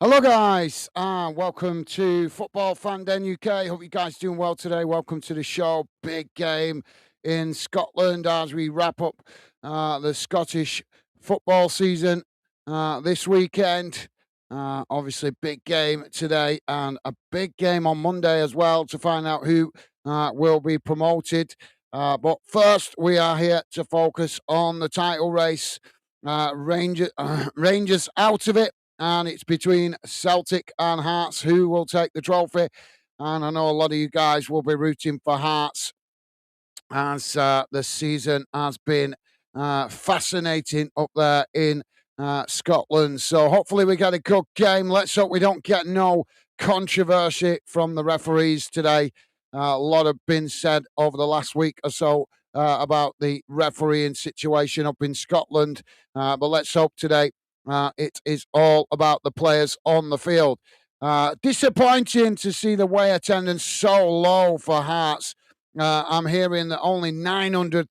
Hello, guys, and welcome to Football Fan Den UK. Hope you guys doing well today. Welcome to the show. Big game in Scotland as we wrap up the Scottish football season this weekend. Obviously, big game today and a big game on Monday as well to find out who will be promoted. But first, we are here to focus on the title race. Rangers out of it, and it's between Celtic and Hearts who will take the trophy. And I know a lot of you guys will be rooting for Hearts as the season has been fascinating up there in Scotland. So hopefully we get a good game. Let's hope we don't get no controversy from the referees today. A lot have been said over the last week or so about the refereeing situation up in Scotland. But let's hope today it is all about the players on the field. Disappointing to see the away attendance so low for Hearts. I'm hearing that only 900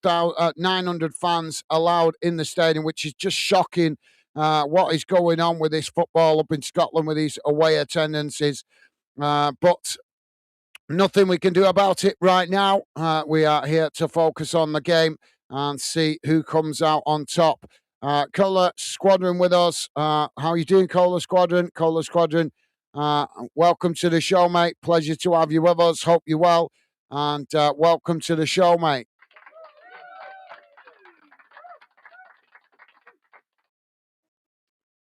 fans allowed in the stadium, which is just shocking. What is going on with this football up in Scotland with these away attendances? But nothing we can do about it right now. We are here to focus on the game and see who comes out on top. Colour Squadron with us. How are you doing, Colour Squadron? Colour Squadron, welcome to the show, mate. Pleasure to have you with us. Hope you're well. And welcome to the show, mate.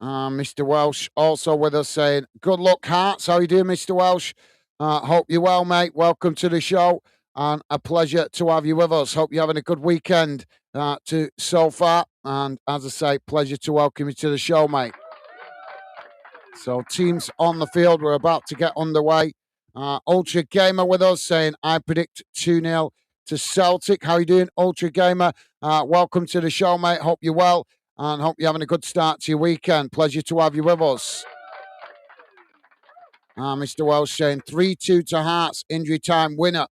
Mr. Welsh also with us saying, good luck, Hearts. How you doing, Mr. Welsh? Hope you're well, mate. Welcome to the show and a pleasure to have you with us. Hope you're having a good weekend so far. And as I say, pleasure to welcome you to the show, mate. So teams on the field, we're about to get underway. Ultra Gamer with us saying, I predict 2-0 to Celtic. How you doing, Ultra Gamer? Welcome to the show, mate. Hope you're well and hope you're having a good start to your weekend. Pleasure to have you with us. Mr. Welsh saying 3-2 to Hearts, injury time winner.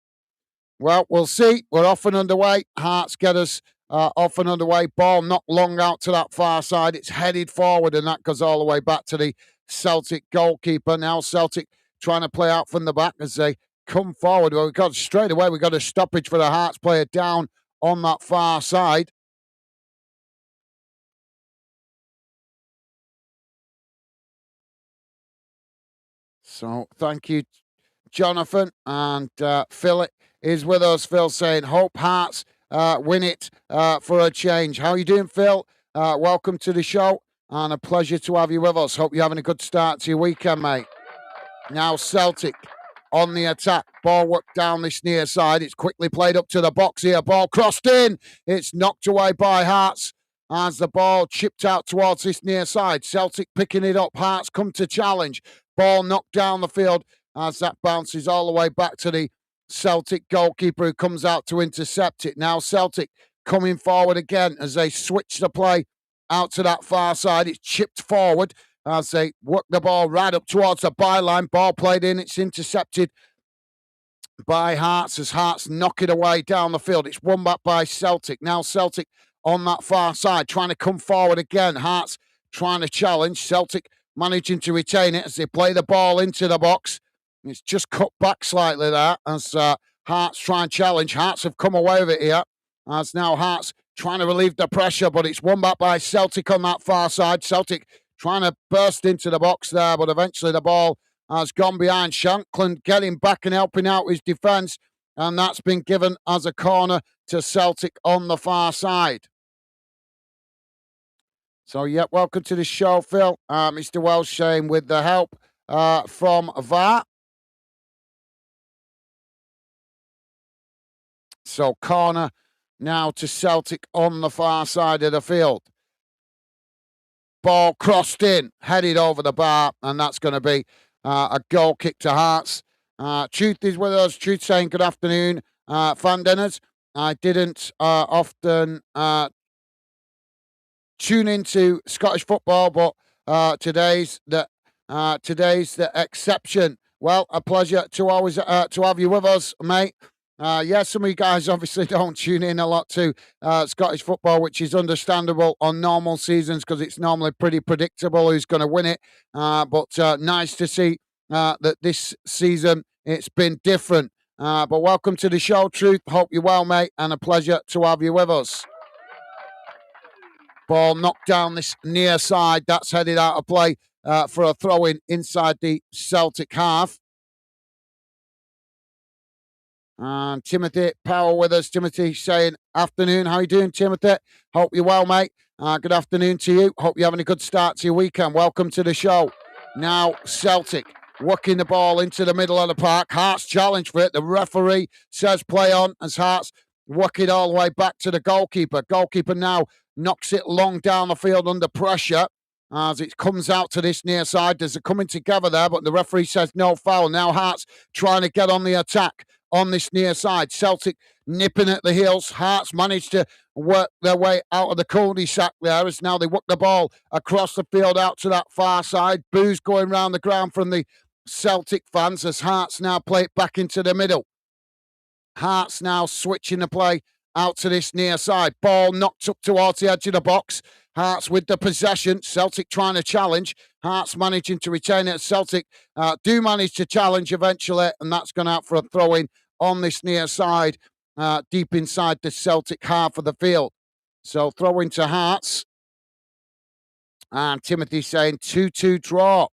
Well, we'll see. We're off and underway. Hearts get us off and underway. Ball not long out to that far side. It's headed forward, and that goes all the way back to the Celtic goalkeeper. Now Celtic trying to play out from the back as they come forward. Well, we got a stoppage for the Hearts player down on that far side. So thank you, Jonathan. And Phil is with us. Phil saying, hope Hearts win it for a change. How are you doing, Phil? Welcome to the show and a pleasure to have you with us. Hope you're having a good start to your weekend, mate. Now Celtic on the attack. Ball worked down this near side. It's quickly played up to the box here. Ball crossed in. It's knocked away by Hearts as the ball chipped out towards this near side. Celtic picking it up. Hearts come to challenge. Ball knocked down the field as that bounces all the way back to the Celtic goalkeeper who comes out to intercept it. Now Celtic coming forward again as they switch the play out to that far side. It's chipped forward as they work the ball right up towards the byline. Ball played in. It's intercepted by Hearts as Hearts knock it away down the field. It's won back by Celtic. Now Celtic on that far side trying to come forward again. Hearts trying to challenge. Celtic managing to retain it as they play the ball into the box. It's just cut back slightly there as Hearts try and challenge. Hearts have come away with it here as now Hearts trying to relieve the pressure, but it's won back by Celtic on that far side. Celtic trying to burst into the box there, but eventually the ball has gone behind. Shankland getting back and helping out his defence, and that's been given as a corner to Celtic on the far side. So, yeah, welcome to the show, Phil. Mr. Welsh saying with the help from VAR. So, corner now to Celtic on the far side of the field. Ball crossed in, headed over the bar, and that's going to be a goal kick to Hearts. Truth is with us. Truth saying good afternoon, fan dinners. I didn't often tune into Scottish football, but today's the exception. Well, a pleasure to always to have you with us, mate. Yeah, some of you guys obviously don't tune in a lot to Scottish football, which is understandable on normal seasons because it's normally pretty predictable who's going to win it. But nice to see that this season it's been different. But welcome to the show, Truth. Hope you're well, mate, and a pleasure to have you with us. Ball knocked down this near side. That's headed out of play for a throw in inside the Celtic half. And Timothy Power with us. Timothy saying, afternoon. How you doing, Timothy? Hope you're well, mate. Good afternoon to you. Hope you're having a good start to your weekend. Welcome to the show. Now, Celtic working the ball into the middle of the park. Hearts challenge for it. The referee says play on as Hearts work it all the way back to the goalkeeper. Goalkeeper now knocks it long down the field under pressure as it comes out to this near side. There's a coming together there, but the referee says no foul. Now Hearts trying to get on the attack on this near side. Celtic nipping at the heels. Hearts managed to work their way out of the cul-de-sac there as now they work the ball across the field out to that far side. Boos going round the ground from the Celtic fans as Hearts now play it back into the middle. Hearts now switching the play out to this near side. Ball knocked up towards the edge of the box. Hearts with the possession. Celtic trying to challenge. Hearts managing to retain it. Celtic do manage to challenge eventually, and that's gone out for a throw-in on this near side, deep inside the Celtic half of the field. So throw into Hearts. And Timothy saying 2-2 draw.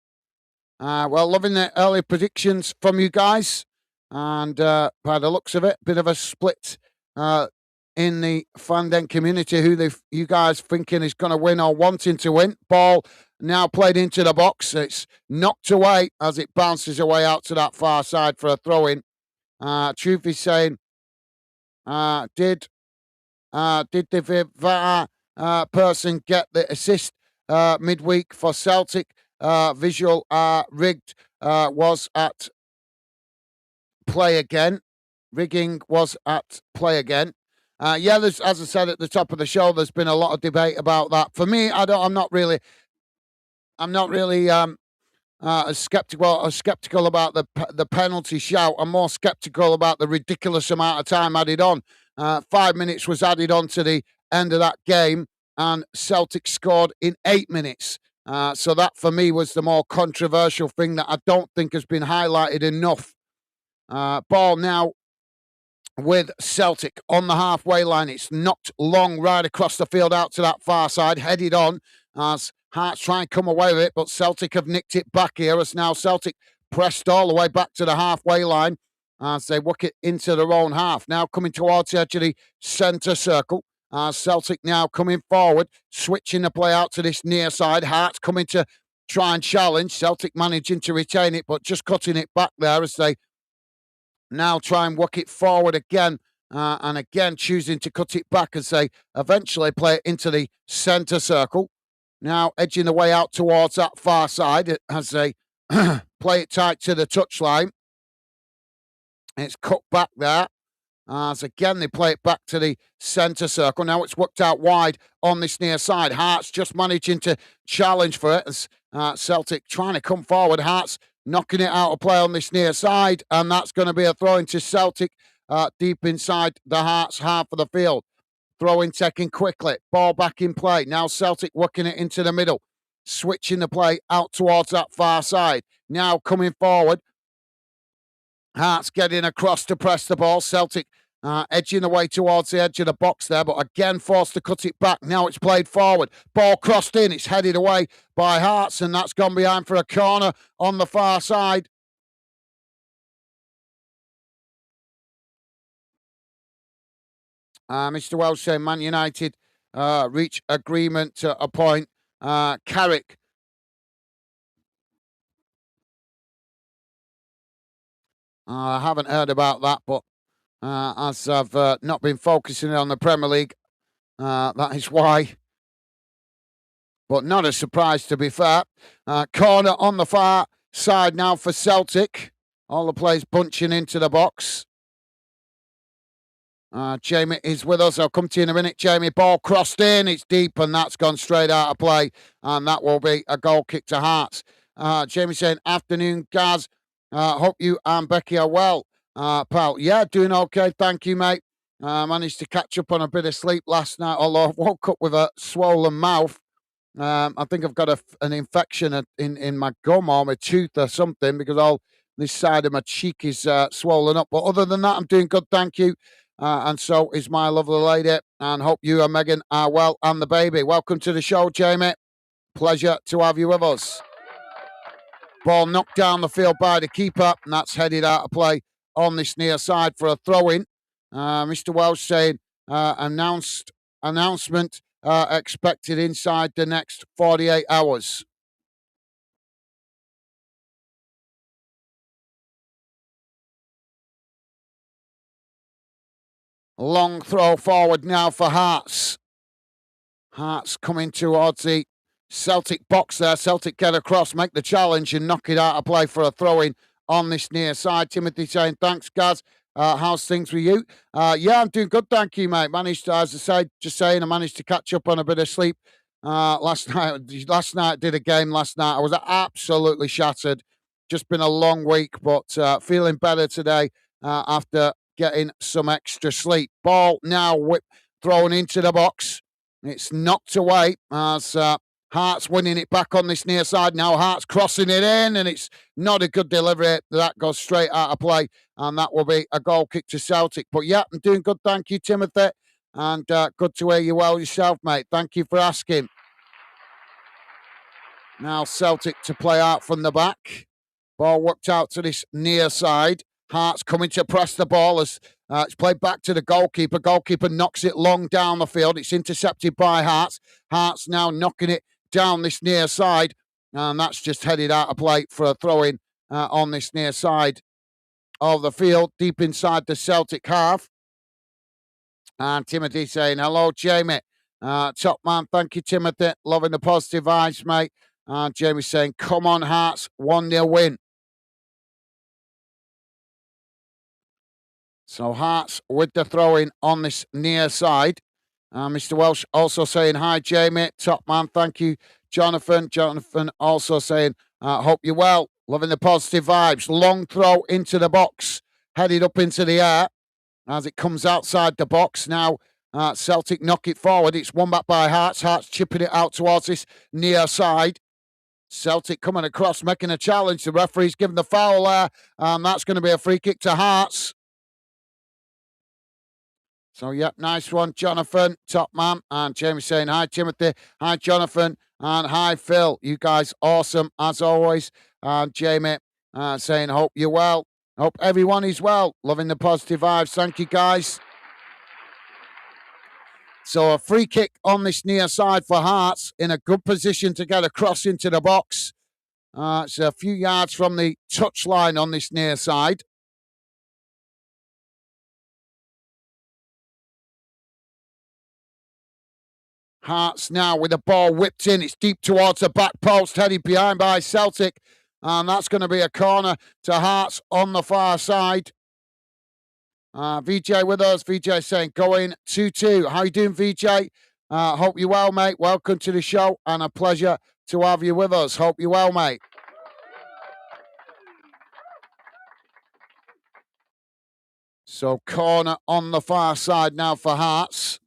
Well, loving the early predictions from you guys. And by the looks of it, bit of a split in the Fanden community. Who you guys thinking is going to win or wanting to win? Ball now played into the box. It's knocked away as it bounces away out to that far side for a throw-in. Truth is saying, did the VAR person get the assist midweek for Celtic? Visual rigged was at play again. Rigging was at play again. Yeah, there's, as I said at the top of the show, there's been a lot of debate about that. For me, I'm not really as skeptical about the penalty shout. I'm more skeptical about the ridiculous amount of time added on. 5 minutes was added on to the end of that game, and Celtic scored in 8 minutes. So that, for me, was the more controversial thing that I don't think has been highlighted enough. Ball now with Celtic on the halfway line. It's knocked long right across the field out to that far side, headed on as Hearts try and come away with it, but Celtic have nicked it back here as now Celtic pressed all the way back to the halfway line as they work it into their own half. Now coming towards the edge of the centre circle. Celtic now coming forward, switching the play out to this near side. Hearts coming to try and challenge. Celtic managing to retain it, but just cutting it back there as they now try and work it forward again, and again choosing to cut it back as they eventually play it into the centre circle. Now edging the way out towards that far side as they play it tight to the touchline. It's cut back there. As again, they play it back to the centre circle. Now it's worked out wide on this near side. Hearts just managing to challenge for it as Celtic trying to come forward. Hearts knocking it out of play on this near side, and that's going to be a throw into Celtic deep inside the Hearts half of the field. Throw-in taken quickly. Ball back in play. Now Celtic working it into the middle. Switching the play out towards that far side. Now coming forward. Hearts getting across to press the ball. Celtic edging away towards the edge of the box there, but again forced to cut it back. Now it's played forward. Ball crossed in. It's headed away by Hearts, and that's gone behind for a corner on the far side. Mr. Welsh saying Man United reach agreement to appoint Carrick. I haven't heard about that, but as I've not been focusing on the Premier League, that is why. But not a surprise, to be fair. Corner on the far side now for Celtic. All the players bunching into the box. Jamie is with us. I'll come to you in a minute, Jamie. Ball crossed in. It's deep, and that's gone straight out of play. And that will be a goal kick to Hearts. Jamie saying, afternoon, Gaz. Hope you and Becky are well. Pal. Yeah, doing okay. Thank you, mate. Managed to catch up on a bit of sleep last night, although I woke up with a swollen mouth. I think I've got an infection in my gum or my tooth or something because all this side of my cheek is swollen up. But other than that, I'm doing good, thank you. And so is my lovely lady. And hope you and Megan are well and the baby. Welcome to the show, Jamie. Pleasure to have you with us. Ball knocked down the field by the keeper, and that's headed out of play on this near side for a throw-in. Mr. Welsh saying announcement expected inside the next 48 hours. Long throw forward now for Hearts. Hearts coming towards the Celtic box there. Celtic get across, make the challenge and knock it out of play for a throw-in on this near side. Timothy saying, thanks, Gaz. How's things with you? Yeah, I'm doing good, thank you, mate. Managed to, as I said, just saying, I managed to catch up on a bit of sleep last night. Last night, did a game last night. I was absolutely shattered. Just been a long week, but feeling better today after getting some extra sleep. Ball now thrown into the box. It's knocked away as Hearts winning it back on this near side. Now Hearts crossing it in, and it's not a good delivery. That goes straight out of play, and that will be a goal kick to Celtic. But yeah, I'm doing good. Thank you, Timothy. And good to hear you well yourself, mate. Thank you for asking. Now Celtic to play out from the back. Ball worked out to this near side. Hearts coming to press the ball as it's played back to the goalkeeper. Goalkeeper knocks it long down the field. It's intercepted by Hearts. Hearts now knocking it down this near side. And that's just headed out of play for a throw-in on this near side of the field, deep inside the Celtic half. And Timothy saying, hello, Jamie. Top man, thank you, Timothy. Loving the positive vibes, mate. And Jamie saying, come on, Hearts, 1-0 win. So Hearts with the throw-in on this near side. Mr. Welsh also saying, hi, Jamie. Top man, thank you, Jonathan. Jonathan also saying, hope you're well. Loving the positive vibes. Long throw into the box. Headed up into the air as it comes outside the box. Now Celtic knock it forward. It's won back by Hearts. Hearts chipping it out towards this near side. Celtic coming across, making a challenge. The referee's given the foul there. That's going to be a free kick to Hearts. So, yep, nice one, Jonathan, top man. And Jamie saying, hi, Timothy. Hi, Jonathan. And hi, Phil. You guys awesome, as always. And Jamie saying, hope you're well. Hope everyone is well. Loving the positive vibes. Thank you, guys. So, a free kick on this near side for Hearts in a good position to get across into the box. It's a few yards from the touchline on this near side. Hearts now with the ball whipped in. It's deep towards the back post, headed behind by Celtic. And that's going to be a corner to Hearts on the far side. VJ with us. VJ saying going 2-2. How you doing, VJ? Hope you're well, mate. Welcome to the show and a pleasure to have you with us. Hope you're well, mate. So corner on the far side now for Hearts.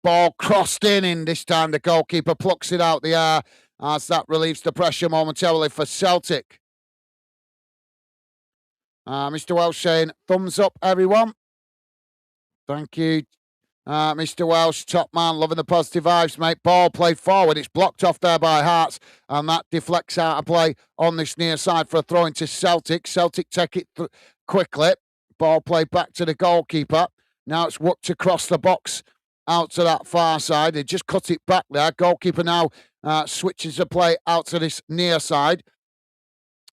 Ball crossed in this time. The goalkeeper plucks it out the air as that relieves the pressure momentarily for Celtic. Mr. Welsh saying, thumbs up, everyone. Thank you, Mr. Welsh, top man, loving the positive vibes, mate. Ball played forward. It's blocked off there by Hearts, and that deflects out of play on this near side for a throw into Celtic. Celtic take it quickly. Ball played back to the goalkeeper. Now it's worked across the box out to that far side. They just cut it back there. Goalkeeper now switches the play out to this near side.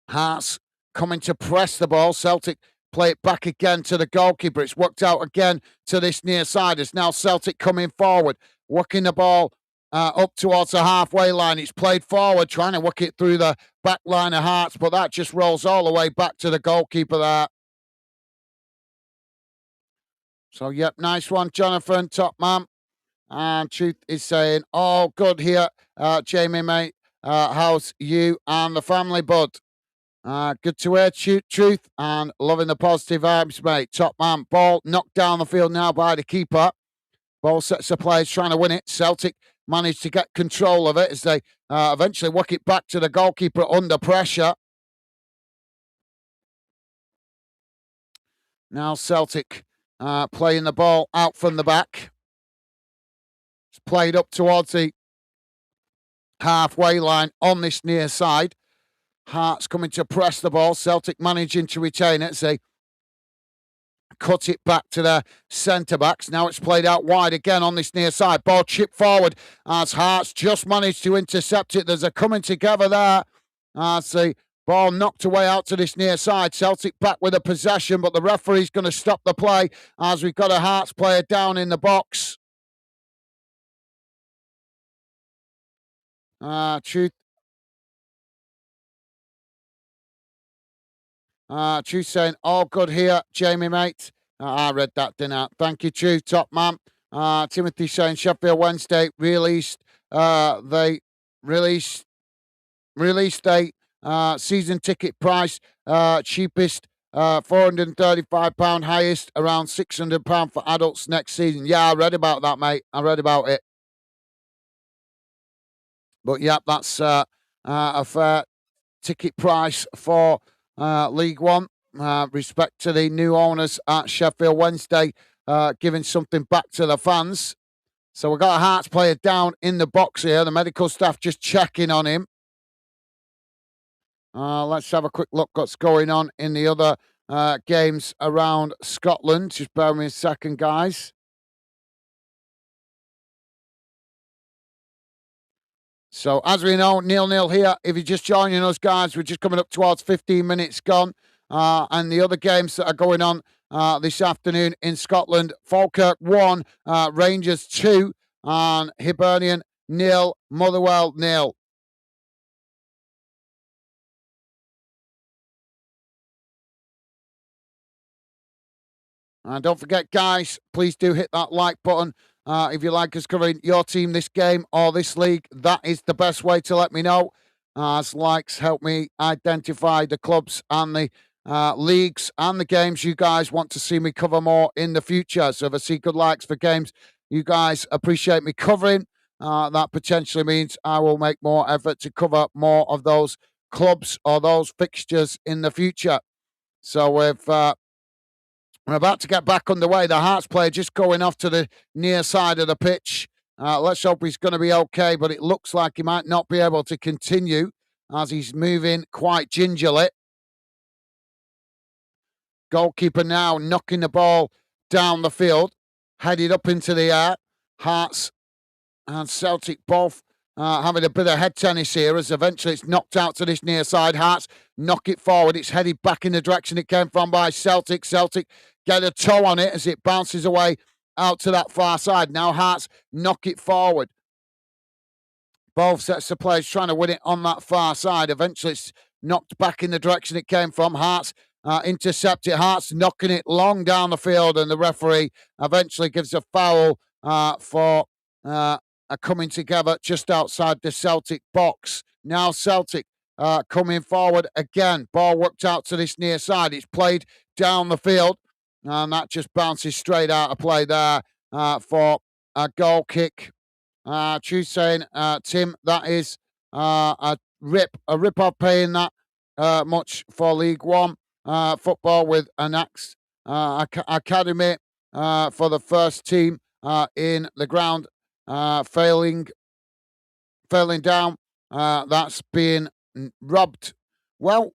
Hearts coming to press the ball. Celtic play it back again to the goalkeeper. It's worked out again to this near side. It's now Celtic coming forward, working the ball up towards the halfway line. It's played forward, trying to work it through the back line of Hearts, but that just rolls all the way back to the goalkeeper there. So, yep, nice one, Jonathan, top man. And Truth is saying, all good here, Jamie, mate. How's you and the family, bud? Good to hear, Truth, and loving the positive vibes, mate. Top man. Ball knocked down the field now by the keeper. Ball sets the players trying to win it. Celtic managed to get control of it as they eventually work it back to the goalkeeper under pressure. Now Celtic playing the ball out from the back. It's played up towards the halfway line on this near side. Hearts coming to press the ball. Celtic managing to retain it as they cut it back to their centre-backs. Now it's played out wide again on this near side. Ball chipped forward as Hearts just managed to intercept it. There's a coming together there as the ball knocked away out to this near side. Celtic back with a possession, but the referee's going to stop the play as we've got a Hearts player down in the box. Truth saying, all good here, Jamie, mate. I read that, didn't I? Thank you, Truth, top man. Timothy saying Sheffield Wednesday released a season ticket price, cheapest £435, highest around £600 for adults next season. Yeah, I read about that, mate. I read about it. But yeah, that's a fair ticket price for League One. Respect to the new owners at Sheffield Wednesday, giving something back to the fans. So we've got a Hearts player down in the box here. The medical staff just checking on him. Let's have a quick look what's going on in the other games around Scotland. Just bear with me a second, guys. So, as we know, 0-0 here. If you're just joining us, guys, we're just coming up towards 15 minutes gone. And the other games that are going on this afternoon in Scotland, Falkirk 1, Rangers 2, and Hibernian 0, Motherwell 0. And don't forget, guys, please do hit that like button. If you like us covering your team this game or this league, that is the best way to let me know. As likes help me identify the clubs and the leagues and the games you guys want to see me cover more in the future. So if I see good likes for games you guys appreciate me covering, that potentially means I will make more effort to cover more of those clubs or those fixtures in the future. So if we're about to get back underway. The Hearts player just going off to the near side of the pitch. Let's hope he's going to be okay, but it looks like he might not be able to continue as he's moving quite gingerly. Goalkeeper now knocking the ball down the field, headed up into the air. Hearts and Celtic both having a bit of head tennis here as eventually it's knocked out to this near side. Hearts knock it forward. It's headed back in the direction it came from by Celtic. Celtic get a toe on it as it bounces away out to that far side. Now Hearts knock it forward. Both sets of players trying to win it on that far side. Eventually it's knocked back in the direction it came from. Hearts intercept it. Hearts knocking it long down the field, and the referee eventually gives a foul for a coming together just outside the Celtic box. Now Celtic coming forward again. Ball worked out to this near side. It's played down the field, and that just bounces straight out of play there for a goal kick. True saying, Tim, that is a rip-off paying that much for League One football with an academy for the first team in the ground failing down. That's being robbed. Well,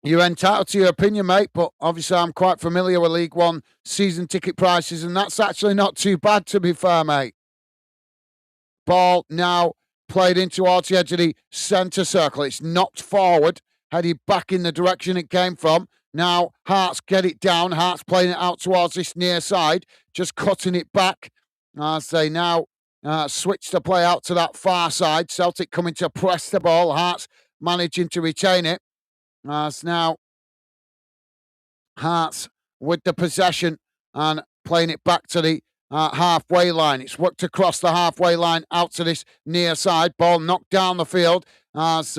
you're entitled to your opinion, mate, but obviously I'm quite familiar with League One season ticket prices, and that's actually not too bad, to be fair, mate. Ball now played in towards the edge of the centre circle. It's knocked forward, headed back in the direction it came from. Now Hearts get it down. Hearts playing it out towards this near side, just cutting it back as they now switch the play out to that far side. Celtic coming to press the ball. Hearts managing to retain it. As now Hearts with the possession and playing it back to the halfway line. It's worked across the halfway line out to this near side. Ball knocked down the field as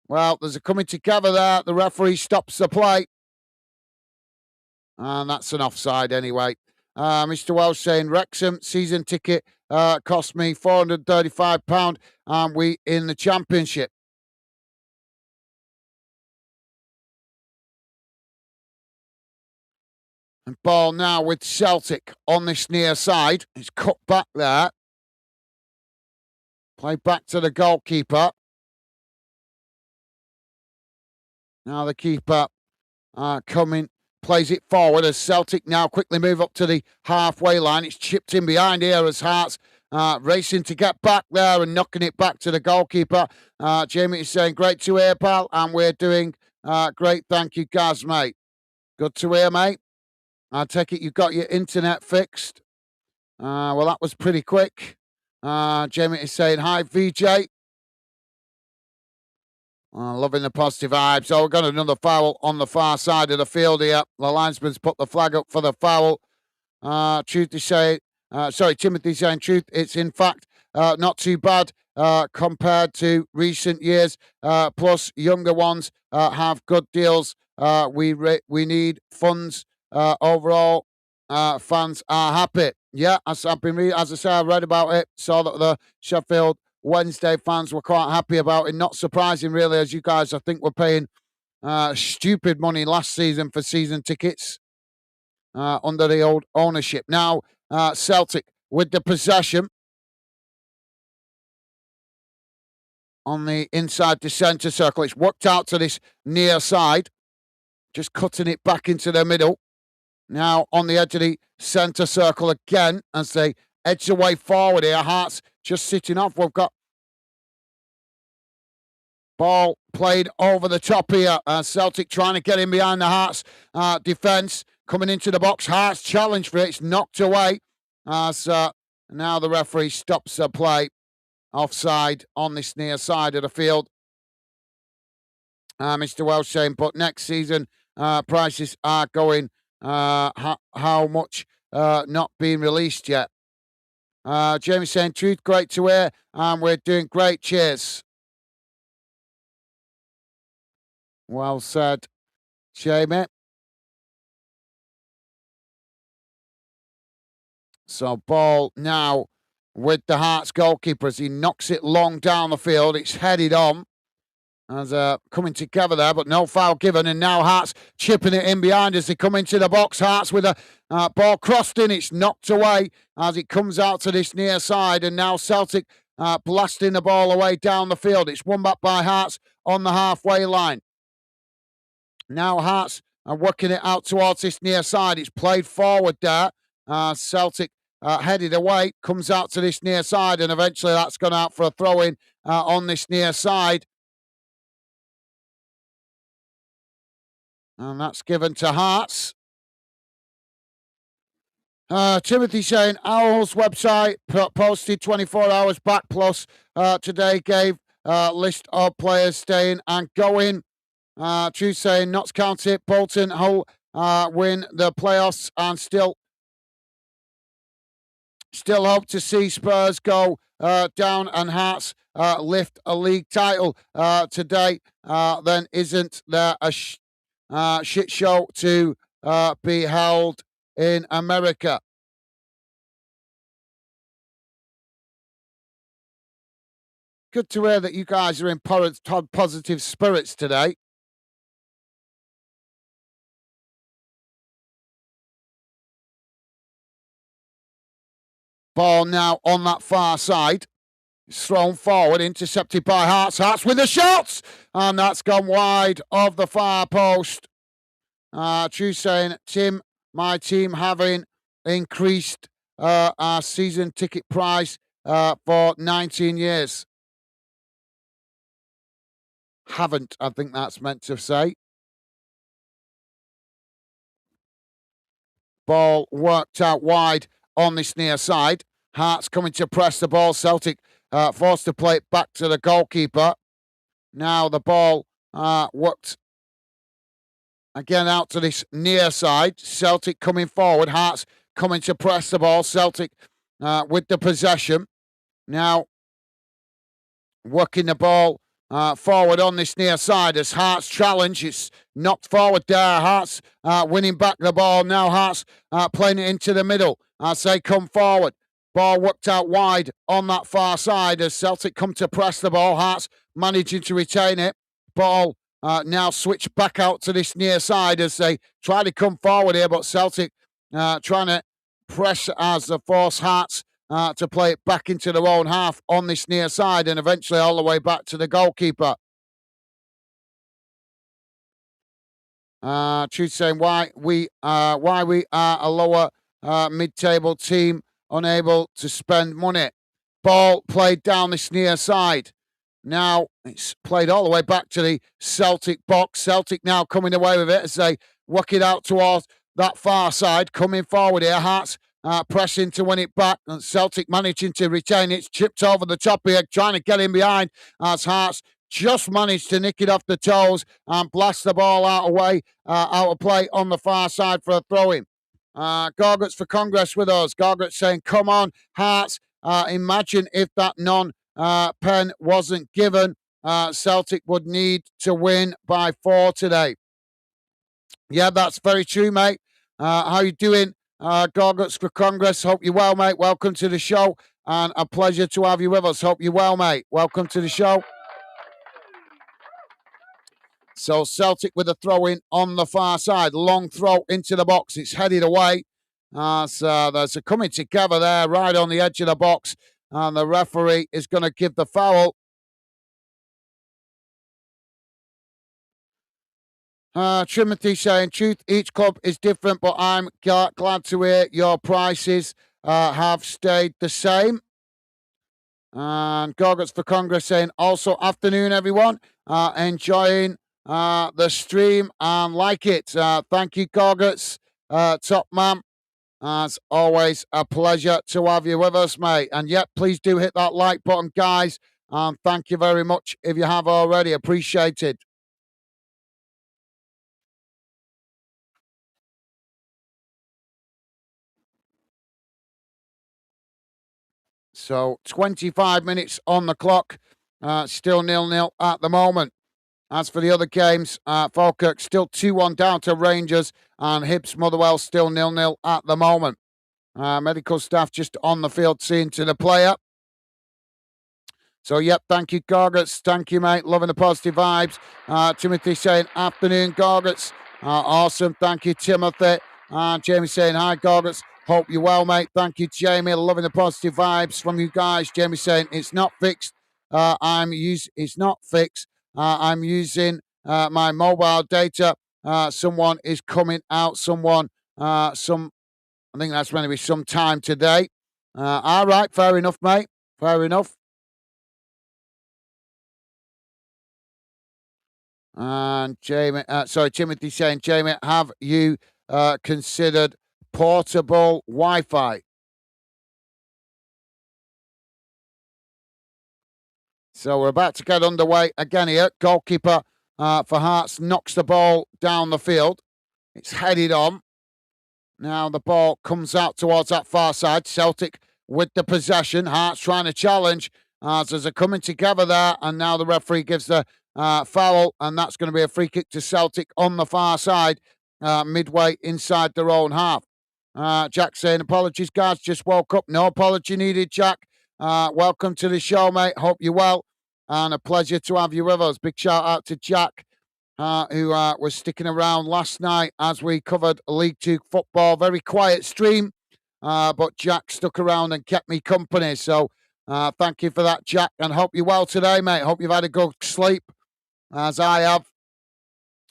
Well, there's a coming together there. The referee stops the play. And that's an offside anyway. Mr. Welsh saying Wrexham season ticket cost me £435 and we in the Championship. And ball now with Celtic on this near side. It's cut back there. Play back to the goalkeeper. Now the keeper coming, plays it forward as Celtic now quickly move up to the halfway line. It's chipped in behind here as Hearts racing to get back there and knocking it back to the goalkeeper. Jamie is saying, great to hear, pal, and we're doing great. Thank you, Gaz, mate. Good to hear, mate. I take it you got your internet fixed. Well, that was pretty quick. Jamie is saying, hi, VJ. Loving the positive vibes. So we've got another foul on the far side of the field here. The linesman's put the flag up for the foul. Timothy saying, truth, it's in fact not too bad compared to recent years. Plus, younger ones have good deals. We need funds. Overall, fans are happy. Yeah, as I've been reading, as I say, I read about it. Saw that the Sheffield Wednesday fans were quite happy about it. Not surprising, really, as you guys, I think, were paying stupid money last season for season tickets under the old ownership. Now, Celtic with the possession on the inside the centre circle. It's worked out to this near side, just cutting it back into the middle. Now on the edge of the centre circle again as they edge the way forward here. Hearts just sitting off. We've got ball played over the top here. Celtic trying to get in behind the Hearts defence. Coming into the box. Hearts challenge for it. It's knocked away. As now the referee stops the play. Offside on this near side of the field. Mr. Welsh saying, but next season prices are going. How much not being released yet? Jamie saying, truth, great to hear. We're doing great. Cheers. Well said, Jamie. So ball now with the Hearts goalkeeper as he knocks it long down the field. It's headed on. As coming together there, but no foul given. And now Hearts chipping it in behind as they come into the box. Hearts with a ball crossed in. It's knocked away as it comes out to this near side. And now Celtic blasting the ball away down the field. It's won back by Hearts on the halfway line. Now Hearts are working it out towards this near side. It's played forward there. Celtic headed away, comes out to this near side, and eventually that's gone out for a throw-in on this near side. And that's given to Hearts. Timothy saying, Owl's website posted 24 hours back plus today gave list of players staying and going. True saying, Notts County, Bolton, Hull win the playoffs and still hope to see Spurs go down and Hearts lift a league title today. Then isn't there a shit show to be held in America? Good to hear that you guys are in positive spirits today. Ball now on that far side. It's thrown forward, intercepted by Hearts. Hearts with the shots! And that's gone wide of the far post. True saying, Tim, my team having increased our season ticket price for 19 years. Haven't, I think that's meant to say. Ball worked out wide on this near side. Hearts coming to press the ball. Celtic forced to play it back to the goalkeeper. Now the ball worked again out to this near side. Celtic coming forward. Hearts coming to press the ball. Celtic with the possession. Now working the ball forward on this near side as Hearts challenge. It's knocked forward there. Hearts winning back the ball. Now Hearts playing it into the middle as they come forward. Ball whipped out wide on that far side as Celtic come to press the ball. Hearts managing to retain it. Ball now switched back out to this near side as they try to come forward here, but Celtic trying to press as the force Hearts to play it back into their own half on this near side and eventually all the way back to the goalkeeper. Truth saying why we are a lower mid-table team unable to spend money. Ball played down this near side. Now it's played all the way back to the Celtic box. Celtic now coming away with it as they work it out towards that far side. Coming forward here. Hearts pressing to win it back. And Celtic managing to retain it. It's chipped over the top here, trying to get in behind as Hearts just managed to nick it off the toes and blast the ball out of play on the far side for a throw-in. Gorguts for Congress with us. Gorguts saying, come on, Hearts. Imagine if that pen wasn't given. Celtic would need to win by 4 today. Yeah, that's very true, mate. How you doing, Gorguts for Congress? Hope you're well, mate. Welcome to the show, and a pleasure to have you with us. Hope you're well, mate. Welcome to the show. So Celtic with a throw-in on the far side. Long throw into the box. It's headed away. So there's a coming together there right on the edge of the box. And the referee is going to give the foul. Timothy saying, truth, each club is different, but I'm glad to hear your prices have stayed the same. And Gorguts for Congress saying, also afternoon, everyone. Enjoying the stream and like it. Thank you, Gorguts. Top man. As always, a pleasure to have you with us, mate. And yep, please do hit that like button, guys. And thank you very much if you have already. Appreciated. So 25 minutes on the clock. Still 0-0 at the moment. As for the other games, Falkirk still 2-1 down to Rangers, and Hibs Motherwell still 0-0 at the moment. Medical staff just on the field seeing to the player. So, yep, thank you, Gorguts. Thank you, mate. Loving the positive vibes. Timothy saying, afternoon, Gorguts. Awesome. Thank you, Timothy. Jamie saying, hi, Gorguts. Hope you're well, mate. Thank you, Jamie. Loving the positive vibes from you guys. Jamie saying, it's not fixed. It's not fixed. I'm using my mobile data. Someone is coming out. I think that's going to be sometime today. All right, fair enough, mate. Fair enough. And Timothy saying, Jamie, have you considered portable Wi-Fi? So we're about to get underway again here. Goalkeeper for Hearts knocks the ball down the field. It's headed on. Now the ball comes out towards that far side. Celtic with the possession. Hearts trying to challenge as they're coming together there. And now the referee gives the foul. And that's going to be a free kick to Celtic on the far side, midway inside their own half. Jack saying, apologies, guys. Just woke up. No apology needed, Jack. Welcome to the show, mate. Hope you're well. And a pleasure to have you with us. Big shout out to Jack, who was sticking around last night as we covered League Two football. Very quiet stream, but Jack stuck around and kept me company. So thank you for that, Jack, and hope you're well today, mate. Hope you've had a good sleep, as I have.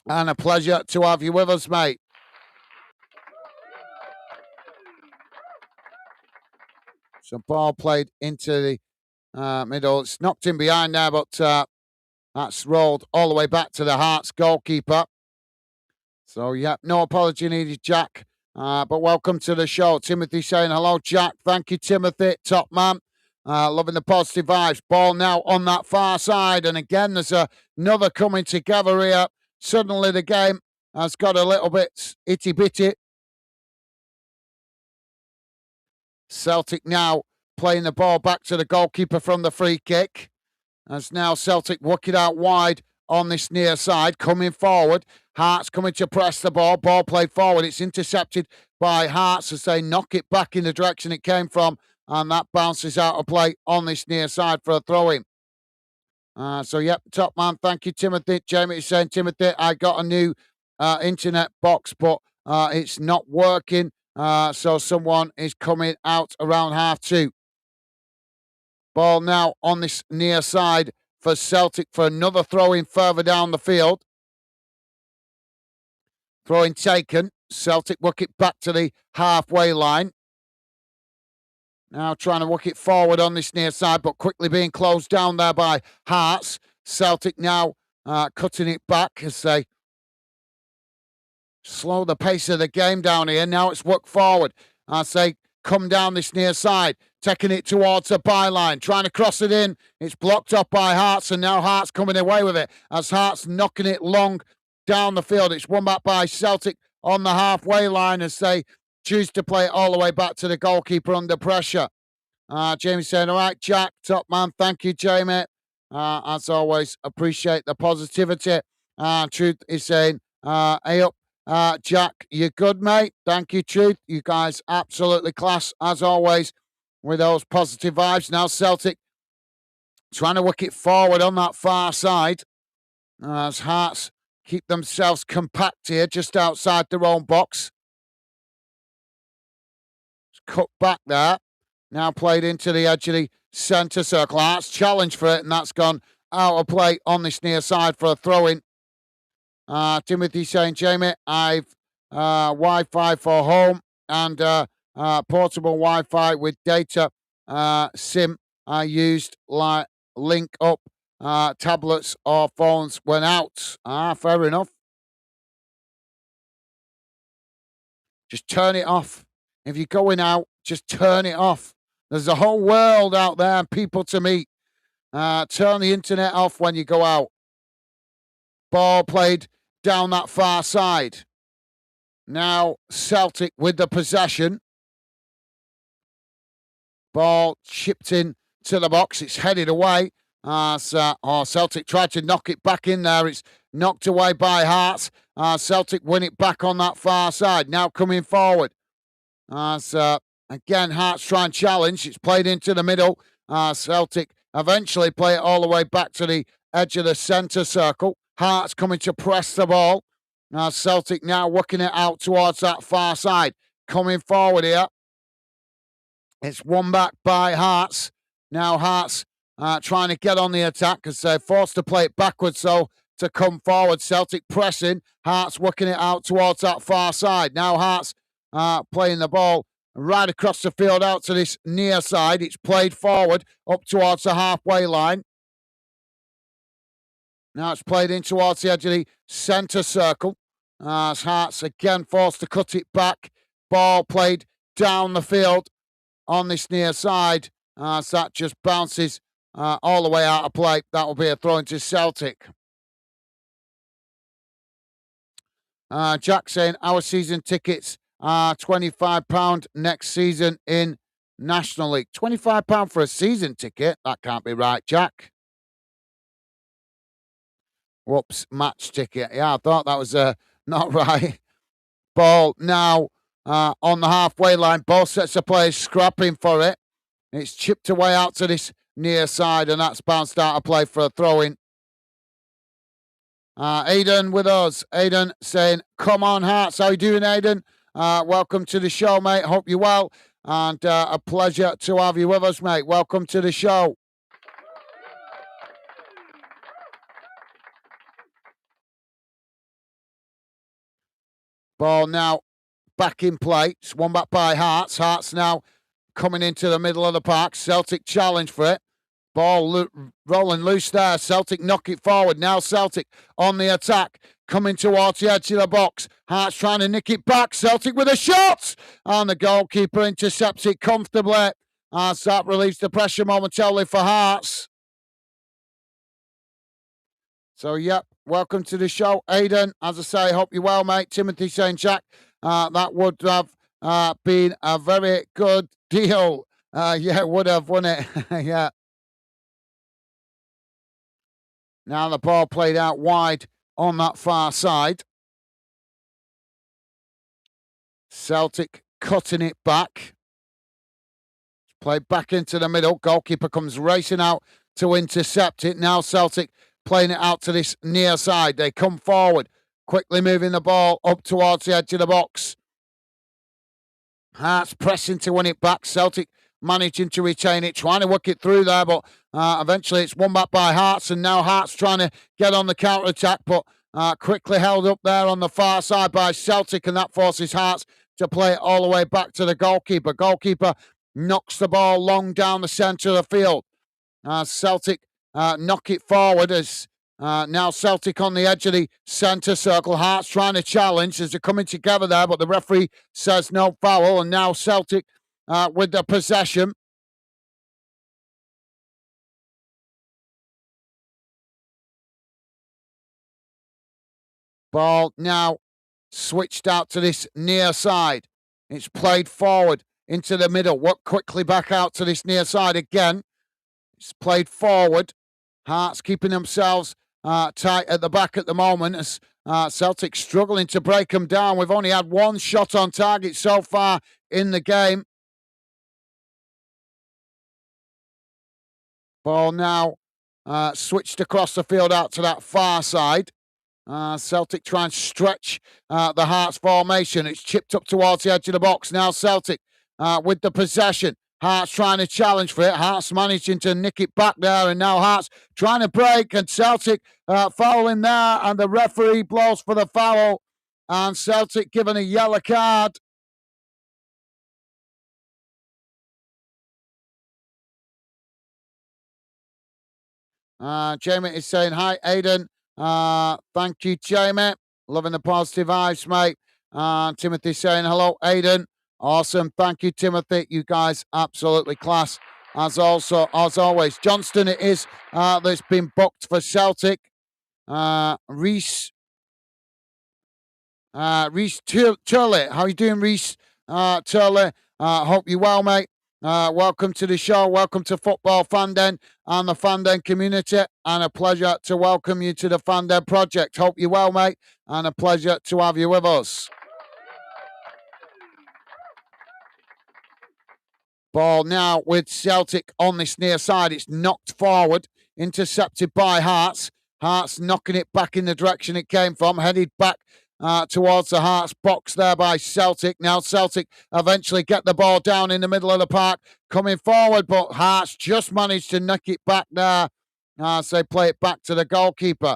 And a pleasure to have you with us, mate. So ball played into the middle. It's knocked in behind there, but that's rolled all the way back to the Hearts goalkeeper. So, yeah, no apology needed, Jack. But welcome to the show. Timothy saying hello, Jack. Thank you, Timothy. Top man. Loving the positive vibes. Ball now on that far side. And again, there's another coming together here. Suddenly the game has got a little bit itty-bitty. Celtic now playing the ball back to the goalkeeper from the free kick. As now Celtic work it out wide on this near side, coming forward. Hearts coming to press the ball. Ball played forward. It's intercepted by Hearts as they knock it back in the direction it came from. And that bounces out of play on this near side for a throw-in. Yep, top man. Thank you, Timothy. Jamie is saying, Timothy, I got a new internet box, but it's not working. So someone is coming out around half two. Ball now on this near side for Celtic for another throw-in further down the field. Throw-in taken. Celtic work it back to the halfway line. Now trying to work it forward on this near side, but quickly being closed down there by Hearts. Celtic now cutting it back as they slow the pace of the game down here. Now it's work forward as they come down this near side, taking it towards the byline, trying to cross it in. It's blocked off by Hearts, and now Hearts coming away with it as Hearts knocking it long down the field. It's won back by Celtic on the halfway line as they choose to play it all the way back to the goalkeeper under pressure. Jamie saying, all right, Jack, top man. Thank you, Jamie. As always, appreciate the positivity. Truth is saying, hey up, Jack, you good, mate? Thank you, Truth. You guys absolutely class, as always, with those positive vibes. Now Celtic trying to work it forward on that far side as Hearts keep themselves compact here just outside their own box. Cut back there. Now played into the edge of the centre circle. Hearts challenge for it, and that's gone out of play on this near side for a throw-in. Timothy saying, Jamie, I've Wi-Fi for home and portable Wi-Fi with data SIM. I used like link up tablets or phones when out. Fair enough. Just turn it off. If you're going out, just turn it off. There's a whole world out there and people to meet. Turn the internet off when you go out. Ball played down that far side. Now Celtic with the possession. Ball chipped in to the box. It's headed away. Celtic tried to knock it back in there. It's knocked away by Hearts. Celtic win it back on that far side. Now coming forward. Again, Hearts try and challenge. It's played into the middle. Celtic eventually play it all the way back to the edge of the centre circle. Hearts coming to press the ball. Celtic now working it out towards that far side. Coming forward here. It's won back by Hearts. Now Hearts trying to get on the attack as they're forced to play it backwards so to come forward. Celtic pressing. Hearts working it out towards that far side. Now Hearts playing the ball right across the field out to this near side. It's played forward up towards the halfway line. Now it's played in towards the edge of the centre circle. As Hearts again forced to cut it back. Ball played down the field on this near side. So that just bounces all the way out of play. That will be a throw into Celtic. Jack saying our season tickets are £25 next season in National League. £25 for a season ticket? That can't be right, Jack. Whoops, match ticket. Yeah, I thought that was not right. Ball now on the halfway line. Both sets of players scrapping for it. It's chipped away out to this near side, and that's bounced out of play for a throw-in. Aidan with us. Aidan saying, come on, Hearts. How you doing, Aidan? Welcome to the show, mate. Hope you're well. And a pleasure to have you with us, mate. Welcome to the show. Ball now back in play. It's won back by Hearts. Hearts now coming into the middle of the park. Celtic challenge for it. Ball rolling loose there. Celtic knock it forward. Now Celtic on the attack. Coming towards the edge of the box. Hearts trying to nick it back. Celtic with a shot. And the goalkeeper intercepts it comfortably. As that relieves the pressure momentarily for Hearts. So, yep, welcome to the show, Aidan. As I say, hope you're well, mate. Timothy saying, Jack, that would have been a very good deal. Yeah, would have, wouldn't it? Yeah. Now the ball played out wide on that far side. Celtic cutting it back. Played back into the middle. Goalkeeper comes racing out to intercept it. Now Celtic playing it out to this near side. They come forward, quickly moving the ball up towards the edge of the box. Hearts pressing to win it back. Celtic managing to retain it, trying to work it through there, but eventually it's won back by Hearts, and now Hearts trying to get on the counter-attack, but quickly held up there on the far side by Celtic, and that forces Hearts to play it all the way back to the goalkeeper. Goalkeeper knocks the ball long down the centre of the field. Celtic knock it forward as now Celtic on the edge of the centre circle. Hearts trying to challenge as they're coming together there, but the referee says no foul, and now Celtic with the possession. Ball now switched out to this near side. It's played forward into the middle. Work quickly back out to this near side again. It's played forward. Hearts keeping themselves tight at the back at the moment as Celtic struggling to break them down. We've only had one shot on target so far in the game. Ball now switched across the field out to that far side. Celtic try and stretch the Hearts formation. It's chipped up towards the edge of the box. Now Celtic with the possession. Hearts trying to challenge for it. Hearts managing to nick it back there, and now Hearts trying to break, and Celtic fouling there, and the referee blows for the foul, and Celtic given a yellow card. Jamie is saying, hi, Aidan. Thank you, Jamie. Loving the positive vibes, mate. Timothy saying, hello, Aidan. Awesome. Thank you, Timothy. You guys absolutely class. As always. Johnston it is that's been booked for Celtic. Reese Turley. How you doing, Reese Turley? Hope you're well, mate. Welcome to the show. Welcome to Football Fanden and the Fanden community. And a pleasure to welcome you to the Fanden project. Hope you're well, mate. And a pleasure to have you with us. Ball now with Celtic on this near side. It's knocked forward, intercepted by Hearts. Hearts knocking it back in the direction it came from, headed back towards the Hearts box there by Celtic. Now Celtic eventually get the ball down in the middle of the park, coming forward, but Hearts just managed to knock it back there as they play it back to the goalkeeper.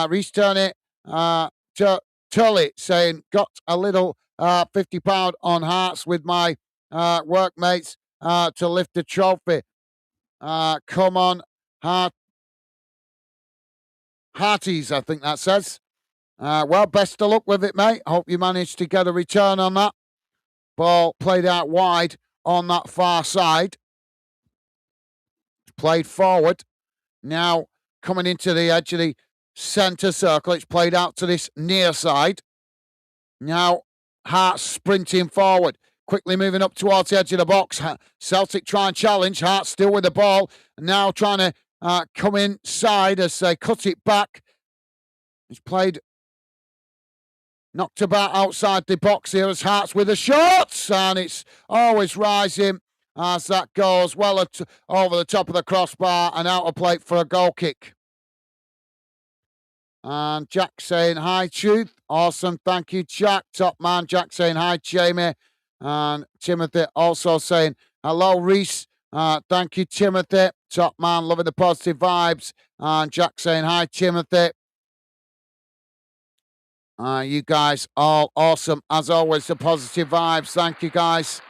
Reese Turney, Tully saying, got a little £50 on Hearts with my workmates to lift the trophy. Come on, Hearties, I think that says. Well, best of luck with it, mate. Hope you managed to get a return on that. Ball played out wide on that far side. Played forward. Now coming into the edge of the centre circle. It's played out to this near side. Now Hearts sprinting forward. Quickly moving up towards the edge of the box. Celtic try and challenge. Hearts still with the ball. Now trying to come inside as they cut it back. It's played, knocked about outside the box here as Hearts with a shot. And it's always rising as that goes well over the top of the crossbar and out of play for a goal kick. And Jack saying, hi, Truth. Awesome. Thank you, Jack. Top man. Jack saying, hi, Jamie. And Timothy also saying, hello, Reese. Thank you, Timothy. Top man, loving the positive vibes. And Jack saying, hi, Timothy. You guys all awesome. As always, the positive vibes. Thank you, guys.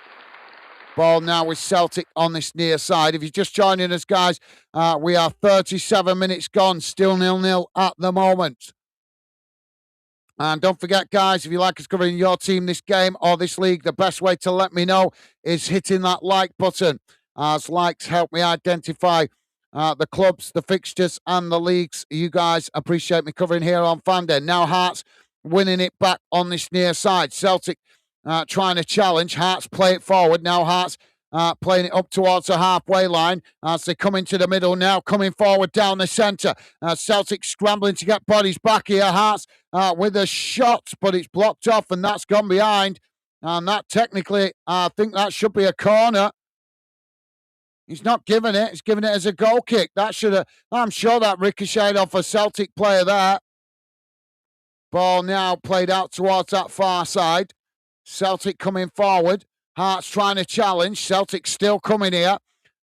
Ball now with Celtic on this near side. If you're just joining us, guys, we are 37 minutes gone. Still 0-0 at the moment. And don't forget, guys, if you like us covering your team this game or this league, the best way to let me know is hitting that like button, as likes help me identify the clubs, the fixtures, and the leagues you guys appreciate me covering here on Fanden. Now Hearts winning it back on this near side. Celtic trying to challenge. Hearts play it forward. Now Hearts playing it up towards the halfway line as they come into the middle now, coming forward down the centre. Celtic scrambling to get bodies back here. Hearts with a shot, but it's blocked off, and that's gone behind. And that technically, I think that should be a corner. He's not giving it. He's giving it as a goal kick. That should have. I'm sure that ricocheted off a Celtic player there. Ball now played out towards that far side. Celtic coming forward. Hearts trying to challenge. Celtic still coming here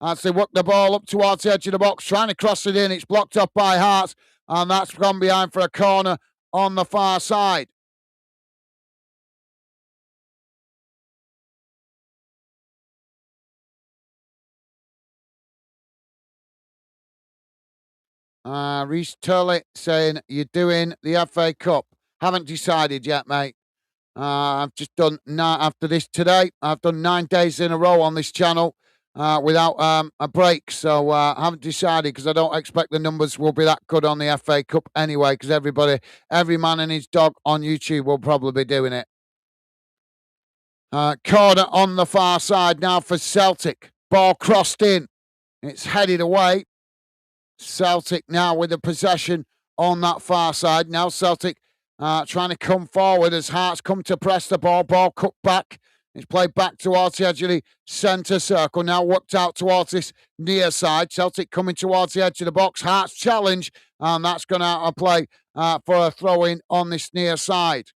as they work the ball up towards the edge of the box, trying to cross it in. It's blocked off by Hearts, and that's gone behind for a corner on the far side. Reece Turley saying, you're doing the FA Cup. Haven't decided yet, mate. I've just done, after this today, I've done 9 days in a row on this channel without a break. So I haven't decided because I don't expect the numbers will be that good on the FA Cup anyway, because every man and his dog on YouTube will probably be doing it. Corner on the far side now for Celtic. Ball crossed in. It's headed away. Celtic now with the possession on that far side. Now Celtic trying to come forward as Hearts come to press the ball. Ball cut back. It's played back towards the edge of the centre circle. Now worked out towards this near side. Celtic coming towards the edge of the box. Hearts challenge, and that's gone out of play for a throw-in on this near side.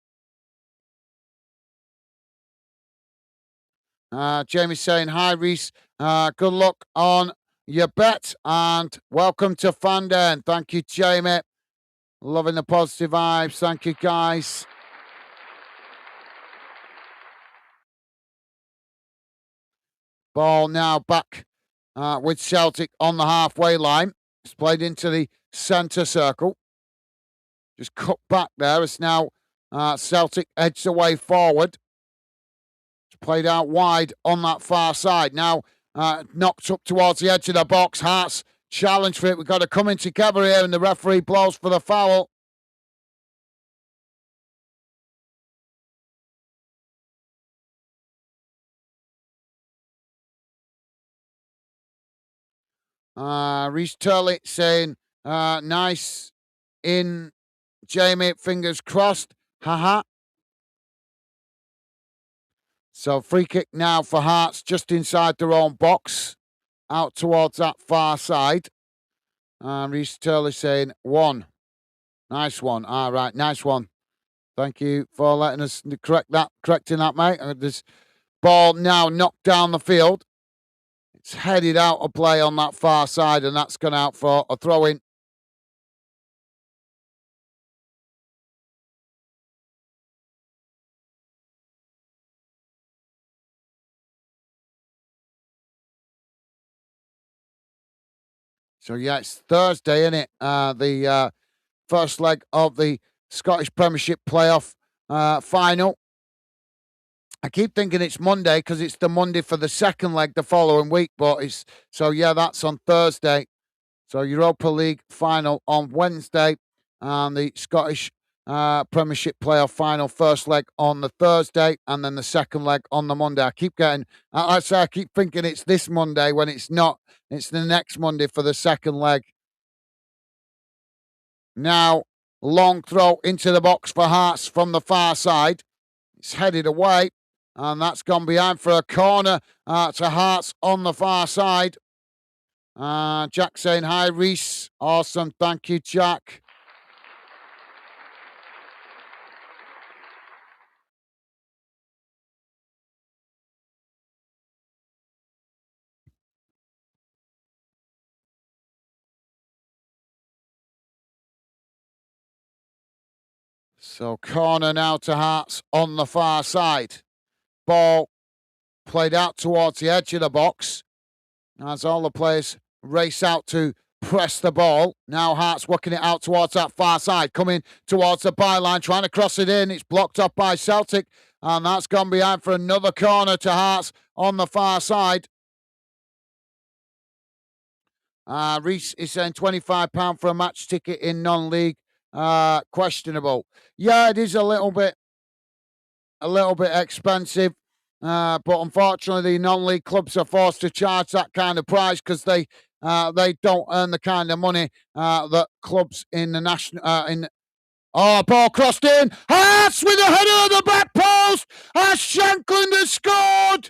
Jamie saying, hi, Reece. Good luck on your bet, and welcome to Fanden. Thank you, Jamie. Loving the positive vibes. Thank you, guys. Ball now back with Celtic on the halfway line. It's played into the centre circle. Just cut back there. It's now Celtic edged away forward. It's played out wide on that far side. Now knocked up towards the edge of the box. Hearts challenge for it. We've got to come in together here, and the referee blows for the foul. Reece Turley saying, nice in, Jamie, fingers crossed. Haha. So free kick now for Hearts just inside their own box, out towards that far side. Reece Turley saying, one. Nice one. All right, nice one. Thank you for letting us correcting that, mate. This ball now knocked down the field. It's headed out of play on that far side, and that's gone out for a throw-in. So, yeah, it's Thursday, isn't it? The first leg of the Scottish Premiership playoff final. I keep thinking it's Monday because it's the Monday for the second leg the following week, but it's so yeah, that's on Thursday. So Europa League final on Wednesday, and the Scottish Premiership playoff final first leg on the Thursday, and then the second leg on the Monday. I keep thinking it's this Monday when it's not. It's the next Monday for the second leg. Now, long throw into the box for Hearts from the far side. It's headed away, and that's gone behind for a corner to Hearts on the far side. Jack saying, hi, Reece. Awesome. Thank you, Jack. So corner now to Hearts on the far side. Ball played out towards the edge of the box as all the players race out to press the ball. Now Hearts working it out towards that far side, coming towards the byline, trying to cross it in. It's blocked off by Celtic, and that's gone behind for another corner to Hearts on the far side. Reece is saying £25 for a match ticket in non-league. Questionable. Yeah, it is a little bit expensive. But unfortunately, the non-league clubs are forced to charge that kind of price because they don't earn the kind of money that clubs in the national in. Oh, ball crossed in. Hearts with a header of the back post. Shankland has scored.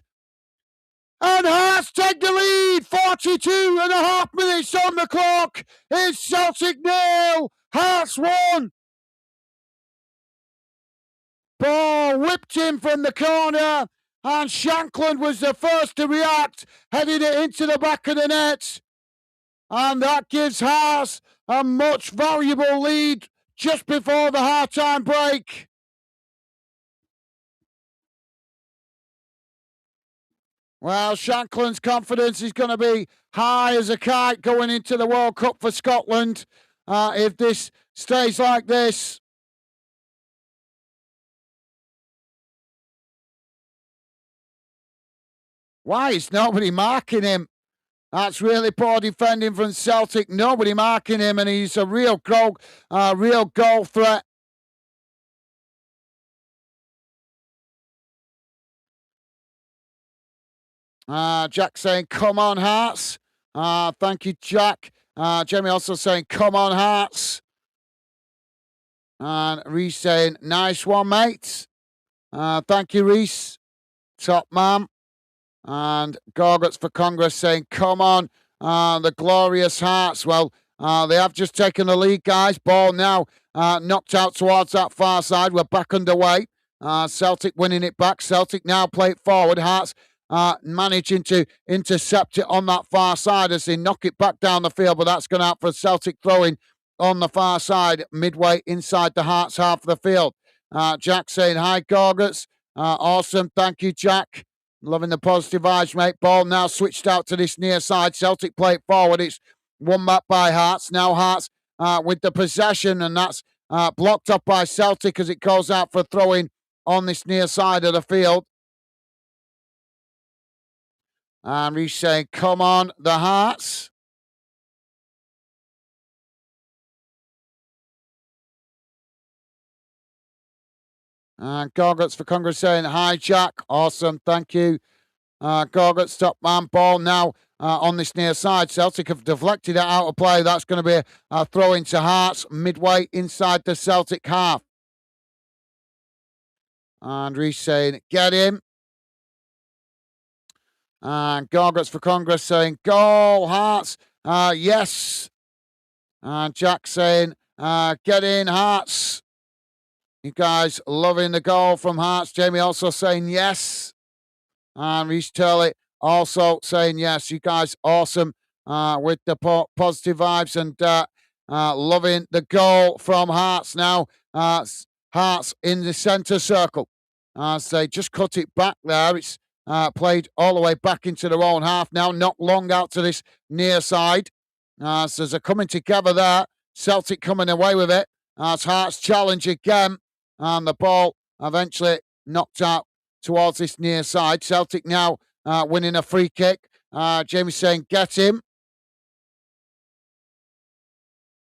And Hearts take the lead. 42 and a half minutes on the clock. It's Celtic 0. Hearts 1. Ball whipped in from the corner. And Shankland was the first to react, heading it into the back of the net. And that gives Hearts a much valuable lead just before the half-time break. Well, Shankland's confidence is going to be high as a kite going into the World Cup for Scotland if this stays like this. Why is nobody marking him? That's really poor defending from Celtic. Nobody marking him, and he's a real goal threat. Jack saying, "Come on, Hearts." Thank you, Jack. Jamie also saying, "Come on, Hearts." And Reese saying, "Nice one, mate." Thank you, Reese. Top man. And Gorguts for Congress saying, "Come on, the glorious Hearts." Well, they have just taken the lead, guys. Ball now knocked out towards that far side. We're back underway. Celtic winning it back. Celtic now play it forward. Hearts managing to intercept it on that far side as they knock it back down the field, but that's gone out for a Celtic throwing on the far side, midway inside the Hearts half of the field. Jack saying, "Hi, Gorguts." Awesome. Thank you, Jack. Loving the positive vibes, mate. Ball now switched out to this near side. Celtic play it forward. It's won back by Hearts. Now Hearts with the possession, and that's blocked up by Celtic as it goes out for a throw-in on this near side of the field. And he's saying, "Come on, the Hearts." And Gorguts for Congress saying, "Hi, Jack." Awesome. Thank you. Gorguts, top man. Ball now on this near side. Celtic have deflected it out of play. That's going to be a throw into Hearts midway inside the Celtic half. And Reece saying, "Get him." And Gorguts for Congress saying, "Goal, Hearts." Yes. And Jack saying, "Get in, Hearts." You guys loving the goal from Hearts. Jamie also saying yes. And Reece Turley also saying yes. You guys awesome with the positive vibes and loving the goal from Hearts now. Hearts in the centre circle. As they just cut it back there. It's played all the way back into their own half now. Not long out to this near side. So they're coming together there. Celtic coming away with it. As Hearts challenge again. And the ball eventually knocked out towards this near side. Celtic now winning a free kick. Jamie saying, "Get him."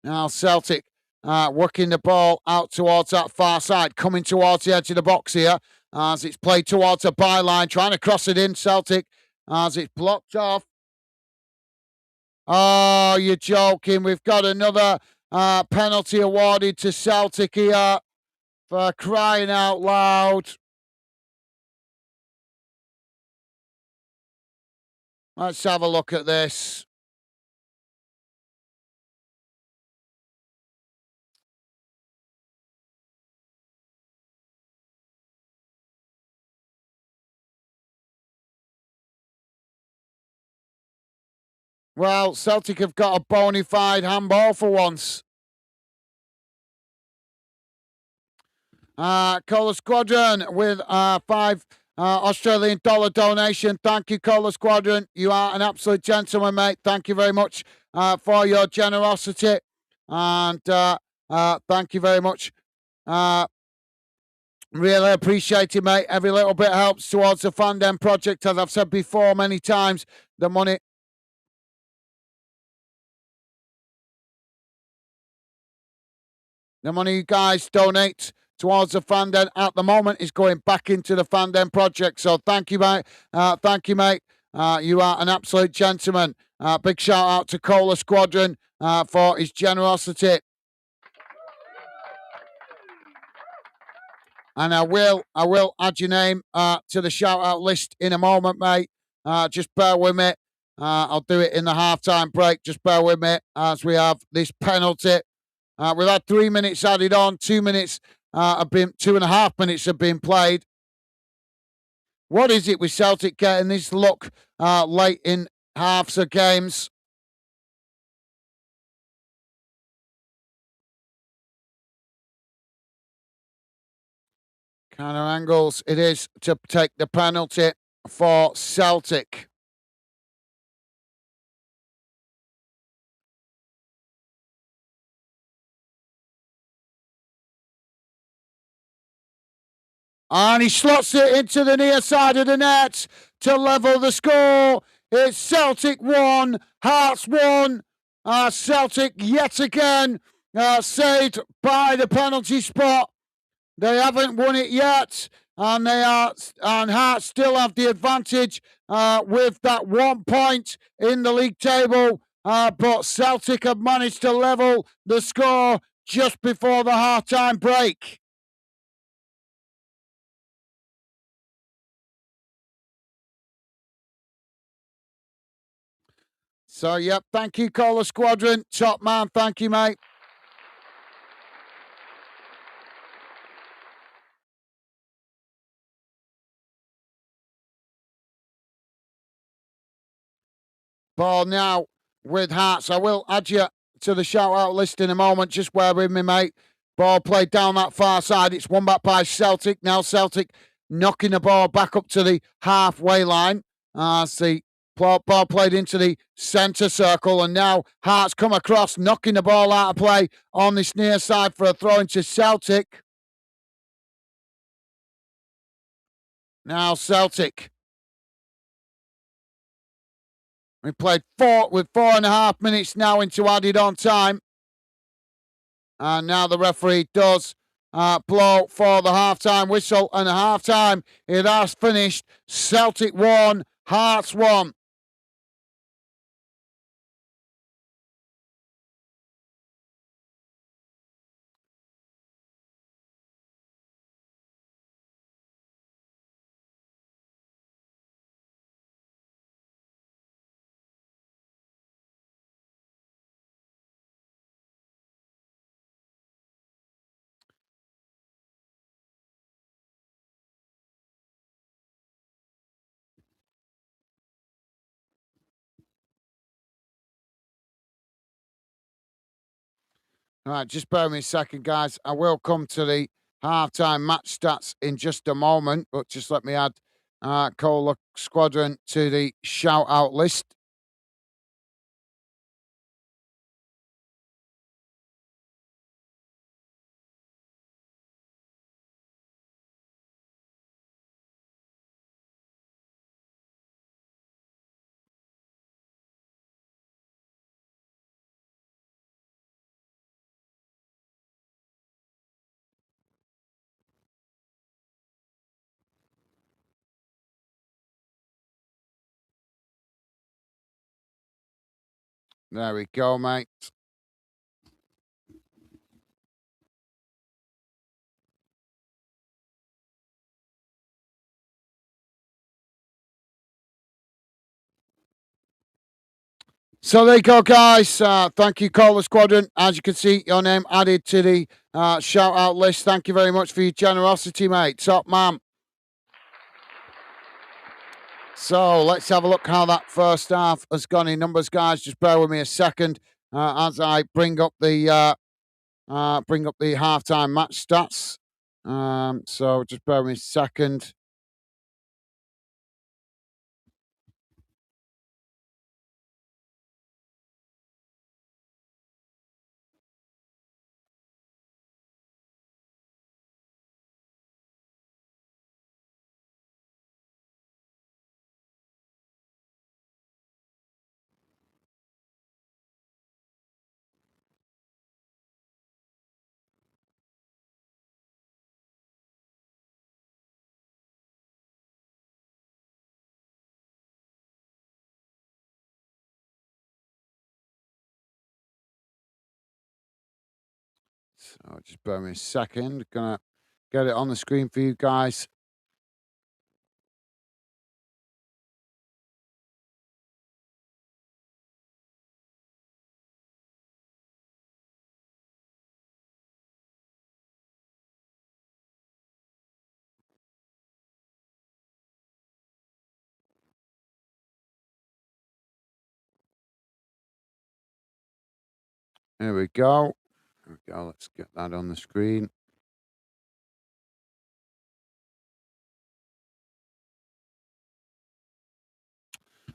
Now Celtic working the ball out towards that far side, coming towards the edge of the box here as it's played towards the byline, trying to cross it in. Celtic as it's blocked off. Oh, you're joking. We've got another penalty awarded to Celtic here for crying out loud. Let's have a look at this. Well, Celtic have got a bona fide handball for once. Cola Squadron with $5 Australian dollar donation. Thank you, Cola Squadron. You are an absolute gentleman, mate. Thank you very much for your generosity. And thank you very much. Really appreciate it, mate. Every little bit helps towards the Fandom project. As I've said before many times, the money you guys donate towards the fan den at the moment is going back into the fan den project. So thank you, mate. Thank you, mate. You are an absolute gentleman. Big shout out to Cola Squadron for his generosity. And I will add your name to the shout out list in a moment, mate. Just bear with me. I'll do it in the halftime break. Just bear with me as we have this penalty. We've had 3 minutes added on. 2 minutes have been 2.5 minutes have been played. What is it with Celtic getting this luck late in halves of games? Kind of angles it is to take the penalty for Celtic. And he slots it into the near side of the net to level the score. It's Celtic 1, Hearts 1. Celtic yet again saved by the penalty spot. They haven't won it yet, and Hearts still have the advantage with that 1 point in the league table. But Celtic have managed to level the score just before the half-time break. So, yep, thank you, Cola Squadron. Top man, thank you, mate. Ball now with Hearts. I will add you to the shout out list in a moment. Just bear with me, mate. Ball played down that far side. It's won back by Celtic. Now Celtic knocking the ball back up to the halfway line. The ball played into the centre circle, and now Hearts come across, knocking the ball out of play on this near side for a throw into Celtic. Now Celtic. We played 4.5 minutes now into added on time. And now the referee does blow for the half-time whistle. And the half-time, it has finished. Celtic 1, Hearts 1. All right, just bear with me a second, guys. I will come to the half-time match stats in just a moment, but just let me add Cola Squadron to the shout-out list. There we go, mate. So there you go, guys. Thank you, Cola Squadron. As you can see, your name added to the shout out list. Thank you very much for your generosity, mate. Top man. So let's have a look how that first half has gone in numbers, guys. Just bear with me a second as I bring up the halftime match stats. So just bear with me a second. So just bear me a second. Gonna get it on the screen for you guys. Here we go. There we go. Let's get that on the screen.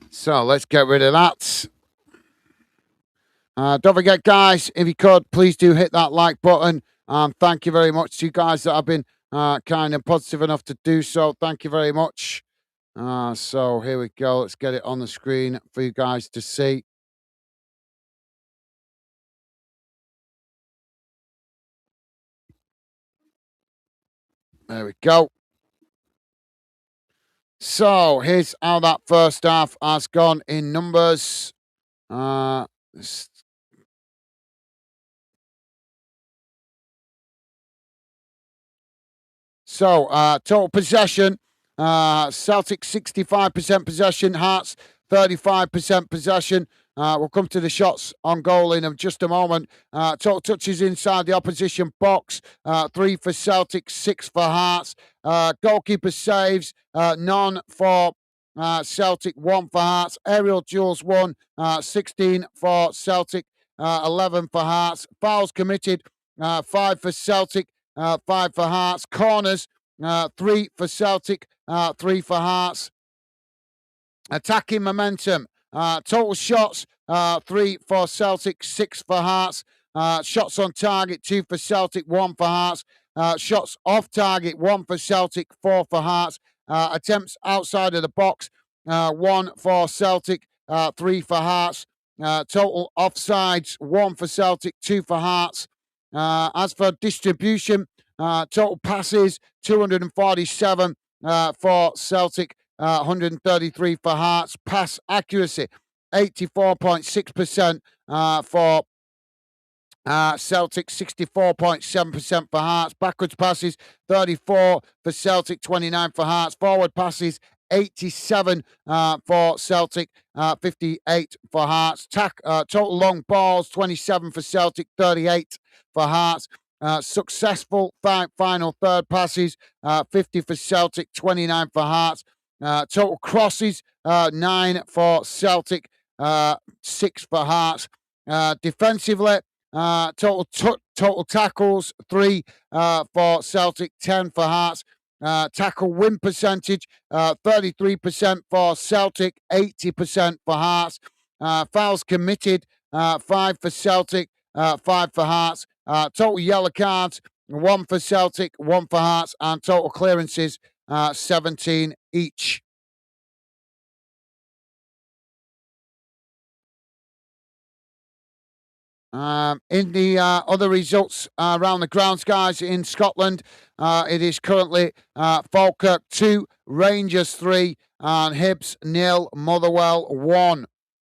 So let's get rid of that. Don't forget, guys, if you could, please do hit that like button. Thank you very much to you guys that have been kind and positive enough to do so. Thank you very much. So here we go. Let's get it on the screen for you guys to see. There we go. So here's how that first half has gone in numbers. S- total possession. Celtic 65% possession. Hearts 35% possession. We'll come to the shots on goal in just a moment. Total touches inside the opposition box. 3 for Celtic, 6 for Hearts. Goalkeeper saves, none for Celtic, 1 for Hearts. Aerial duels 1, 16 for Celtic, 11 for Hearts. Fouls committed, 5 for Celtic, 5 for Hearts. Corners, 3 for Celtic, 3 for Hearts. Attacking momentum, total shots, 3 for Celtic, 6 for Hearts. Shots on target, 2 for Celtic, 1 for Hearts. Shots off target, 1 for Celtic, 4 for Hearts. Attempts outside of the box, 1 for Celtic, 3 for Hearts. Total offsides, 1 for Celtic, 2 for Hearts. As for distribution, total passes, 247 for Celtic, 133 for Hearts. Pass accuracy, 84.6% for Celtic, 64.7% for Hearts. Backwards passes, 34 for Celtic, 29 for Hearts. Forward passes, 87 for Celtic, 58 for Hearts. Total long balls, 27 for Celtic, 38 for Hearts. Successful final third passes, 50 for Celtic, 29 for Hearts. Total crosses, 9 for Celtic, 6 for Hearts. Defensively, total tackles, 3 for Celtic, 10 for Hearts. Tackle win percentage, 33% for Celtic, 80% for Hearts. Fouls committed, 5 for Celtic, 5 for Hearts. Total yellow cards, 1 for Celtic, 1 for Hearts, and total clearances, 17 each. In the other results around the grounds, guys, in Scotland, it is currently Falkirk 2, Rangers 3, and Hibs 0, Motherwell 1.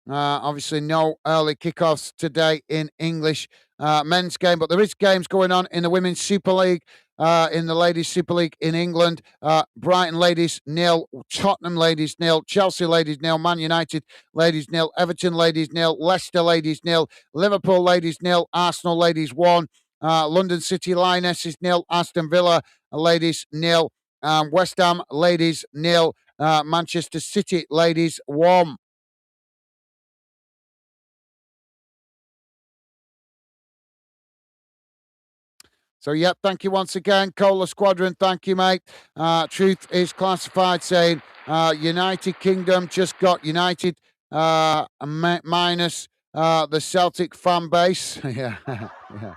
Obviously, no early kickoffs today in English men's game, but there is games going on in the Women's Super League, in the Ladies Super League in England. Brighton Ladies 0, Tottenham Ladies 0, Chelsea Ladies 0, Man United Ladies 0, Everton Ladies 0, Leicester Ladies 0, Liverpool Ladies 0, Arsenal Ladies 1, London City Lionesses 0, Aston Villa Ladies 0, West Ham Ladies 0, Manchester City Ladies 1. So, yep, thank you once again. Cola Squadron, thank you, mate. Truth is classified saying United Kingdom just got United minus the Celtic fan base. Yeah, yeah.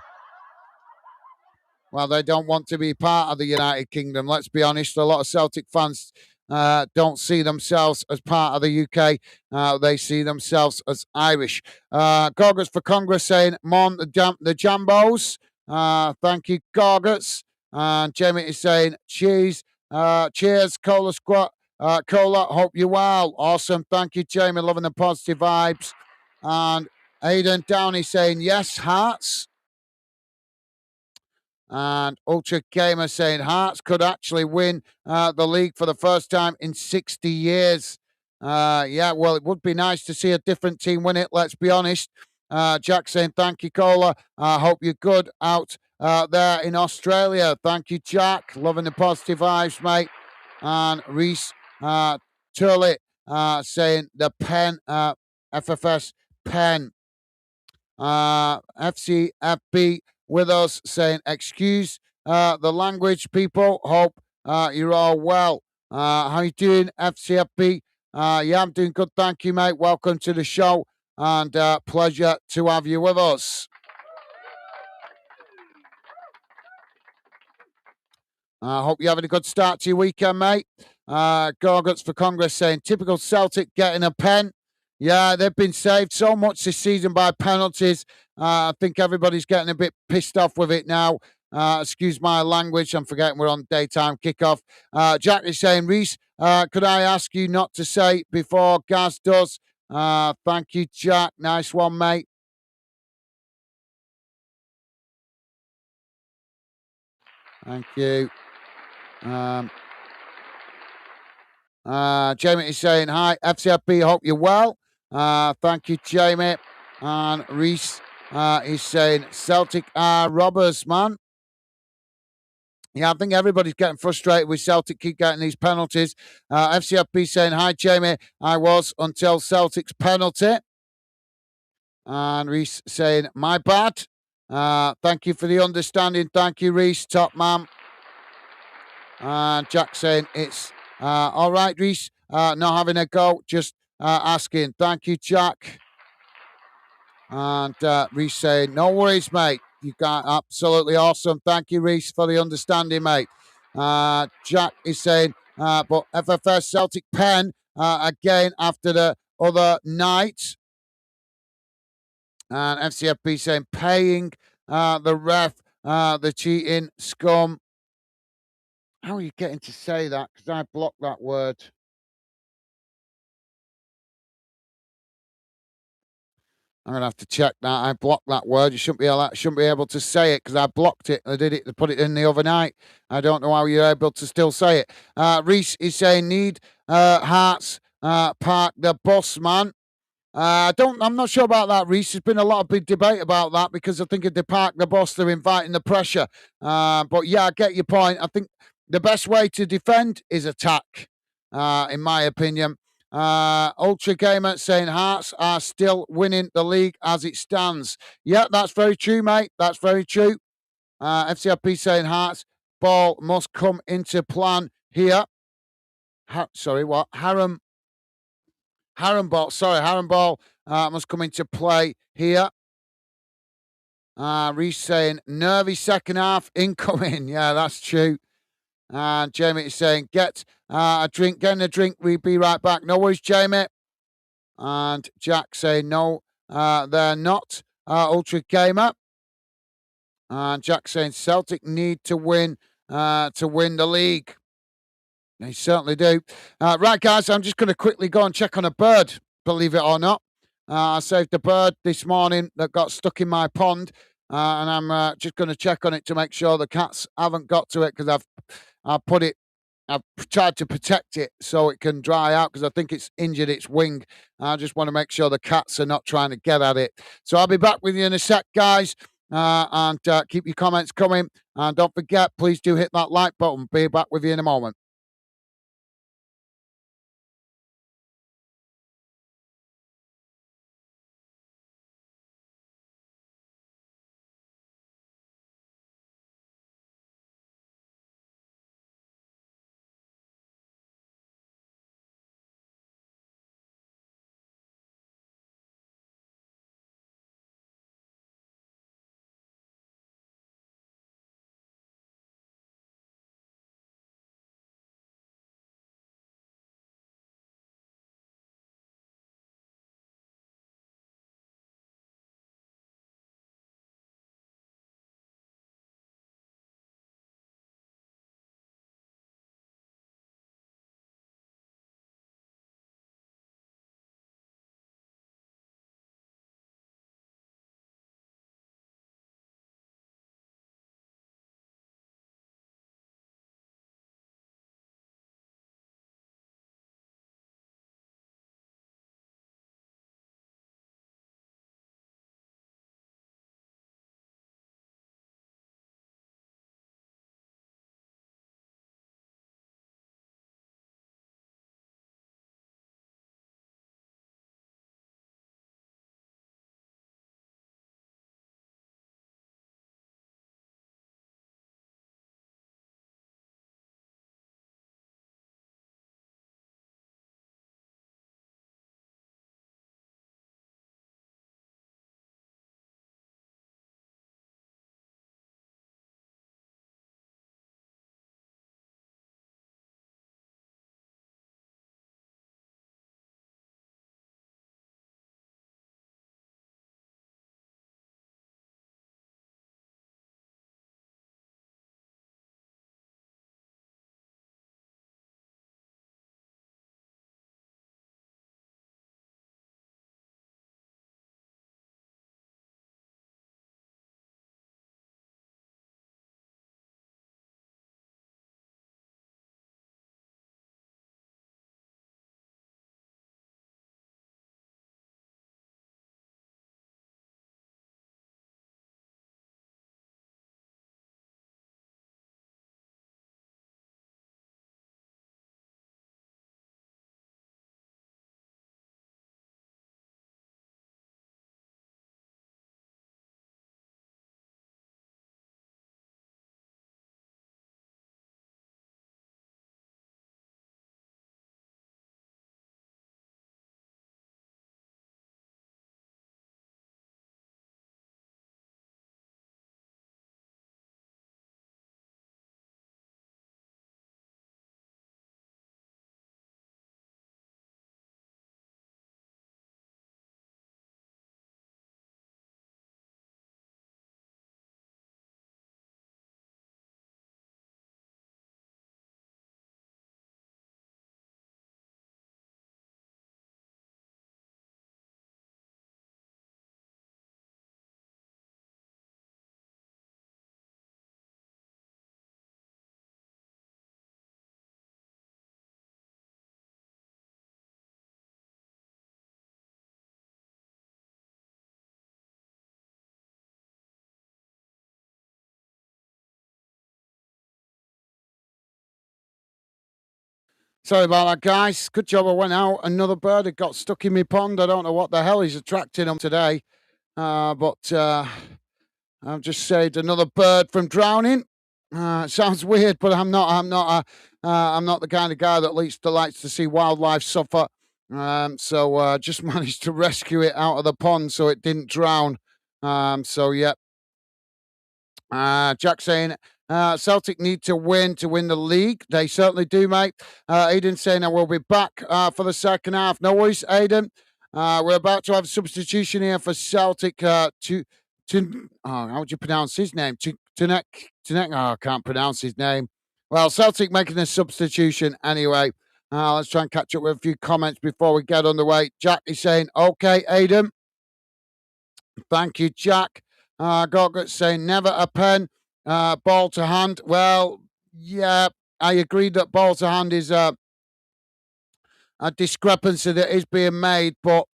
Well, they don't want to be part of the United Kingdom. Let's be honest. A lot of Celtic fans don't see themselves as part of the UK. They see themselves as Irish. Gorgas for Congress saying, Mon the Jambos. Thank you, Gorgas. And Jamie is saying, cheers, Cola Squad. Cola, hope you well. Awesome. Thank you, Jamie. Loving the positive vibes. And Aidan Downey saying, yes, Hearts. And Ultra Gamer saying Hearts could actually win the league for the first time in 60 years. Yeah, well, it would be nice to see a different team win it, let's be honest. Jack saying, thank you, Cola. I hope you're good out there in Australia. Thank you, Jack. Loving the positive vibes, mate. And Reese Turley saying the pen, FFS pen. FCFB with us saying, excuse the language, people. Hope you're all well. How you doing, FCFB? Yeah, I'm doing good. Thank you, mate. Welcome to the show and pleasure to have you with us. I hope you're having a good start to your weekend, mate. Gorguts for Congress saying, typical Celtic getting a pen. Yeah, they've been saved so much this season by penalties. I think everybody's getting a bit pissed off with it now. Excuse my language. I'm forgetting we're on daytime kickoff. Jack is saying, Reese, could I ask you not to say before Gaz does? Thank you, Jack. Nice one, mate. Thank you. Jamie is saying, hi, FCFB, hope you're well. Thank you, Jamie. And Reese is saying, Celtic are robbers, man. Yeah, I think everybody's getting frustrated with Celtic keep getting these penalties. FCFB saying, hi, Jamie, I was until Celtic's penalty. And Reese saying, my bad. Thank you for the understanding. Thank you, Reese, top man. And Jack saying, it's all right, Reese. Not having a go, just asking. Thank you, Jack. And Reese saying, no worries, mate. You got absolutely awesome. Thank you, Reese, for the understanding, mate. Jack is saying, but FFS Celtic pen again after the other night. And FCFB saying, paying the ref, the cheating scum. How are you getting to say that? Because I blocked that word. I'm gonna have to check that. I blocked that word. You shouldn't be able to say it because I blocked it. I did it to put it in the other night. I don't know how you're able to still say it. Reese is saying need Hearts park the bus, man. I'm not sure about that, Reese. There's been a lot of big debate about that because I think if they park the bus, they're inviting the pressure. But yeah, I get your point. I think the best way to defend is attack, in my opinion. Ultra Gamer saying Hearts are still winning the league as it stands. Yeah, that's very true, mate. That's very true. FCRP saying Hearts ball must come into plan here. Sorry, what? Harem ball must come into play here. Reese saying nervy second half incoming. Yeah, that's true. And Jamie is saying get a drink, getting a drink. We'll be right back. No worries, Jamie. And Jack saying no, they're not. Ultra Gamer. And Jack saying Celtic need to win the league. They certainly do. Right, guys, I'm just going to quickly go and check on a bird, believe it or not. I saved a bird this morning that got stuck in my pond, and I'm just going to check on it to make sure the cats haven't got to it because I've tried to protect it so it can dry out because I think it's injured its wing. I just want to make sure the cats are not trying to get at it. So I'll be back with you in a sec, guys. And keep your comments coming. And don't forget, please do hit that like button. Be back with you in a moment. Sorry about that, guys. Good job I went out. Another bird had got stuck in my pond. I don't know what the hell he's attracting them today. But I've just saved another bird from drowning. It sounds weird, but I'm not the kind of guy that likes to see wildlife suffer. So just managed to rescue it out of the pond so it didn't drown. So yeah, Jack saying Celtic need to win the league. They certainly do, mate. Aidan saying I will be back for the second half. No worries, Aidan. We're about to have a substitution here for Celtic. How would you pronounce his name? Tunek. Oh, I can't pronounce his name. Well, Celtic making a substitution anyway. Let's try and catch up with a few comments before we get underway. Jack is saying, okay, Aidan. Thank you, Jack. Gorgut saying, never a pen, ball to hand. Well, yeah, I agree that ball to hand is a discrepancy that is being made, but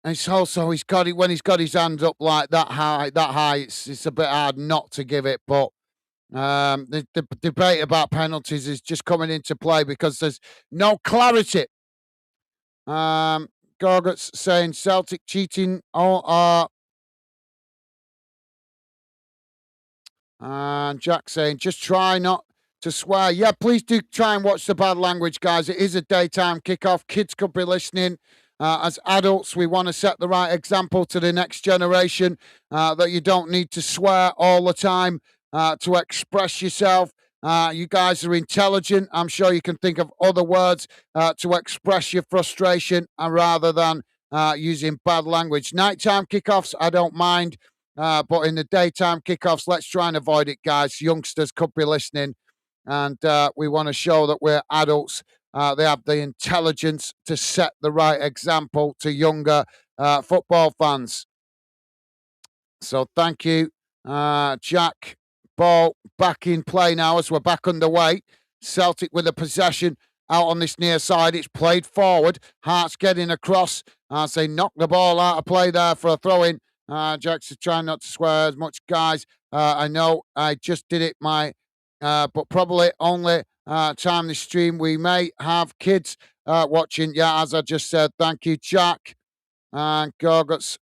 it's also he's got it when he's got his hands up like that high. It's a bit hard not to give it, but the debate about penalties is just coming into play because there's no clarity. Gorgut's saying Celtic cheating all and Jack saying, just try not to swear. Yeah, please do try and watch the bad language, guys. It is a daytime kickoff. Kids could be listening. As adults, we want to set the right example to the next generation that you don't need to swear all the time to express yourself. You guys are intelligent. I'm sure you can think of other words to express your frustration rather than using bad language. Nighttime kickoffs, I don't mind. But in the daytime kickoffs, let's try and avoid it, guys. Youngsters could be listening, and we want to show that we're adults. They have the intelligence to set the right example to younger football fans. So thank you, Jack. Ball back in play now as we're back underway. Celtic with the possession out on this near side. It's played forward. Hart's getting across. They knock the ball out of play there for a throw in. Jack's trying not to swear as much, guys. I know I just did it, but probably only time this stream. We may have kids watching. Yeah, as I just said. Thank you, Jack. And Gorguts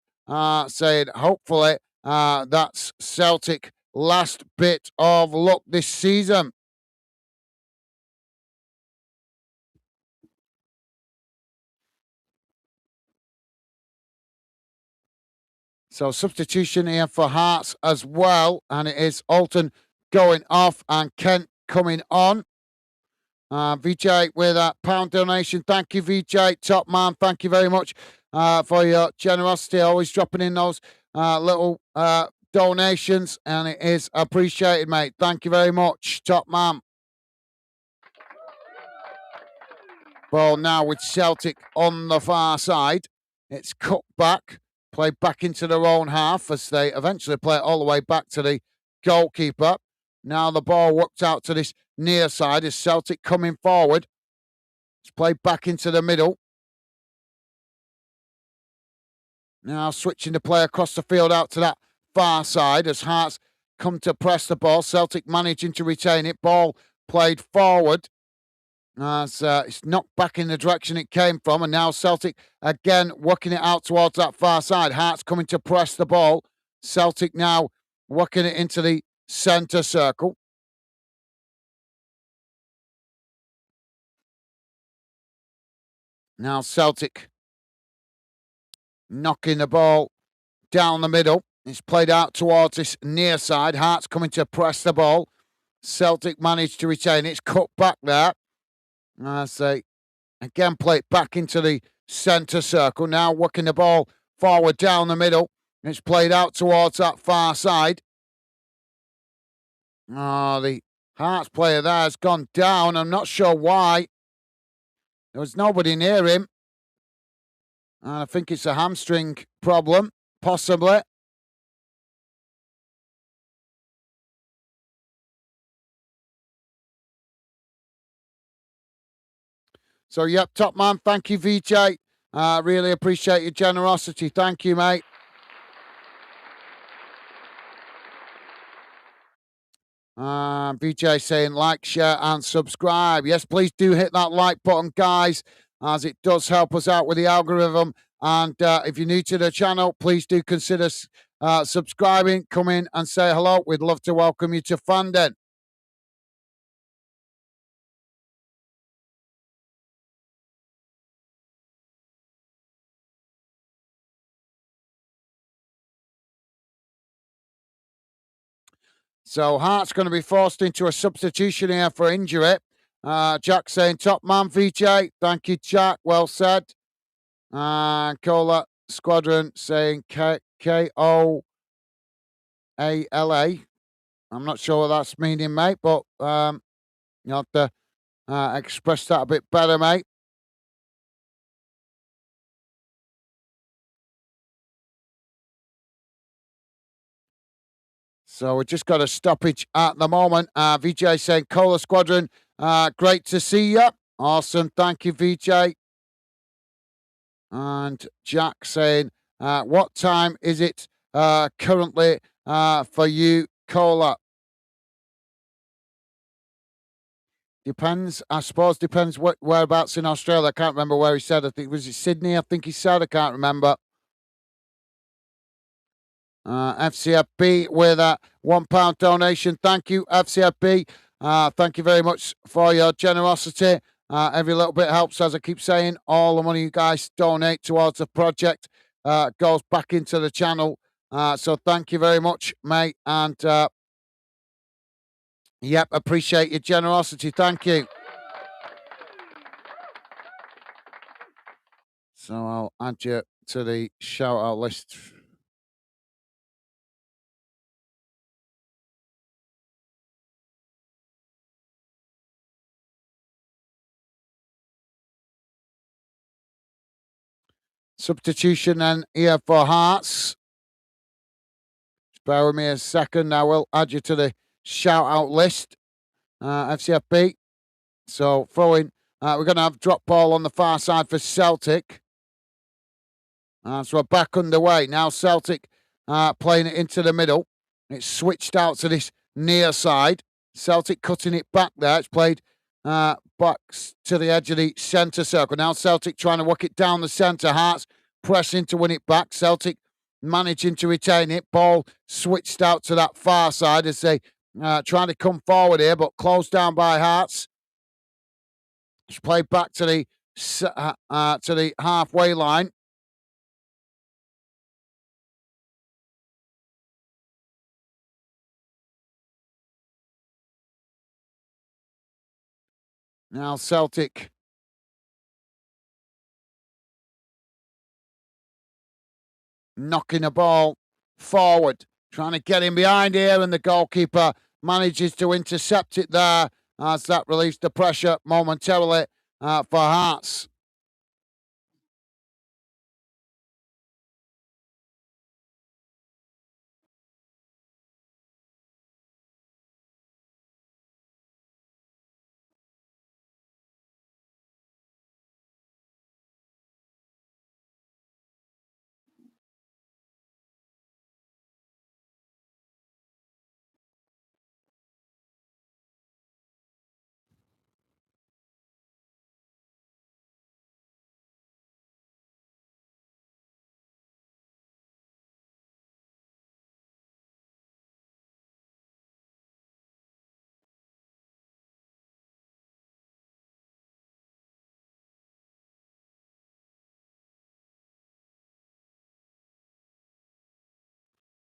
saying, hopefully, that's Celtic last bit of luck this season. So substitution here for Hearts as well, and it is Alton going off and Kent coming on. VJ with a pound donation. Thank you, VJ. Top man. Thank you very much for your generosity. Always dropping in those little donations, and it is appreciated, mate. Thank you very much, top man. Ball now with Celtic on the far side. It's cut back, played back into their own half as they eventually play it all the way back to the goalkeeper. Now the ball worked out to this near side as Celtic coming forward. It's played back into the middle. Now switching the play across the field out to that far side as Hearts come to press the ball. Celtic managing to retain it. Ball played forward. It's knocked back in the direction it came from, and now Celtic again working it out towards that far side. Hearts coming to press the ball. Celtic now working it into the centre circle. Now Celtic knocking the ball down the middle. It's played out towards this near side. Hearts coming to press the ball. Celtic managed to retain it. It's cut back there. As they again play it back into the centre circle. Now working the ball forward down the middle. It's played out towards that far side. The Hearts player there has gone down. I'm not sure why. There was nobody near him. I think it's a hamstring problem, possibly. So, yep, top man. Thank you, VJ. Really appreciate your generosity. Thank you, mate. VJ saying like, share, and subscribe. Yes, please do hit that like button, guys, as it does help us out with the algorithm. And if you're new to the channel, please do consider subscribing. Come in and say hello. We'd love to welcome you to fandom. So Hart's going to be forced into a substitution here for injury. Jack saying top man, VJ. Thank you, Jack. Well said. And Cola Squadron saying Koala. I'm not sure what that's meaning, mate, but you have to express that a bit better, mate. So we just got a stoppage at the moment. VJ saying, Cola Squadron, great to see you. Awesome. Thank you, VJ. And Jack saying, what time is it currently for you, Cola? Depends, I suppose. Depends whereabouts in Australia. I can't remember where he said. I think was it Sydney. I think he said. I can't remember. FCFB with a £1 donation. Thank you, FCFB. Thank you very much for your generosity. Every little bit helps, as I keep saying. All the money you guys donate towards the project goes back into the channel. So thank you very much, mate. And yep, appreciate your generosity. Thank you. So I'll add you to the shout out list. Substitution then here for Hearts. Just bear with me a second. I will add you to the shout out list. FCFB. So throwing, we're going to have drop ball on the far side for Celtic. So we're back underway. Now Celtic playing it into the middle. It's switched out to this near side. Celtic cutting it back there. It's played back to the edge of the centre circle. Now Celtic trying to work it down the centre. Hearts pressing to win it back. Celtic managing to retain it. Ball switched out to that far side as they trying to come forward here, but closed down by Hearts. It's played back to the halfway line. Now Celtic knocking the ball forward, trying to get in behind here, and the goalkeeper manages to intercept it there as that relieves the pressure momentarily for Hearts.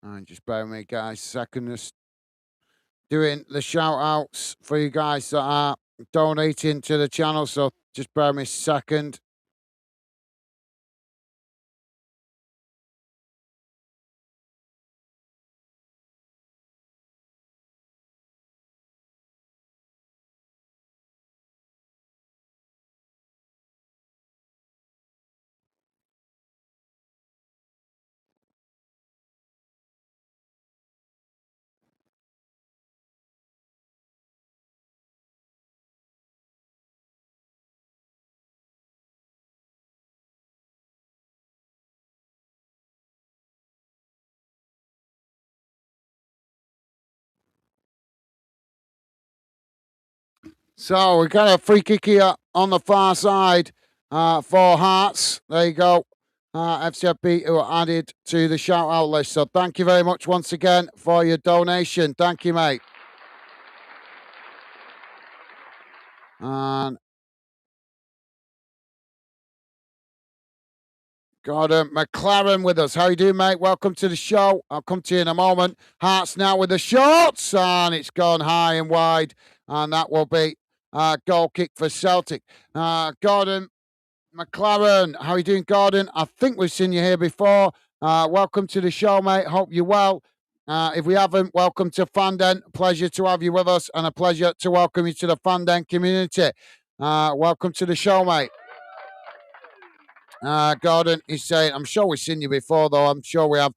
And just bear with me, guys. Second, just doing the shout outs for you guys that are donating to the channel. So just bear with me a second. So we got a free kick here on the far side for Hearts. There you go. FCFB who are added to the shout out list. So thank you very much once again for your donation. Thank you, mate. And got McLaren with us. How you doing, mate? Welcome to the show. I'll come to you in a moment. Hearts now with the shots, and it's gone high and wide, and that will be a goal kick for Celtic. Gordon McLaren, how you doing, Gordon? I think we've seen you here before. Welcome to the show, mate. Hope you're well. If we haven't, welcome to Fanden. Pleasure to have you with us, and a pleasure to welcome you to the Fanden community. Welcome to the show, mate. Gordon is saying, I'm sure we've seen you before, though. I'm sure we have.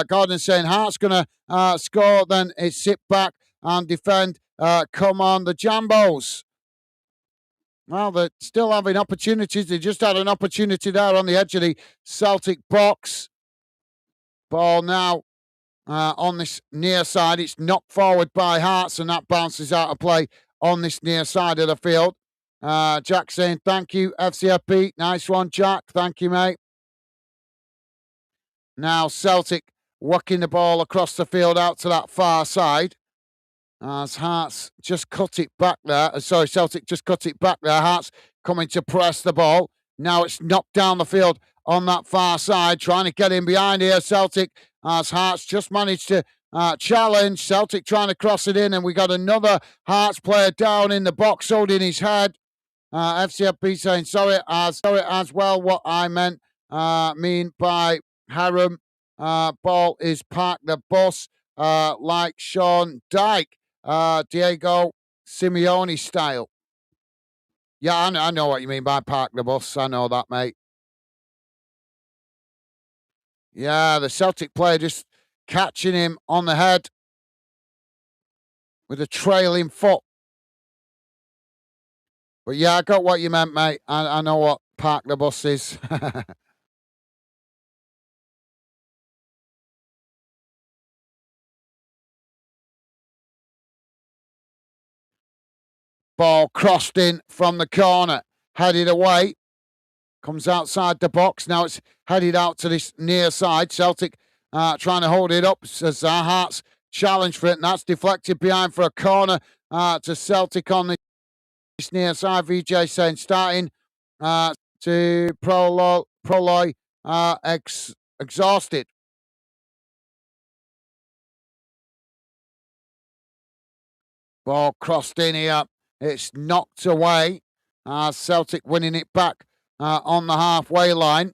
Gordon saying, Heart's going to score, then it's sit back and defend. Come on, the Jambos. Well, they're still having opportunities. They just had an opportunity there on the edge of the Celtic box. Ball now on this near side. It's knocked forward by Hearts, and that bounces out of play on this near side of the field. Jack saying, thank you, FCFP. Nice one, Jack. Thank you, mate. Now Celtic working the ball across the field out to that far side. As Hearts just cut it back there. Sorry, Celtic just cut it back there. Hearts coming to press the ball. Now it's knocked down the field on that far side, trying to get in behind here. Celtic, as Hearts just managed to challenge. Celtic trying to cross it in, and we got another Hearts player down in the box holding his head. FCFP saying, sorry as well. What I mean by Harum, ball is parked the bus like Sean Dyke. Diego Simeone style. Yeah, I know what you mean by park the bus. I know that, mate. Yeah, the Celtic player just catching him on the head with a trailing foot. But yeah, I got what you meant, mate. I know what park the bus is. Ball crossed in from the corner, headed away. Comes outside the box. Now it's headed out to this near side. Celtic trying to hold it up as Hearts challenge for it. And that's deflected behind for a corner to Celtic on this near side. VJ saying starting to Proloy exhausted. Ball crossed in here. It's knocked away. Celtic winning it back on the halfway line.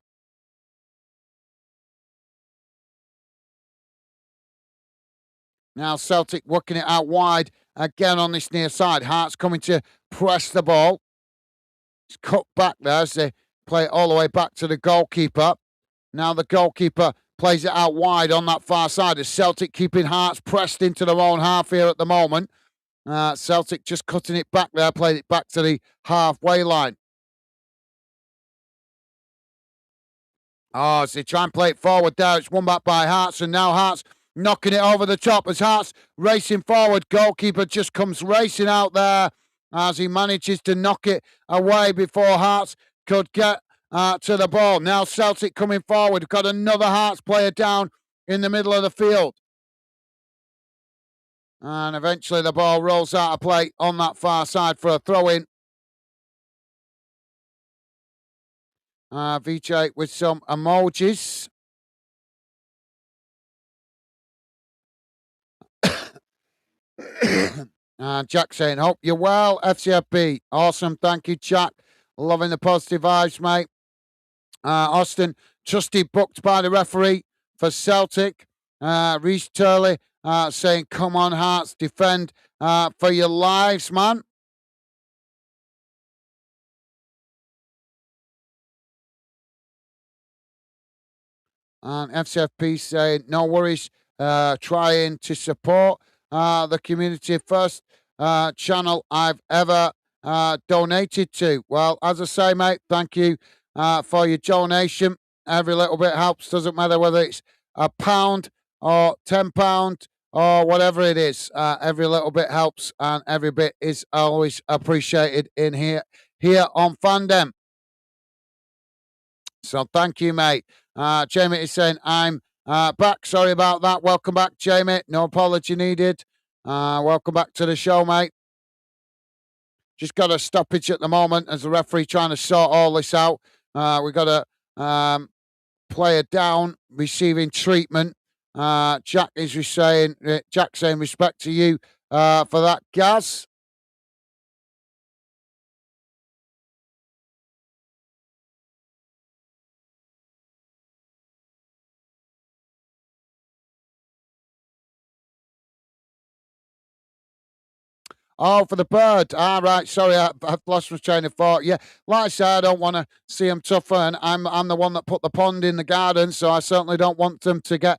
Now Celtic working it out wide again on this near side. Hearts coming to press the ball. It's cut back there as they play it all the way back to the goalkeeper. Now the goalkeeper plays it out wide on that far side. As Celtic keeping Hearts pressed into their own half here at the moment. Celtic just cutting it back there, played it back to the halfway line. Oh, as they try and play it forward there, it's won back by Hearts, and now Hearts knocking it over the top as Hearts racing forward. Goalkeeper just comes racing out there as he manages to knock it away before Hearts could get to the ball. Now Celtic coming forward. Got another Hearts player down in the middle of the field. And eventually the ball rolls out of play on that far side for a throw-in. VJ with some emojis. Jack saying, hope you're well, FCFB. Awesome. Thank you, Jack. Loving the positive vibes, mate. Austin, trusty booked by the referee for Celtic. Reece Turley saying, come on, Hearts, defend for your lives, man. And FCFP saying, no worries, trying to support the community first channel I've ever donated to. Well, as I say, mate, thank you for your donation. Every little bit helps. Doesn't matter whether it's £1 or £10 or whatever it is. Every little bit helps, and every bit is always appreciated in here on Fandom. So thank you, mate. Jamie is saying, I'm back. Sorry about that. Welcome back, Jamie. No apology needed. Welcome back to the show, mate. Just got a stoppage at the moment as the referee trying to sort all this out. We got a player down receiving treatment. Jack is saying, Jack saying respect to you for that, Gaz. Oh, for the bird. Right. Sorry, I've lost my train of thought. Yeah, like I said, I don't want to see them tougher, and I'm the one that put the pond in the garden, so I certainly don't want them to get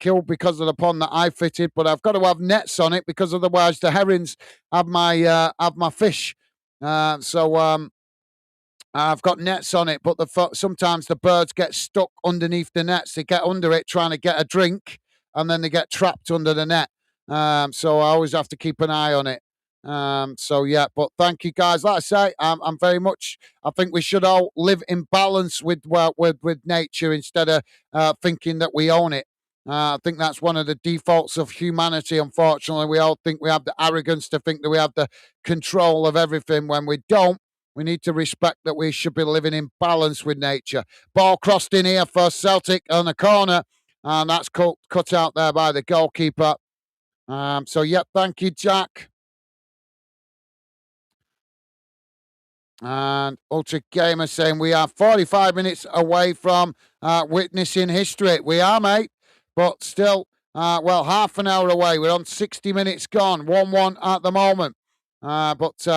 killed because of the pond that I fitted. But I've got to have nets on it because otherwise the herons have my fish. So I've got nets on it, but sometimes the birds get stuck underneath the nets. They get under it trying to get a drink, and then they get trapped under the net. So I always have to keep an eye on it. So yeah, but thank you guys. Like I say, I'm very much. I think we should all live in balance with nature instead of thinking that we own it. I think that's one of the defaults of humanity. Unfortunately, we all think we have the arrogance to think that we have the control of everything when we don't. We need to respect that we should be living in balance with nature. Ball crossed in here for Celtic on the corner, and that's cut out there by the goalkeeper. So, yep, thank you, Jack. And Ultra Gamer saying we are 45 minutes away from witnessing history. We are, mate, but still, half an hour away. We're on 60 minutes gone, 1-1 at the moment. But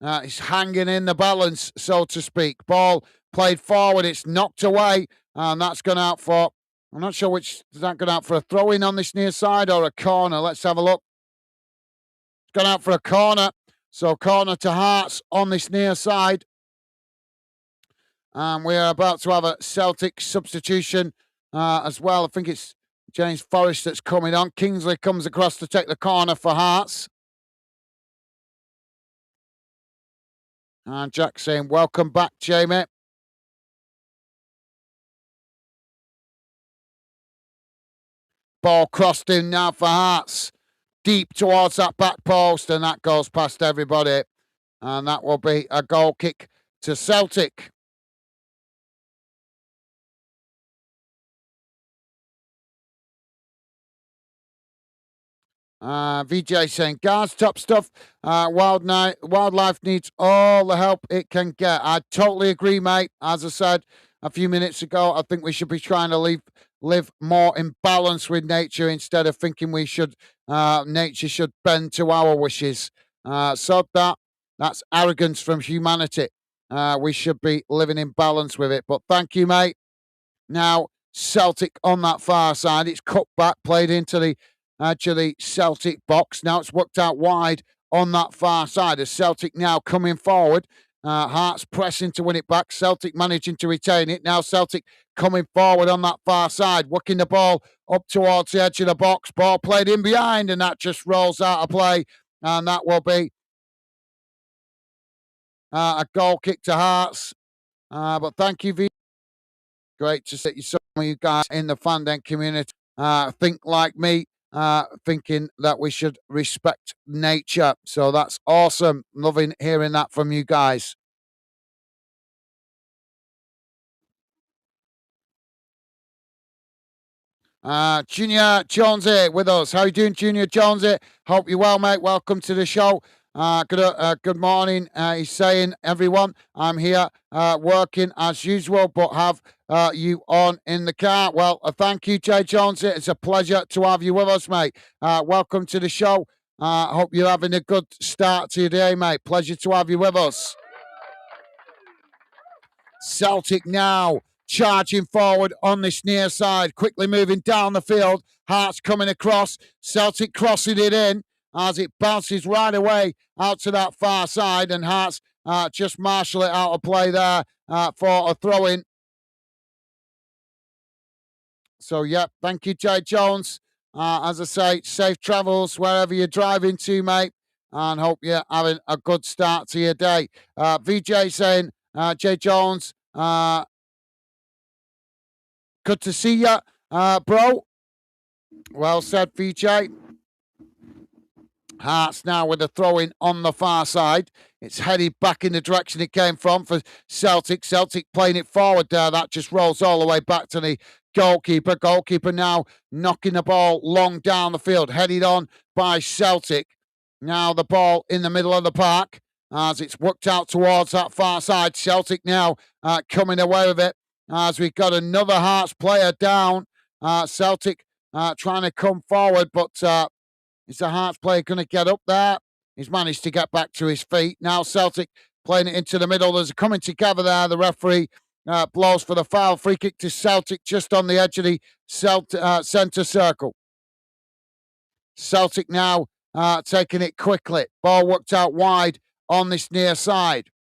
it's hanging in the balance, so to speak. Ball played forward, it's knocked away, and that's gone out for, I'm not sure which, is that gone out for a throw in on this near side or a corner? Let's have a look. It's gone out for a corner. So corner to Hearts on this near side. And we are about to have a Celtic substitution as well. I think it's James Forrest that's coming on. Kingsley comes across to take the corner for Hearts. And Jack saying, welcome back, Jamie. Ball crossed in now for Hearts. Deep towards that back post, and that goes past everybody. And that will be a goal kick to Celtic. VJ saying, guards, top stuff. Wildlife needs all the help it can get. I totally agree, mate. As I said a few minutes ago, I think we should be trying to live more in balance with nature instead of thinking nature should bend to our wishes. So that's arrogance from humanity. We should be living in balance with it. But thank you, mate. Now, Celtic on that far side. It's cut back, played into the Celtic box. Now it's worked out wide on that far side. As Celtic now coming forward. Hearts pressing to win it back. Celtic managing to retain it. Now Celtic coming forward on that far side, working the ball up towards the edge of the box. Ball played in behind, and that just rolls out of play. And that will be a goal kick to Hearts. But thank you, V. Great to see some of you guys in the Fandom community think like me, thinking that we should respect nature. So that's awesome. Loving hearing that from you guys. Junior Jonesy with us. How you doing, Junior Jonesy? Hope you're well, mate. Welcome to the show. Good morning. He's saying, everyone, I'm here working as usual, but have you on in the car. Well, thank you, Jay Jonesy. It's a pleasure to have you with us, mate. Welcome to the show. Hope you're having a good start to your day, mate. Pleasure to have you with us. Celtic now charging forward on this near side, quickly moving down the field. Hearts coming across. Celtic crossing it in as it bounces right away out to that far side, and Hearts just marshal it out of play there for a throw in. So, yeah, thank you, Jay Jones. As I say, safe travels wherever you're driving to, mate, and hope you're having a good start to your day. VJ saying, Jay Jones, good to see you, bro. Well said, VJ. Hearts now with a throw in on the far side. It's headed back in the direction it came from for Celtic. Celtic playing it forward there. That just rolls all the way back to the goalkeeper. Goalkeeper now knocking the ball long down the field, headed on by Celtic. Now the ball in the middle of the park as it's worked out towards that far side. Celtic now coming away with it as we've got another Hearts player down. Celtic trying to come forward, but is the Hearts player going to get up there? He's managed to get back to his feet. Now Celtic playing it into the middle. There's a coming together there. The referee blows for the foul. Free kick to Celtic just on the edge of the centre circle. Celtic now taking it quickly. Ball worked out wide on this near side.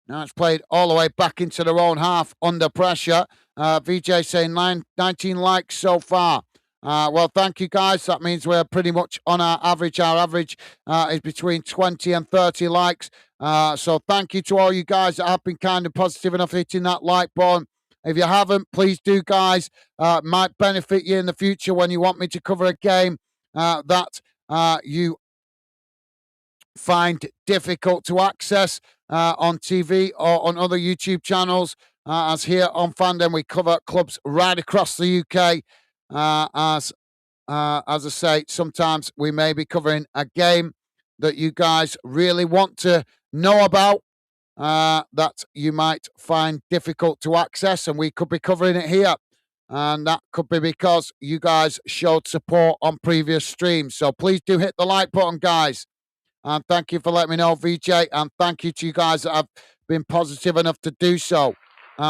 Now it's played all the way back into their own half under pressure. VJ saying 19 likes so far. Well, thank you, guys. That means we're pretty much on our average. Our average is between 20 and 30 likes. So thank you to all you guys that have been kind and positive enough hitting that like button. If you haven't, please do, guys. Might benefit you in the future when you want me to cover a game that you find difficult to access on TV or on other YouTube channels. As here on Fandom, we cover clubs right across the UK. As I say, sometimes we may be covering a game that you guys really want to know about that you might find difficult to access, and we could be covering it here. And that could be because you guys showed support on previous streams. So please do hit the like button, guys. And thank you for letting me know, VJ. And thank you to you guys that have been positive enough to do so.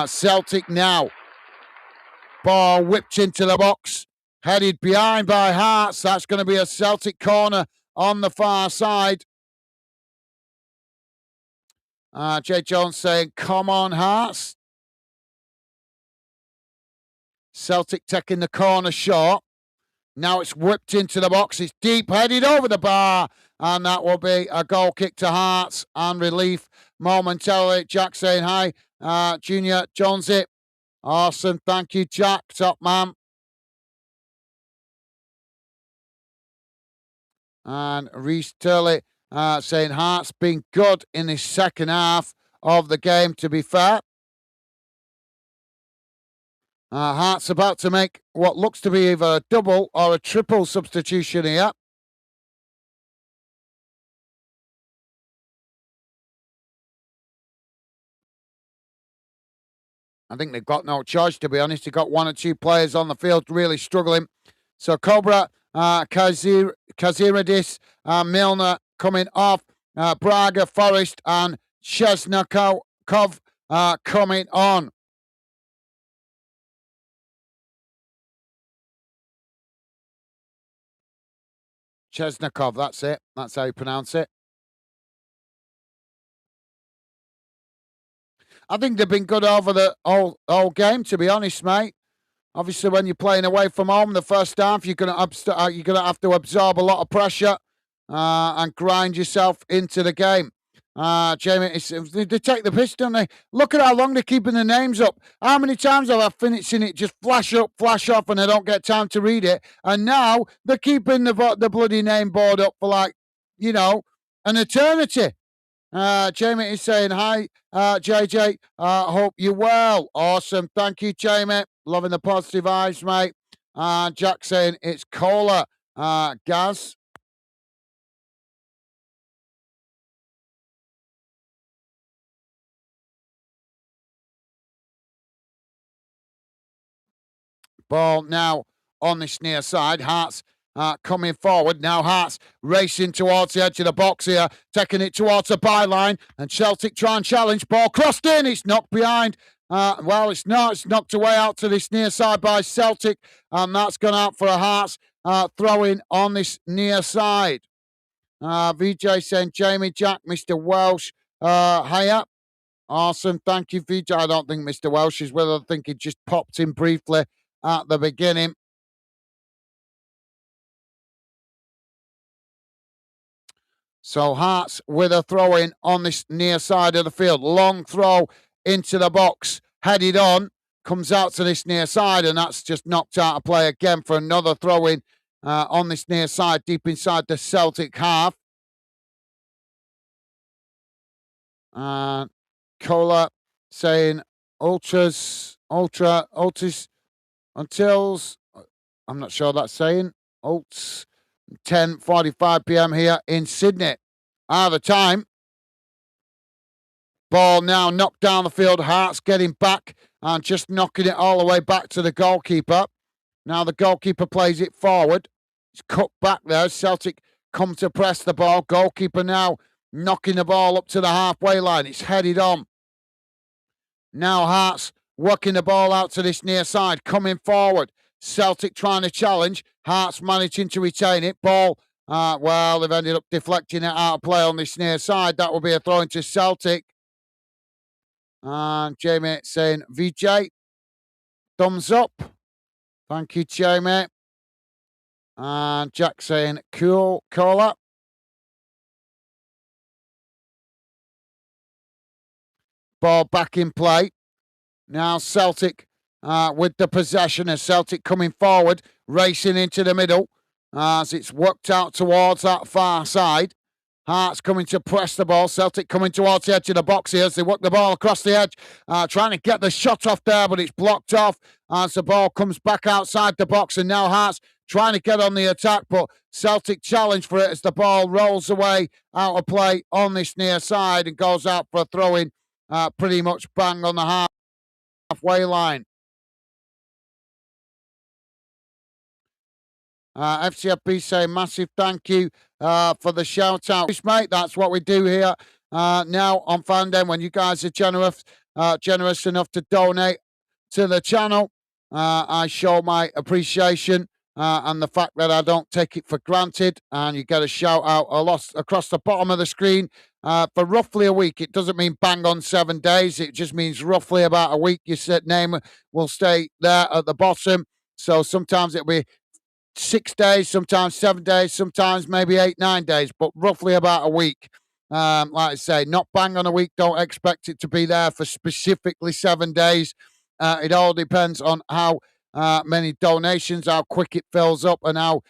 Celtic now. Ball whipped into the box. Headed behind by Hearts. That's going to be a Celtic corner on the far side. Jay Jones saying, come on, Hearts. Celtic taking the corner short. Now it's whipped into the box. It's deep, headed over the bar. And that will be a goal kick to Hearts and relief momentarily. Jack saying hi. Junior Jonesy. Awesome. Thank you, Jack. Top man. And Reece Turley saying Hearts been good in the second half of the game, to be fair. Hearts about to make what looks to be either a double or a triple substitution here. I think they've got no choice, to be honest. They've got one or two players on the field really struggling. So Cobra, Kaziridis, Milner coming off. Braga, Forest and Chesnakov coming on. Chesnakov, that's it. That's how you pronounce it. I think they've been good over the whole game, to be honest, mate. Obviously, when you're playing away from home, the first half, you're gonna have to absorb a lot of pressure and grind yourself into the game. Jamie, they take the piss, don't they? Look at how long they're keeping the names up. How many times have I seen it just flash up, flash off, and I don't get time to read it? And now they're keeping the bloody name board up for an eternity. Jamie is saying hi, JJ. Hope you're well. Awesome. Thank you, Jamie. Loving the positive vibes, mate. Jack saying it's cola. Gaz. Ball now on this near side. Hearts coming forward. Now Hearts racing towards the edge of the box here, taking it towards the byline. And Celtic try and challenge. Ball crossed in. It's knocked behind. Well, it's not. It's knocked away out to this near side by Celtic. And that's gone out for a Hearts throw-in on this near side. VJ saying, Jamie, Jack, Mr. Welsh. Hiya. Awesome. Thank you, VJ. I don't think Mr. Welsh is with us. I think he just popped in briefly at the beginning. So Hearts with a throw in on this near side of the field. Long throw into the box. Headed on. Comes out to this near side, and that's just knocked out of play again for another throw in on this near side, deep inside the Celtic half. And Kohler saying ultras, ultras, untils. I'm not sure that's saying ults. 10:45 p.m. here in Sydney. The time. Ball now knocked down the field. Hearts getting back and just knocking it all the way back to the goalkeeper. Now the goalkeeper plays it forward. It's cut back there. Celtic come to press the ball. Goalkeeper now knocking the ball up to the halfway line. It's headed on. Now Hearts working the ball out to this near side. Coming forward. Celtic trying to challenge. Hearts managing to retain it. Ball, well, they've ended up deflecting it out of play on this near side. That will be a throw into Celtic. And Jamie saying, VJ, thumbs up. Thank you, Jamie. And Jack saying, cool, caller. Ball back in play. Now Celtic with the possession, as Celtic coming forward, racing into the middle as it's worked out towards that far side. Hearts coming to press the ball. Celtic coming towards the edge of the box here as they work the ball across the edge, trying to get the shot off there, but it's blocked off as the ball comes back outside the box. And now Hearts trying to get on the attack, but Celtic challenge for it as the ball rolls away out of play on this near side and goes out for a throw-in pretty much bang on the halfway line. FCFB saying massive thank you for the shout out, mate. That's what we do here now on Fandom. When you guys are generous enough to donate to the channel, I show my appreciation and the fact that I don't take it for granted. And you get a shout out across the bottom of the screen for roughly a week. It doesn't mean bang on 7 days. It just means roughly about a week. Your name will stay there at the bottom. So sometimes it'll be 6 days, sometimes 7 days, sometimes maybe 8, 9 days, but roughly about a week. Like I say, not bang on a week. Don't expect it to be there for specifically 7 days. It all depends on how many donations, how quick it fills up, and how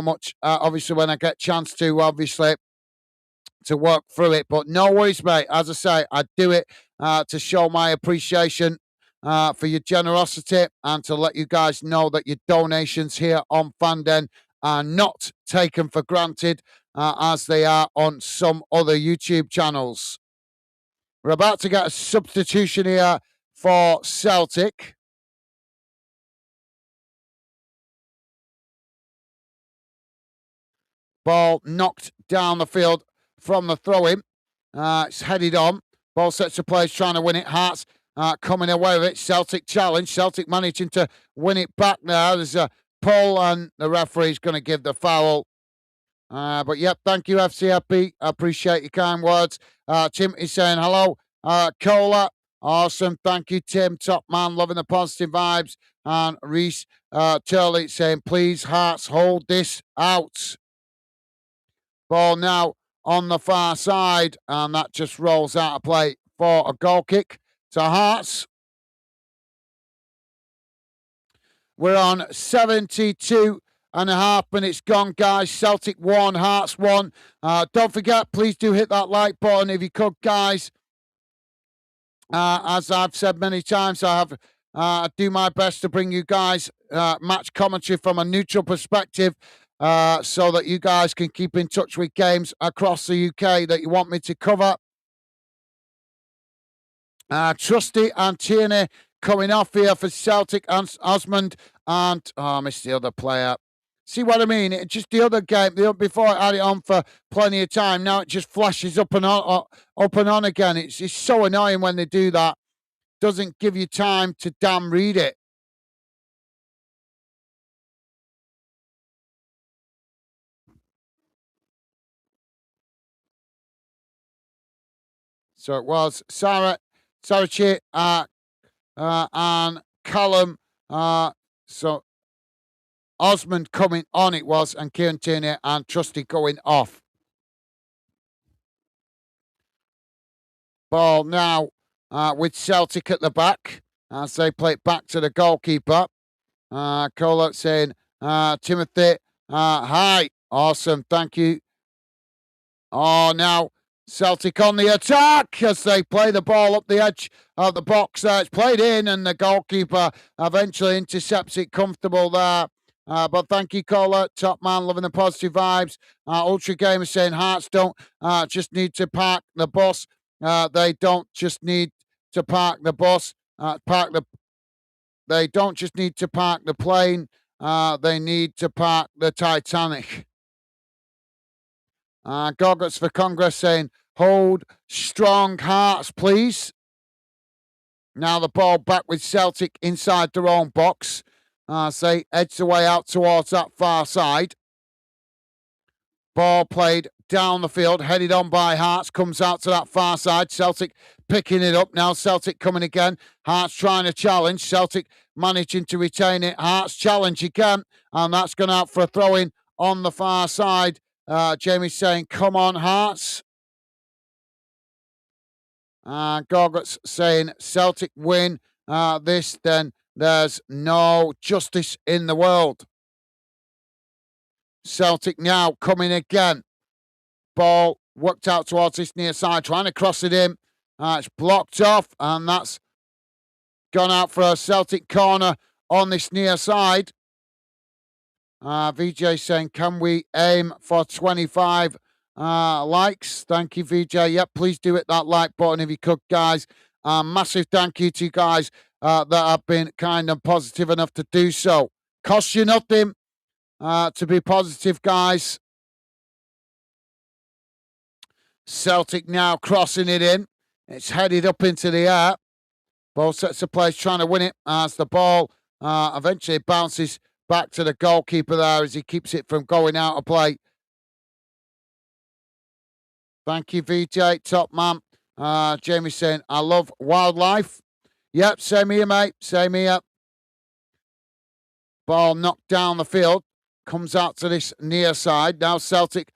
much. Obviously, when I get a chance to work through it. But no worries, mate. As I say, I do it to show my appreciation for your generosity and to let you guys know that your donations here on Fanden are not taken for granted as they are on some other YouTube channels. We're about to get a substitution here for Celtic. Ball knocked down the field from the throw-in. It's headed on. Ball sets to play, trying to win it. Hearts coming away with it. Celtic challenge. Celtic managing to win it back now. There's a pull and the referee's going to give the foul. But yep, thank you, FCFP. I appreciate your kind words. Tim is saying hello. Cola, awesome. Thank you, Tim. Top man, loving the positive vibes. And Reese Turley saying, please, Hearts, hold this out. Ball now on the far side, and that just rolls out of play for a goal kick to Hearts. We're on 72 and a half minutes gone, guys. Celtic 1, Hearts 1. Don't forget, please do hit that like button if you could, guys. As I've said many times, I do my best to bring you guys match commentary from a neutral perspective so that you guys can keep in touch with games across the UK that you want me to cover. Trusty and Tierney coming off here for Celtic, and Osmond, and I missed the other player. See what I mean? It just the other game before I had it on for plenty of time. Now it just flashes up and on again. It's so annoying when they do that. Doesn't give you time to damn read it. So it was Sarachi and Callum. So Osmond coming on it was, and Kieran Tierney and Trusty going off. Ball now with Celtic at the back as they play it back to the goalkeeper. Cola saying, Timothy, hi. Awesome. Thank you. Oh, now Celtic on the attack as they play the ball up the edge of the box there. It's played in and the goalkeeper eventually intercepts it comfortable there. But thank you, Cola. Top man, loving the positive vibes. Ultra Gamer saying Hearts don't just need to park the bus. They don't just need to park the bus. They don't just need to park the plane. They need to park the Titanic. Goggets for Congress saying, hold strong Hearts, please. Now the ball back with Celtic inside their own box. Say, edge the way out towards that far side. Ball played down the field, headed on by Hearts, comes out to that far side. Celtic picking it up. Now Celtic coming again. Hearts trying to challenge. Celtic managing to retain it. Hearts challenge again. And that's gone out for a throw-in on the far side. Jamie's saying, come on, Hearts. Gorguts saying, Celtic win this, then there's no justice in the world. Celtic now coming again. Ball worked out towards this near side, trying to cross it in. It's blocked off, and that's gone out for a Celtic corner on this near side. VJ saying, can we aim for 25 likes? Thank you, VJ. Yep, please do hit that like button if you could, guys. Massive thank you to you guys that have been kind and positive enough to do so. Costs you nothing to be positive, guys. Celtic now crossing it in. It's headed up into the air. Both sets of players trying to win it as the ball eventually bounces back to the goalkeeper there as he keeps it from going out of play. Thank you, VJ. Top man. Jamie saying, I love wildlife. Yep, same here, mate. Same here. Ball knocked down the field. Comes out to this near side. Now Celtic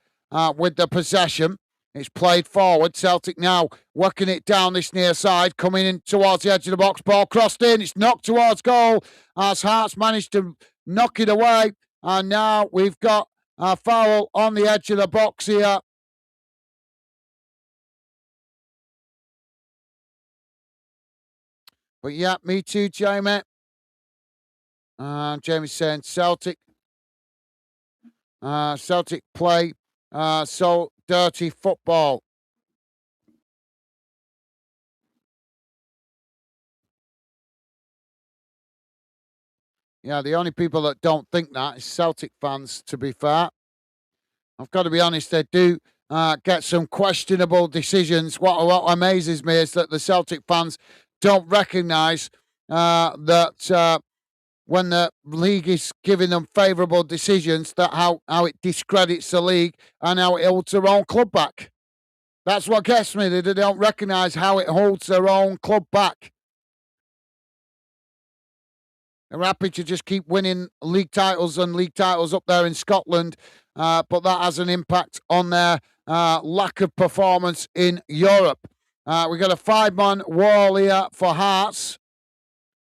with the possession. It's played forward. Celtic now working it down this near side. Coming in towards the edge of the box. Ball crossed in. It's knocked towards goal as Hearts managed to knock it away. And now we've got a foul on the edge of the box here. But yeah, me too, Jamie. Jamie's saying Celtic play so dirty football. Yeah, the only people that don't think that is Celtic fans, to be fair. I've got to be honest, they do get some questionable decisions. What amazes me is that the Celtic fans don't recognise that when the league is giving them favourable decisions, that how it discredits the league and how it holds their own club back. That's what gets me. They don't recognise how it holds their own club back. They're happy to just keep winning league titles and league titles up there in Scotland, but that has an impact on their lack of performance in Europe. We've got a 5-man wall here for Hearts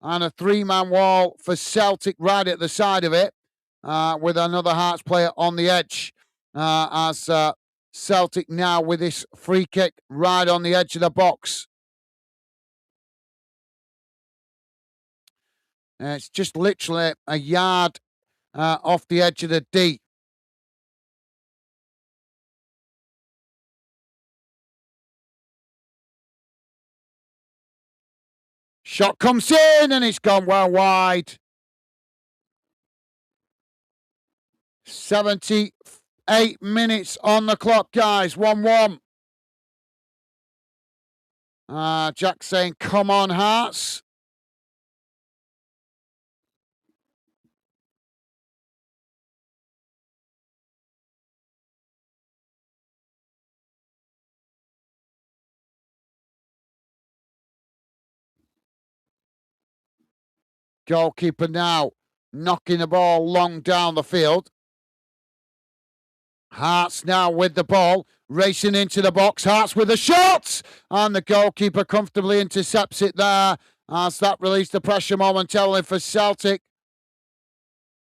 and a 3-man wall for Celtic right at the side of it, with another Hearts player on the edge. As Celtic now with this free kick right on the edge of the box. It's just literally a yard off the edge of the D. Shot comes in and it's gone well wide. 78 minutes on the clock, guys. 1-1. Jack saying, come on, Hearts. Goalkeeper now knocking the ball long down the field. Hearts now with the ball, racing into the box. Hearts with a shot, and the goalkeeper comfortably intercepts it there as that released the pressure momentarily for Celtic.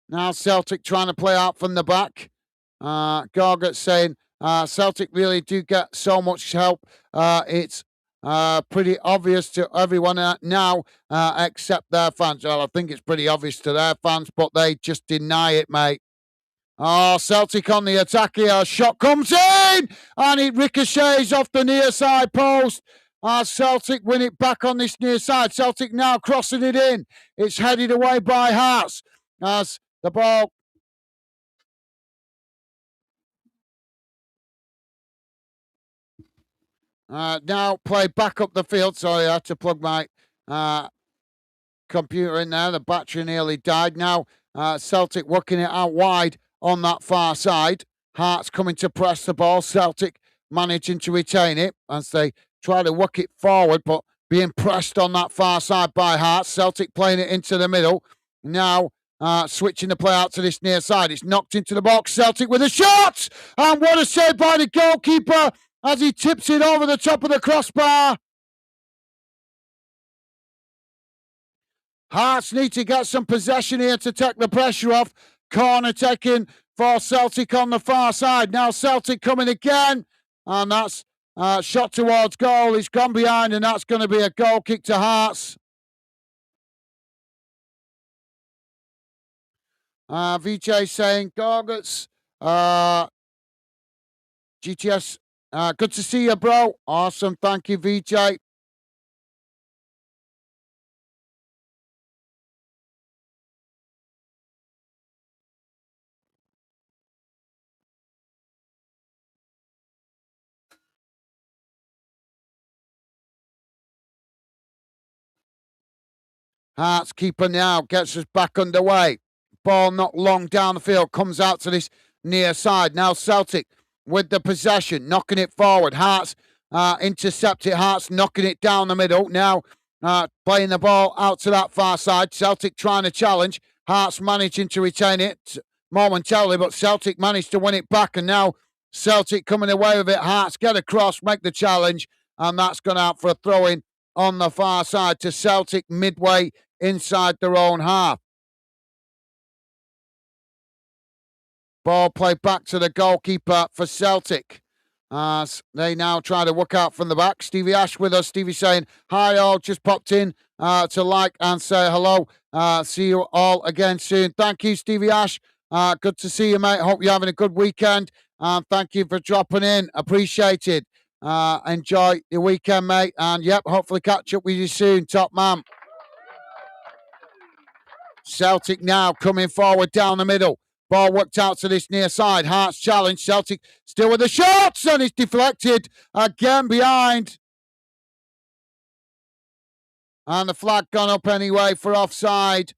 Now Celtic trying to play out from the back. Gorgat saying Celtic really do get so much help. It's pretty obvious to everyone now except their fans. Well, I think it's pretty obvious to their fans, but they just deny it, mate. Oh, Celtic on the attack here. Shot comes in and it ricochets off the near side post. Celtic win it back on this near side. Celtic now crossing it in. It's headed away by Hearts as the ball. Now play back up the field. Sorry, I had to plug my computer in there. The battery nearly died. Now Celtic working it out wide on that far side. Hearts coming to press the ball. Celtic managing to retain it as they try to work it forward, but being pressed on that far side by Hearts. Celtic playing it into the middle. Now switching the play out to this near side. It's knocked into the box. Celtic with a shot! And what a save by the goalkeeper as he tips it over the top of the crossbar. Hearts need to get some possession here to take the pressure off. Corner taken for Celtic on the far side. Now Celtic coming again. And that's shot towards goal. It's gone behind and that's going to be a goal kick to Hearts. VJ saying, Gorguts, GTS, good to see you, bro. Awesome. Thank you, VJ. Hearts keeper now gets us back underway. Ball not long down the field, comes out to this near side. Now Celtic with the possession, knocking it forward. Hearts intercept it. Hearts knocking it down the middle. Now playing the ball out to that far side. Celtic trying to challenge. Hearts managing to retain it momentarily, but Celtic managed to win it back. And now Celtic coming away with it. Hearts get across, make the challenge, and that's gone out for a throw-in on the far side to Celtic midway inside their own half. Ball played back to the goalkeeper for Celtic as they now try to work out from the back. Stevie Ash with us. Stevie saying, hi all, just popped in to like and say hello. See you all again soon. Thank you, Stevie Ash. Good to see you, mate. Hope you're having a good weekend. Thank you for dropping in. Appreciated. Enjoy your weekend, mate. And yep, hopefully catch up with you soon. Top man. Celtic now coming forward down the middle. Ball worked out to this near side. Hearts challenge. Celtic still with the shots and it's deflected again behind. And the flag gone up anyway for offside.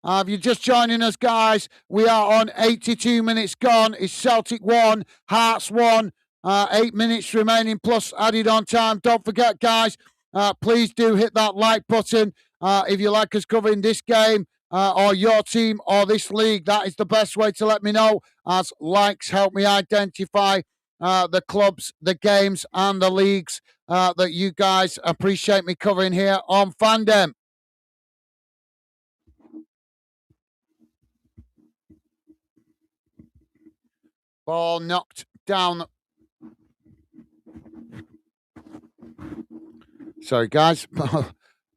If you're just joining us, guys, we are on 82 minutes gone. It's Celtic 1, Hearts 1. 8 minutes remaining plus added on time. Don't forget, guys, please do hit that like button if you like us covering this game or your team or this league. That is the best way to let me know, as likes help me identify the clubs, the games and the leagues that you guys appreciate me covering here on Fandom. Ball knocked down. Sorry, guys.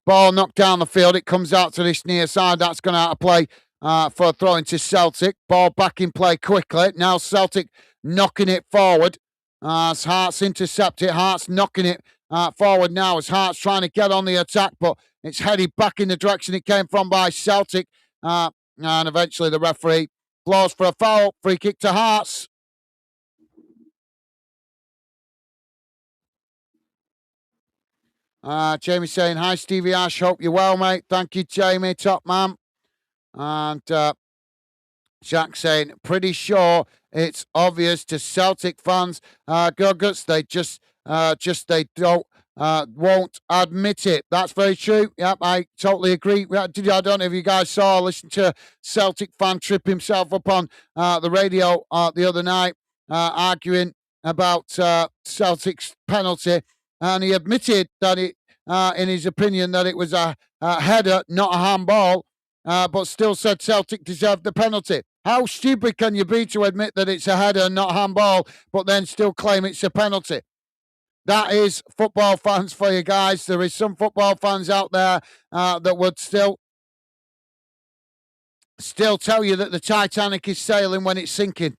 Ball knocked down the field. It comes out to this near side. That's gone out of play for a throw into Celtic. Ball back in play quickly. Now Celtic knocking it forward. As Hearts intercept it. Hearts knocking it forward now as Hearts trying to get on the attack, but it's headed back in the direction it came from by Celtic. And eventually the referee blows for a foul. Free kick to Hearts. Jamie saying, hi, Stevie Ash. Hope you're well, mate. Thank you, Jamie. Top man. And Jack saying, pretty sure it's obvious to Celtic fans. Guggers, they don't won't admit it. That's very true. Yep, I totally agree. I don't know if you guys saw, listen to Celtic fan trip himself up on the radio the other night. arguing about Celtic's penalty, and he admitted that in his opinion, that it was a header, not a handball, but still said Celtic deserved the penalty. How stupid can you be to admit that it's a header, not a handball, but then still claim it's a penalty? That is football fans for you guys. There is some football fans out there that would still tell you that the Titanic is sailing when it's sinking.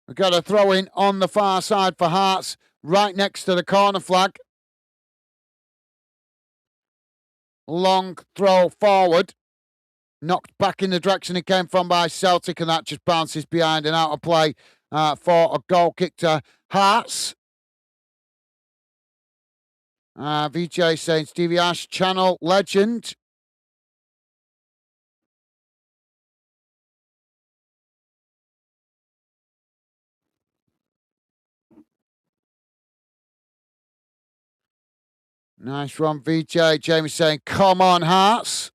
We've got a throw in on the far side for Hearts, right next to the corner flag. Long throw forward, knocked back in the direction it came from by Celtic, and that just bounces behind and out of play for a goal kick to Hearts. VJ saying Stevie Ash, channel legend. Nice run, VJ. Jamie saying, come on, Hearts.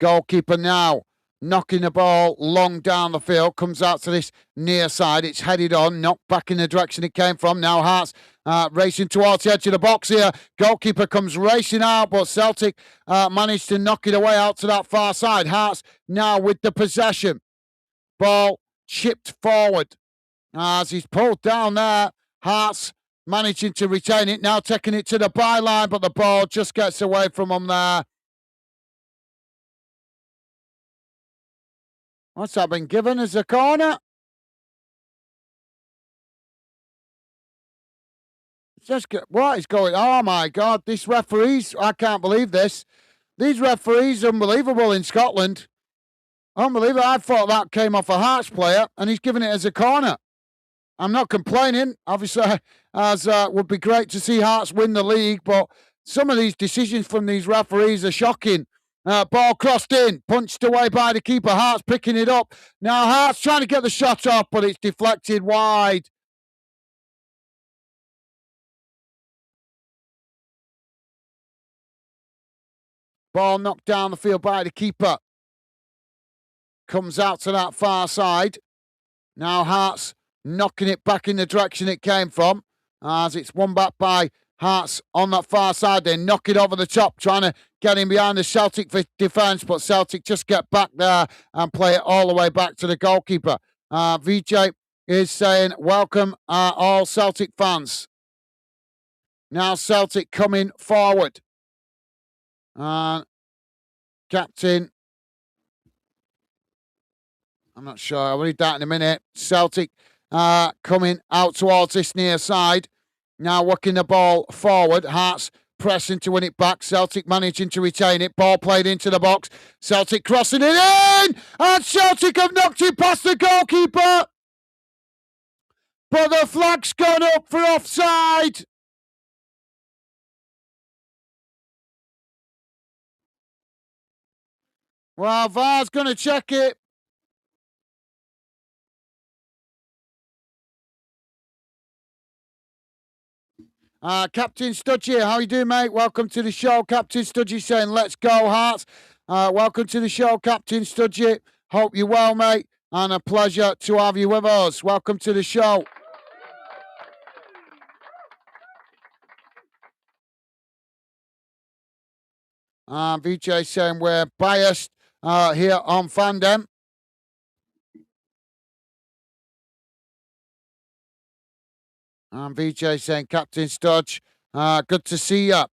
Goalkeeper now knocking the ball long down the field. Comes out to this near side. It's headed on, knocked back in the direction it came from. Now Hearts racing towards the edge of the box here. Goalkeeper comes racing out, but Celtic managed to knock it away out to that far side. Hearts now with the possession. Ball chipped forward as he's pulled down there. Hearts managing to retain it, now taking it to the byline, but the ball just gets away from him there. What's that been given as a corner? What is going? Oh my God! This referees, I can't believe this. These referees, unbelievable in Scotland. Unbelievable. I thought that came off a Hearts player, and he's giving it as a corner. I'm not complaining, obviously, as would be great to see Hearts win the league, but some of these decisions from these referees are shocking. Ball crossed in, punched away by the keeper. Hearts picking it up. Now Hearts trying to get the shot off, but it's deflected wide. Ball knocked down the field by the keeper. Comes out to that far side. Now Hearts knocking it back in the direction it came from, as it's won back by Hearts on that far side. They knock it over the top, trying to get in behind the Celtic defence, but Celtic just get back there and play it all the way back to the goalkeeper. VJ is saying, welcome all Celtic fans. Now Celtic coming forward. Captain, I'm not sure, I'll read that in a minute. Celtic coming out towards this near side. Now working the ball forward. Hearts pressing to win it back. Celtic managing to retain it. Ball played into the box. Celtic crossing it in! And Celtic have knocked it past the goalkeeper! But the flag's gone up for offside! Well, VAR's going to check it. Captain Studgy, how you doing, mate? Welcome to the show. Captain Studgy saying, let's go, Hearts. Welcome to the show, Captain Studgy. Hope you're well, mate, and a pleasure to have you with us. Welcome to the show. VJ saying we're biased here on Fandom. And VJ saying, Captain Studge, good to see you.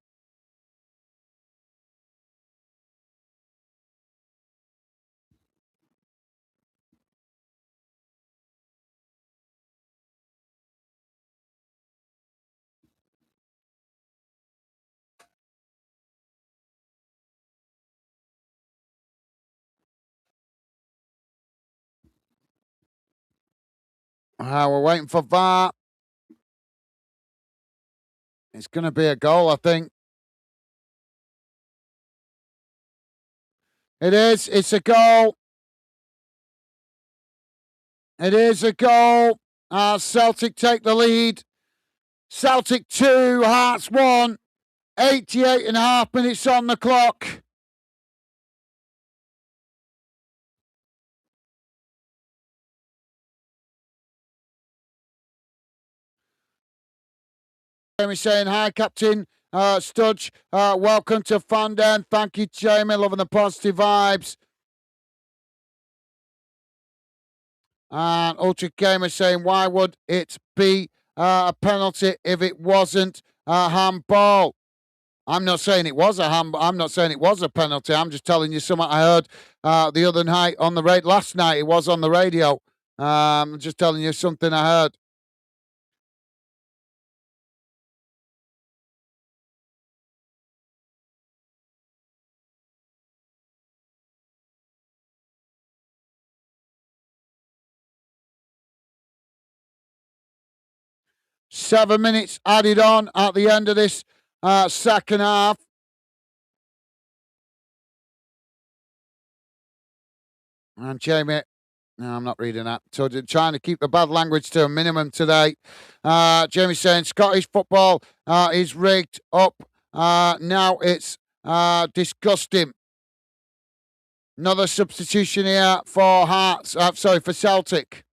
We're waiting for VAR. It's going to be a goal, I think. It is. It's a goal. It is a goal. Celtic take the lead. Celtic 2, Hearts 1. 88.5 minutes on the clock. Jamie saying, hi, Captain Studge. Welcome to Fandom. Thank you, Jamie. Loving the positive vibes. And Ultra Gamer saying, why would it be a penalty if it wasn't a handball? I'm not saying it was a I'm not saying it was a penalty. I'm just telling you something I heard the other night on the radio. Last night it was on the radio. Just telling you something I heard. Seven minutes added on at the end of this second half. And Jamie, no, I'm not reading that. So trying to keep the bad language to a minimum today. Jamie saying Scottish football is rigged up. Now it's disgusting. Another substitution here for Hearts. For Celtic.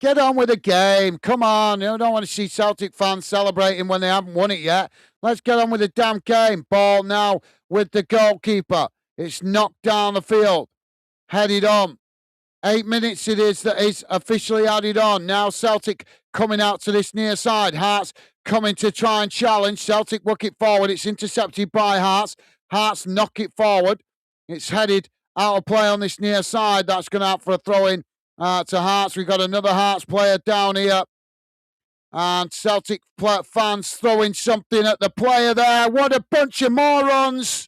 Get on with the game. Come on. I don't want to see Celtic fans celebrating when they haven't won it yet. Let's get on with the damn game. Ball now with the goalkeeper. It's knocked down the field. Headed on. 8 minutes it is that is officially added on. Now Celtic coming out to this near side. Hearts coming to try and challenge. Celtic work it forward. It's intercepted by Hearts. Hearts knock it forward. It's headed out of play on this near side. That's going out for a throw-in to Hearts. We've got another Hearts player down here. And Celtic fans throwing something at the player there. What a bunch of morons.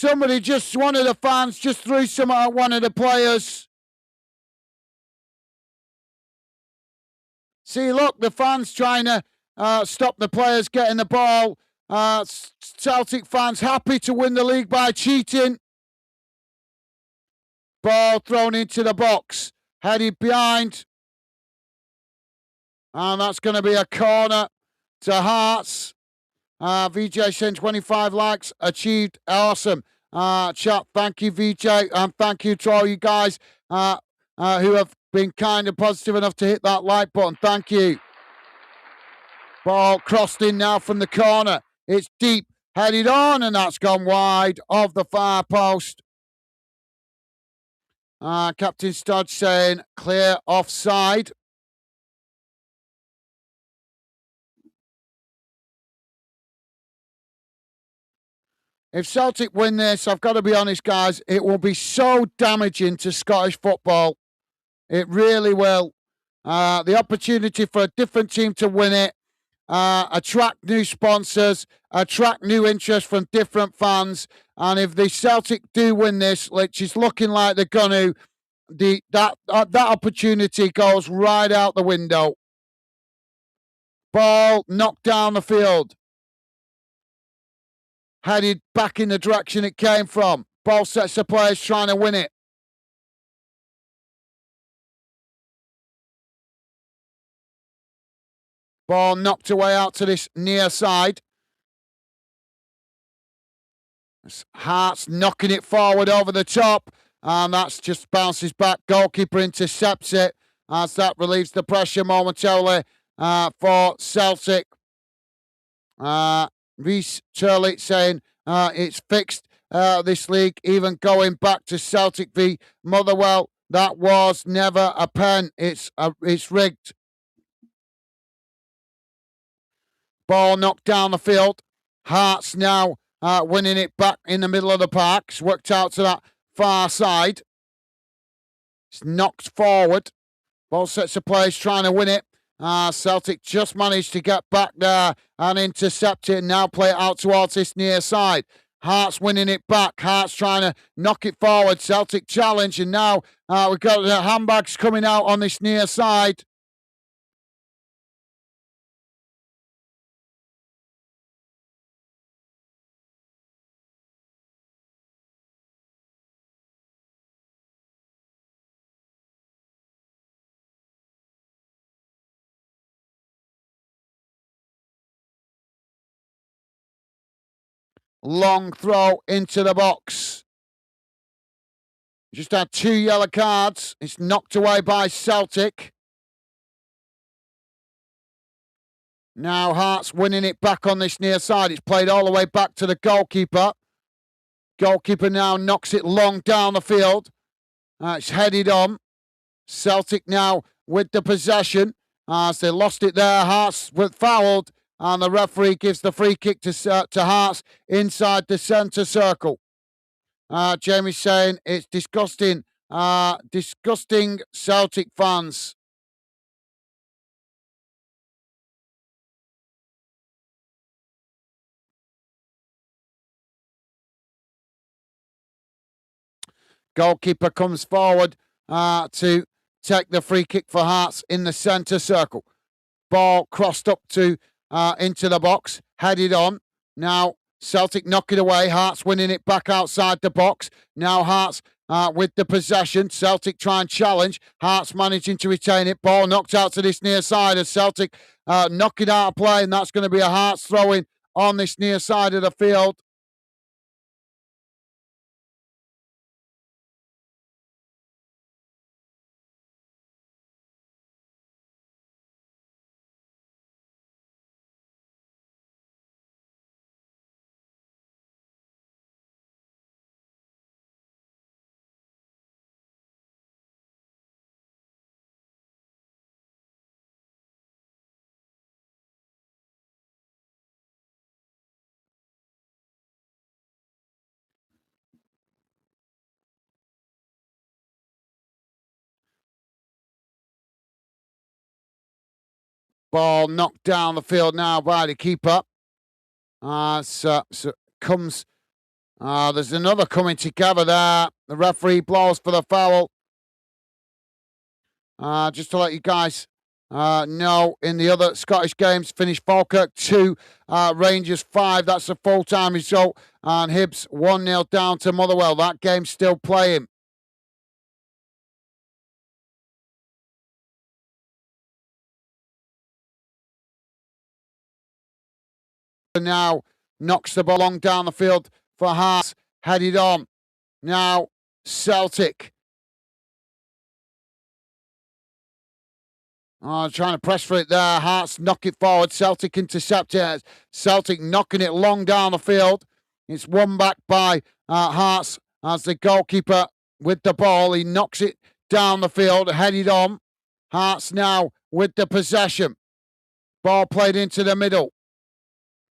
One of the fans just threw something at one of the players. See, look, the fans trying to stop the players getting the ball. Celtic fans happy to win the league by cheating. Ball thrown into the box. Headed behind. And that's going to be a corner to Hearts. VJ saying 25 likes. Achieved. Awesome. Chat, thank you, VJ. And thank you to all you guys who have been kind and positive enough to hit that like button. Thank you. Ball crossed in now from the corner. It's deep. Headed on, and that's gone wide of the far post. Captain Stodge saying clear offside. If Celtic win this, I've got to be honest, guys, it will be so damaging to Scottish football. It really will. The opportunity for a different team to win it, attract new sponsors, attract new interest from different fans. And if the Celtic do win this, which is looking like they're going to, that opportunity goes right out the window. Ball knocked down the field. Headed back in the direction it came from. Ball sets the players trying to win it. Ball knocked away out to this near side. Hearts knocking it forward over the top. And that's just bounces back. Goalkeeper intercepts it as that relieves the pressure momentarily for Celtic. Reece Turley saying it's fixed this league, even going back to Celtic v Motherwell. That was never a pen. It's rigged. Ball knocked down the field. Hearts now winning it back in the middle of the park. It's worked out to that far side. It's knocked forward. Ball sets the players trying to win it. Celtic just managed to get back there and intercept it and now play it out towards this near side. Hearts winning it back. Hearts trying to knock it forward. Celtic challenge, and now we've got the handbags coming out on this near side. Long throw into the box. Just had 2 yellow cards. It's knocked away by Celtic. Now Hearts winning it back on this near side. It's played all the way back to the goalkeeper. Goalkeeper now knocks it long down the field. It's headed on. Celtic now with the possession. As they lost it there, Hearts were fouled, and the referee gives the free kick to Hearts inside the centre circle. Jamie's saying it's disgusting. Disgusting Celtic fans. Goalkeeper comes forward to take the free kick for Hearts in the centre circle. Ball crossed up to into the box, headed on. Now Celtic knock it away. Hearts winning it back outside the box. Now Hearts with the possession. Celtic try and challenge. Hearts managing to retain it. Ball knocked out to this near side as Celtic knock it out of play, and that's going to be a Hearts throw-in on this near side of the field. Ball knocked down the field now by the keeper. Comes. There's another coming together there. The referee blows for the foul. Just to let you guys know, in the other Scottish games, finished Falkirk 2, Rangers 5. That's a full-time result. And Hibs 1-0 down to Motherwell. That game's still playing. Now knocks the ball long down the field for Hearts. Headed on. Now Celtic. Trying to press for it there. Hearts knock it forward. Celtic intercept it. Celtic knocking it long down the field. It's won back by Hearts as the goalkeeper with the ball. He knocks it down the field, headed on. Hearts now with the possession. Ball played into the middle.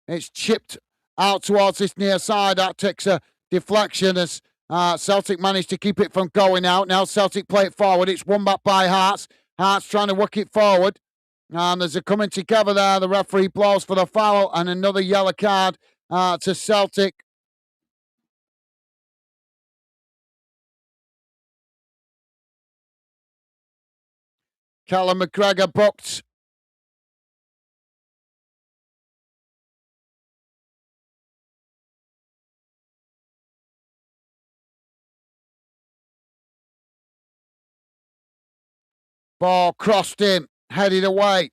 It's chipped out towards this near side. That takes a deflection as Celtic managed to keep it from going out. Now Celtic play it forward. It's won back by Hearts. Hearts trying to work it forward. And there's a coming together there. The referee blows for the foul and another yellow card to Celtic. Callum McGregor booked. Ball crossed in, headed away.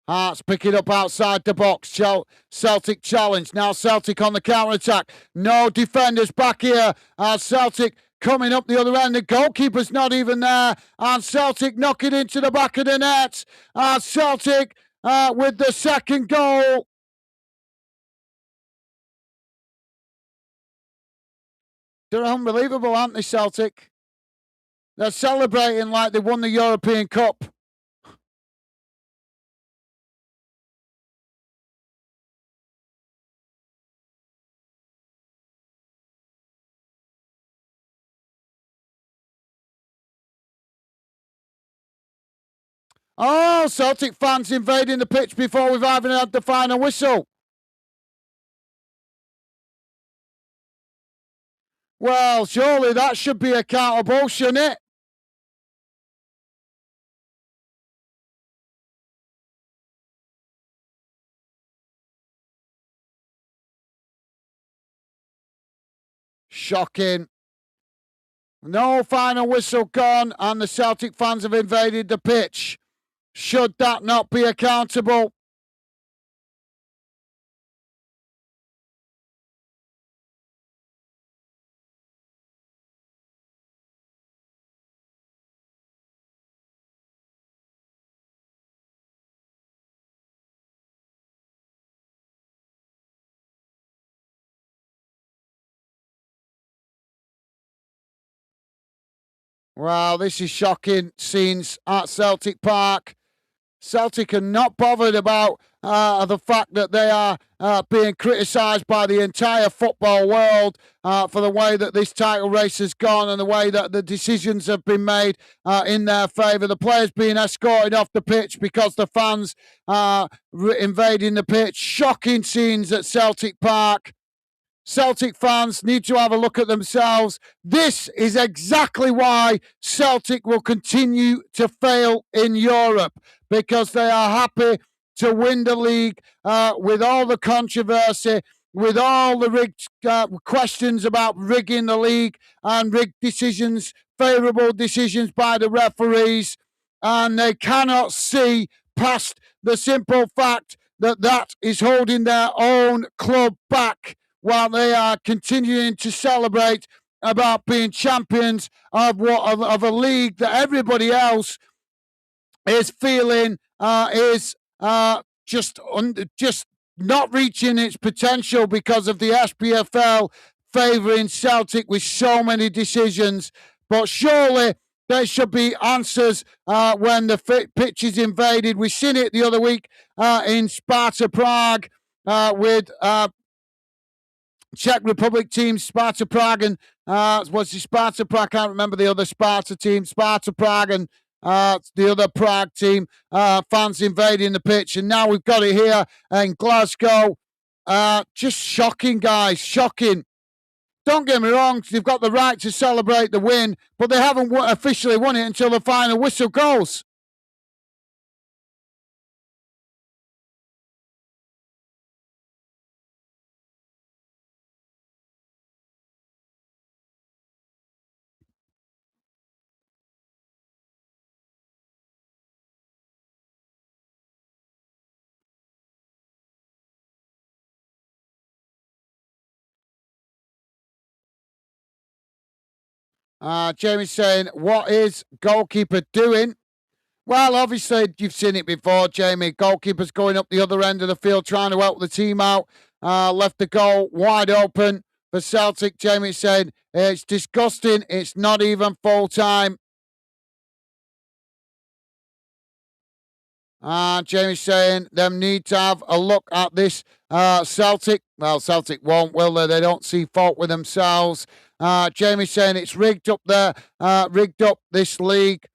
Hearts pick it up outside the box. Celtic challenge. Now Celtic on the counter-attack. No defenders back here. Celtic coming up the other end. The goalkeeper's not even there. And Celtic knock it into the back of the net. Celtic with the second goal. They're unbelievable, aren't they, Celtic? They're celebrating like they won the European Cup. Oh, Celtic fans invading the pitch before we've even had the final whistle. Well, surely that should be accountable, shouldn't it? Shocking. No final whistle gone, and the Celtic fans have invaded the pitch. Should that not be accountable? Well, this is shocking scenes at Celtic Park. Celtic are not bothered about the fact that they are being criticised by the entire football world for the way that this title race has gone and the way that the decisions have been made in their favour. The players being escorted off the pitch because the fans are invading the pitch. Shocking scenes at Celtic Park. Celtic fans need to have a look at themselves. This is exactly why Celtic will continue to fail in Europe, because they are happy to win the league with all the controversy, with all the rigged questions about rigging the league and rigged decisions, favourable decisions by the referees. And they cannot see past the simple fact that that is holding their own club back while they are continuing to celebrate about being champions of a league that everybody else is feeling is just not reaching its potential because of the SPFL favouring Celtic with so many decisions. But surely there should be answers when the pitch is invaded. We've seen it the other week in Sparta Prague with Czech Republic team, Sparta Prague, and was it Sparta Prague? I can't remember the other Sparta team. Sparta Prague and the other Prague team, fans invading the pitch, and now we've got it here in Glasgow. Just shocking, guys, shocking. Don't get me wrong, they've got the right to celebrate the win, but they haven't officially won it until the final whistle goes. Jamie's saying, what is goalkeeper doing? Well, obviously, you've seen it before, Jamie. Goalkeeper's going up the other end of the field trying to help the team out. Left the goal wide open for Celtic. Jamie said, it's disgusting. It's not even full time. Jamie's saying, them need to have a look at this Celtic. Well, Celtic won't, will they? They don't see fault with themselves. Jamie's saying it's rigged up there, rigged up this league.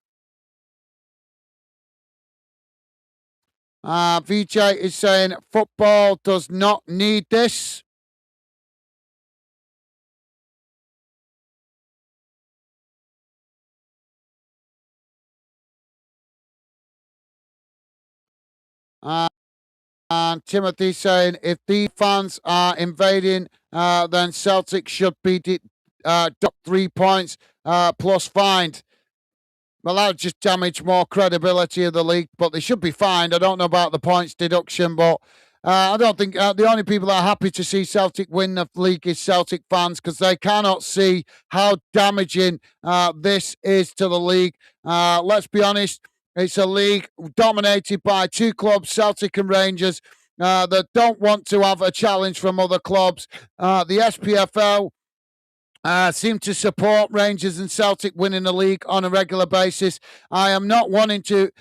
VJ is saying football does not need this. And Timothy saying if the fans are invading, then Celtic should be docked 3 points plus fined. Well, that would just damage more credibility of the league, but they should be fined. I don't know about the points deduction, but I don't think the only people that are happy to see Celtic win the league is Celtic fans because they cannot see how damaging this is to the league. Let's be honest, it's a league dominated by two clubs, Celtic and Rangers, that don't want to have a challenge from other clubs. The SPFL seem to support Rangers and Celtic winning the league on a regular basis. I am not wanting to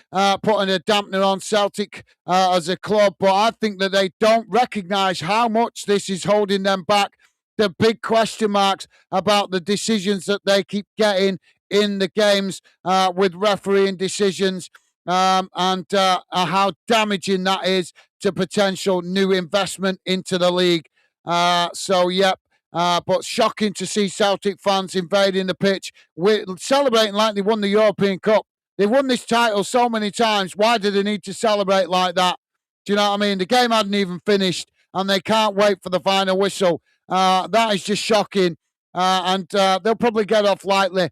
put a dampener on Celtic as a club, but I think that they don't recognise how much this is holding them back. The big question marks about the decisions that they keep getting in the games with refereeing decisions and how damaging that is to potential new investment into the league. So, yep. But shocking to see Celtic fans invading the pitch, celebrating like they won the European Cup. They've won this title so many times. Why do they need to celebrate like that? Do you know what I mean? The game hadn't even finished, and they can't wait for the final whistle. That is just shocking. And they'll probably get off lightly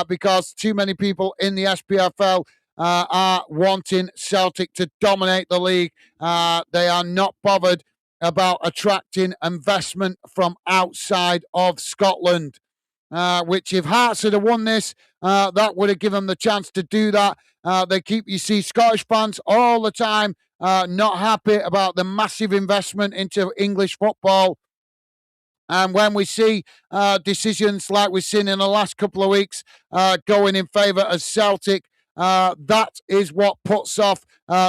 because too many people in the SPFL are wanting Celtic to dominate the league. They are not bothered about attracting investment from outside of Scotland. Which if Hearts had won this, that would have given them the chance to do that. You see Scottish fans all the time not happy about the massive investment into English football. And when we see decisions like we've seen in the last couple of weeks going in favour of Celtic, that is what puts off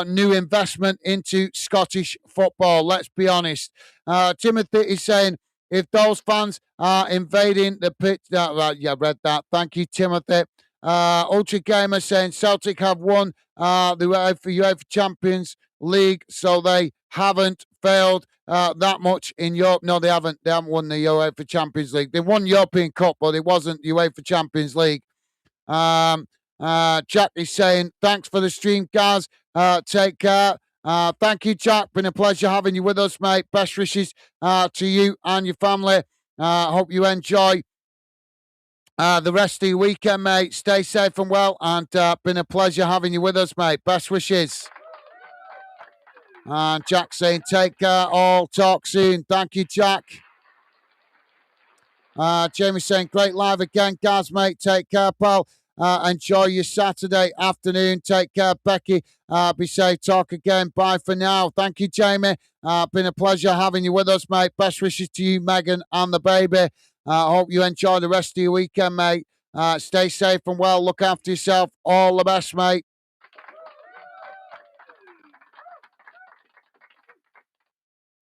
new investment into Scottish football. Let's be honest. Timothy is saying, if those fans are invading the pitch, right, yeah, read that. Thank you, Timothy. Ultra Gamer saying Celtic have won the UEFA Champions League, so they haven't failed that much in Europe. No, they haven't. They haven't won the UEFA Champions League. They won European Cup, but it wasn't UEFA Champions League. Jack is saying, thanks for the stream, guys. Take care. Thank you, Jack. Been a pleasure having you with us, mate. Best wishes to you and your family. Hope you enjoy the rest of your weekend, mate. Stay safe and well, and been a pleasure having you with us, mate. Best wishes. And Jack saying, take care all. Talk soon. Thank you, Jack. Jamie saying, great live again, guys, mate. Take care, pal. Enjoy your Saturday afternoon. Take care, Becky. Be safe. Talk again. Bye for now. Thank you, Jamie. Been a pleasure having you with us, mate. Best wishes to you, Megan, and the baby. Hope you enjoy the rest of your weekend, mate. Stay safe and well. Look after yourself. All the best, mate.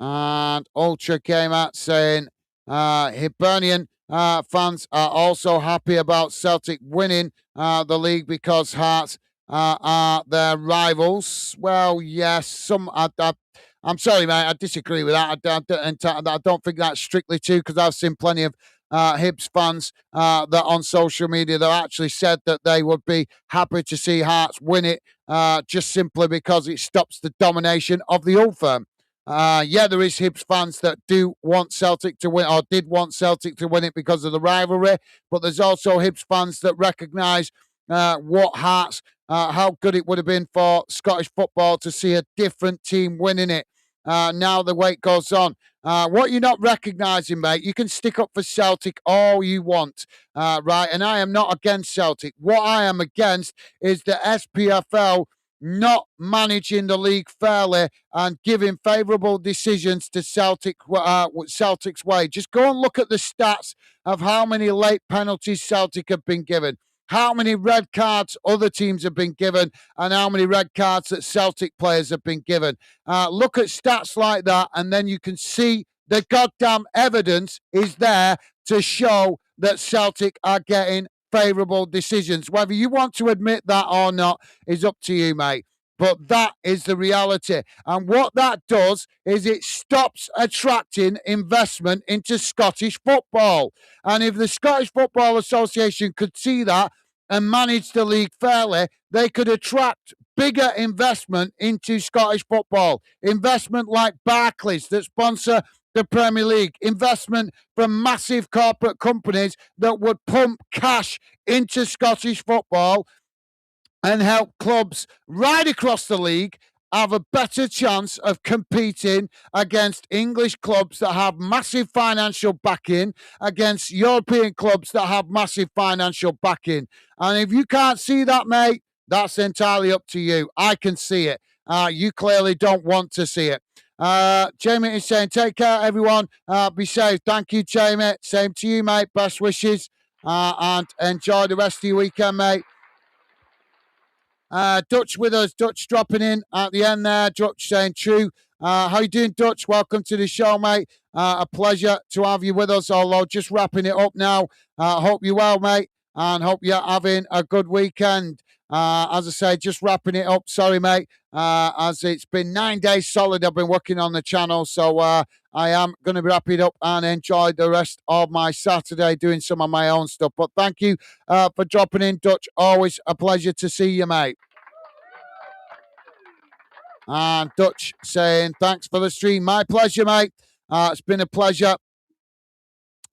And Ultra came out saying, Hibernian fans are also happy about Celtic winning the league because Hearts are their rivals. Well, yes, I'm sorry, mate. I disagree with that. I don't think that's strictly true because I've seen plenty of Hibs fans that on social media that actually said that they would be happy to see Hearts win it just simply because it stops the domination of the Old Firm. Yeah, there is Hibs fans that do want Celtic to win, or did want Celtic to win it because of the rivalry, but there's also Hibs fans that recognise what Hearts, how good it would have been for Scottish football to see a different team winning it. Now the wait goes on. What you're not recognising, mate, you can stick up for Celtic all you want, right? And I am not against Celtic. What I am against is the SPFL not managing the league fairly and giving favourable decisions to Celtic's way. Just go and look at the stats of how many late penalties Celtic have been given, how many red cards other teams have been given, and how many red cards that Celtic players have been given. Look at stats like that, and then you can see the goddamn evidence is there to show that Celtic are getting favourable decisions. Whether you want to admit that or not is up to you, mate. But that is the reality. And what that does is it stops attracting investment into Scottish football. And if the Scottish Football Association could see that and manage the league fairly, they could attract bigger investment into Scottish football. Investment like Barclays that sponsor the Premier League, investment from massive corporate companies that would pump cash into Scottish football and help clubs right across the league have a better chance of competing against English clubs that have massive financial backing, against European clubs that have massive financial backing. And if you can't see that, mate, that's entirely up to you. I can see it. You clearly don't want to see it. Jamie is saying, take care, everyone. Be safe. Thank you, Jamie. Same to you, mate. Best wishes. And enjoy the rest of your weekend, mate. Dutch with us. Dutch dropping in at the end there. Dutch saying, true. How you doing, Dutch? Welcome to the show, mate. A pleasure to have you with us, although just wrapping it up now. Hope you're well, mate, and hope you're having a good weekend. As I say, just wrapping it up. Sorry, mate. As it's been 9 days solid, I've been working on the channel, so I am going to wrap it up and enjoy the rest of my Saturday doing some of my own stuff. But thank you for dropping in, Dutch. Always a pleasure to see you, mate. And Dutch saying, thanks for the stream. My pleasure, mate. It's been a pleasure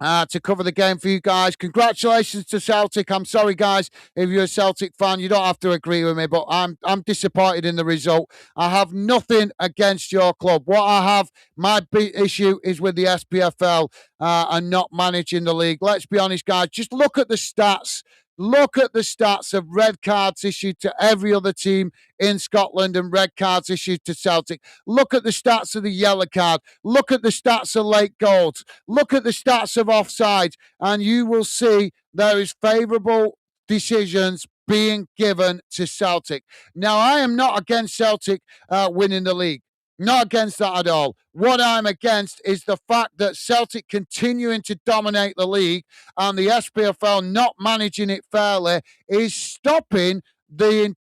to cover the game for you guys. Congratulations to Celtic. I'm sorry, guys, if you're a Celtic fan, you don't have to agree with me, but I'm disappointed in the result. I have nothing against your club. What I have, my big issue is with the SPFL and not managing the league. Let's be honest, guys. Just look at the stats. Look at the stats of red cards issued to every other team in Scotland and red cards issued to Celtic. Look at the stats of the yellow card. Look at the stats of late goals. Look at the stats of offsides, and you will see there is favourable decisions being given to Celtic. Now, I am not against Celtic winning the league. Not against that at all. What I'm against is the fact that Celtic continuing to dominate the league and the SPFL not managing it fairly is stopping the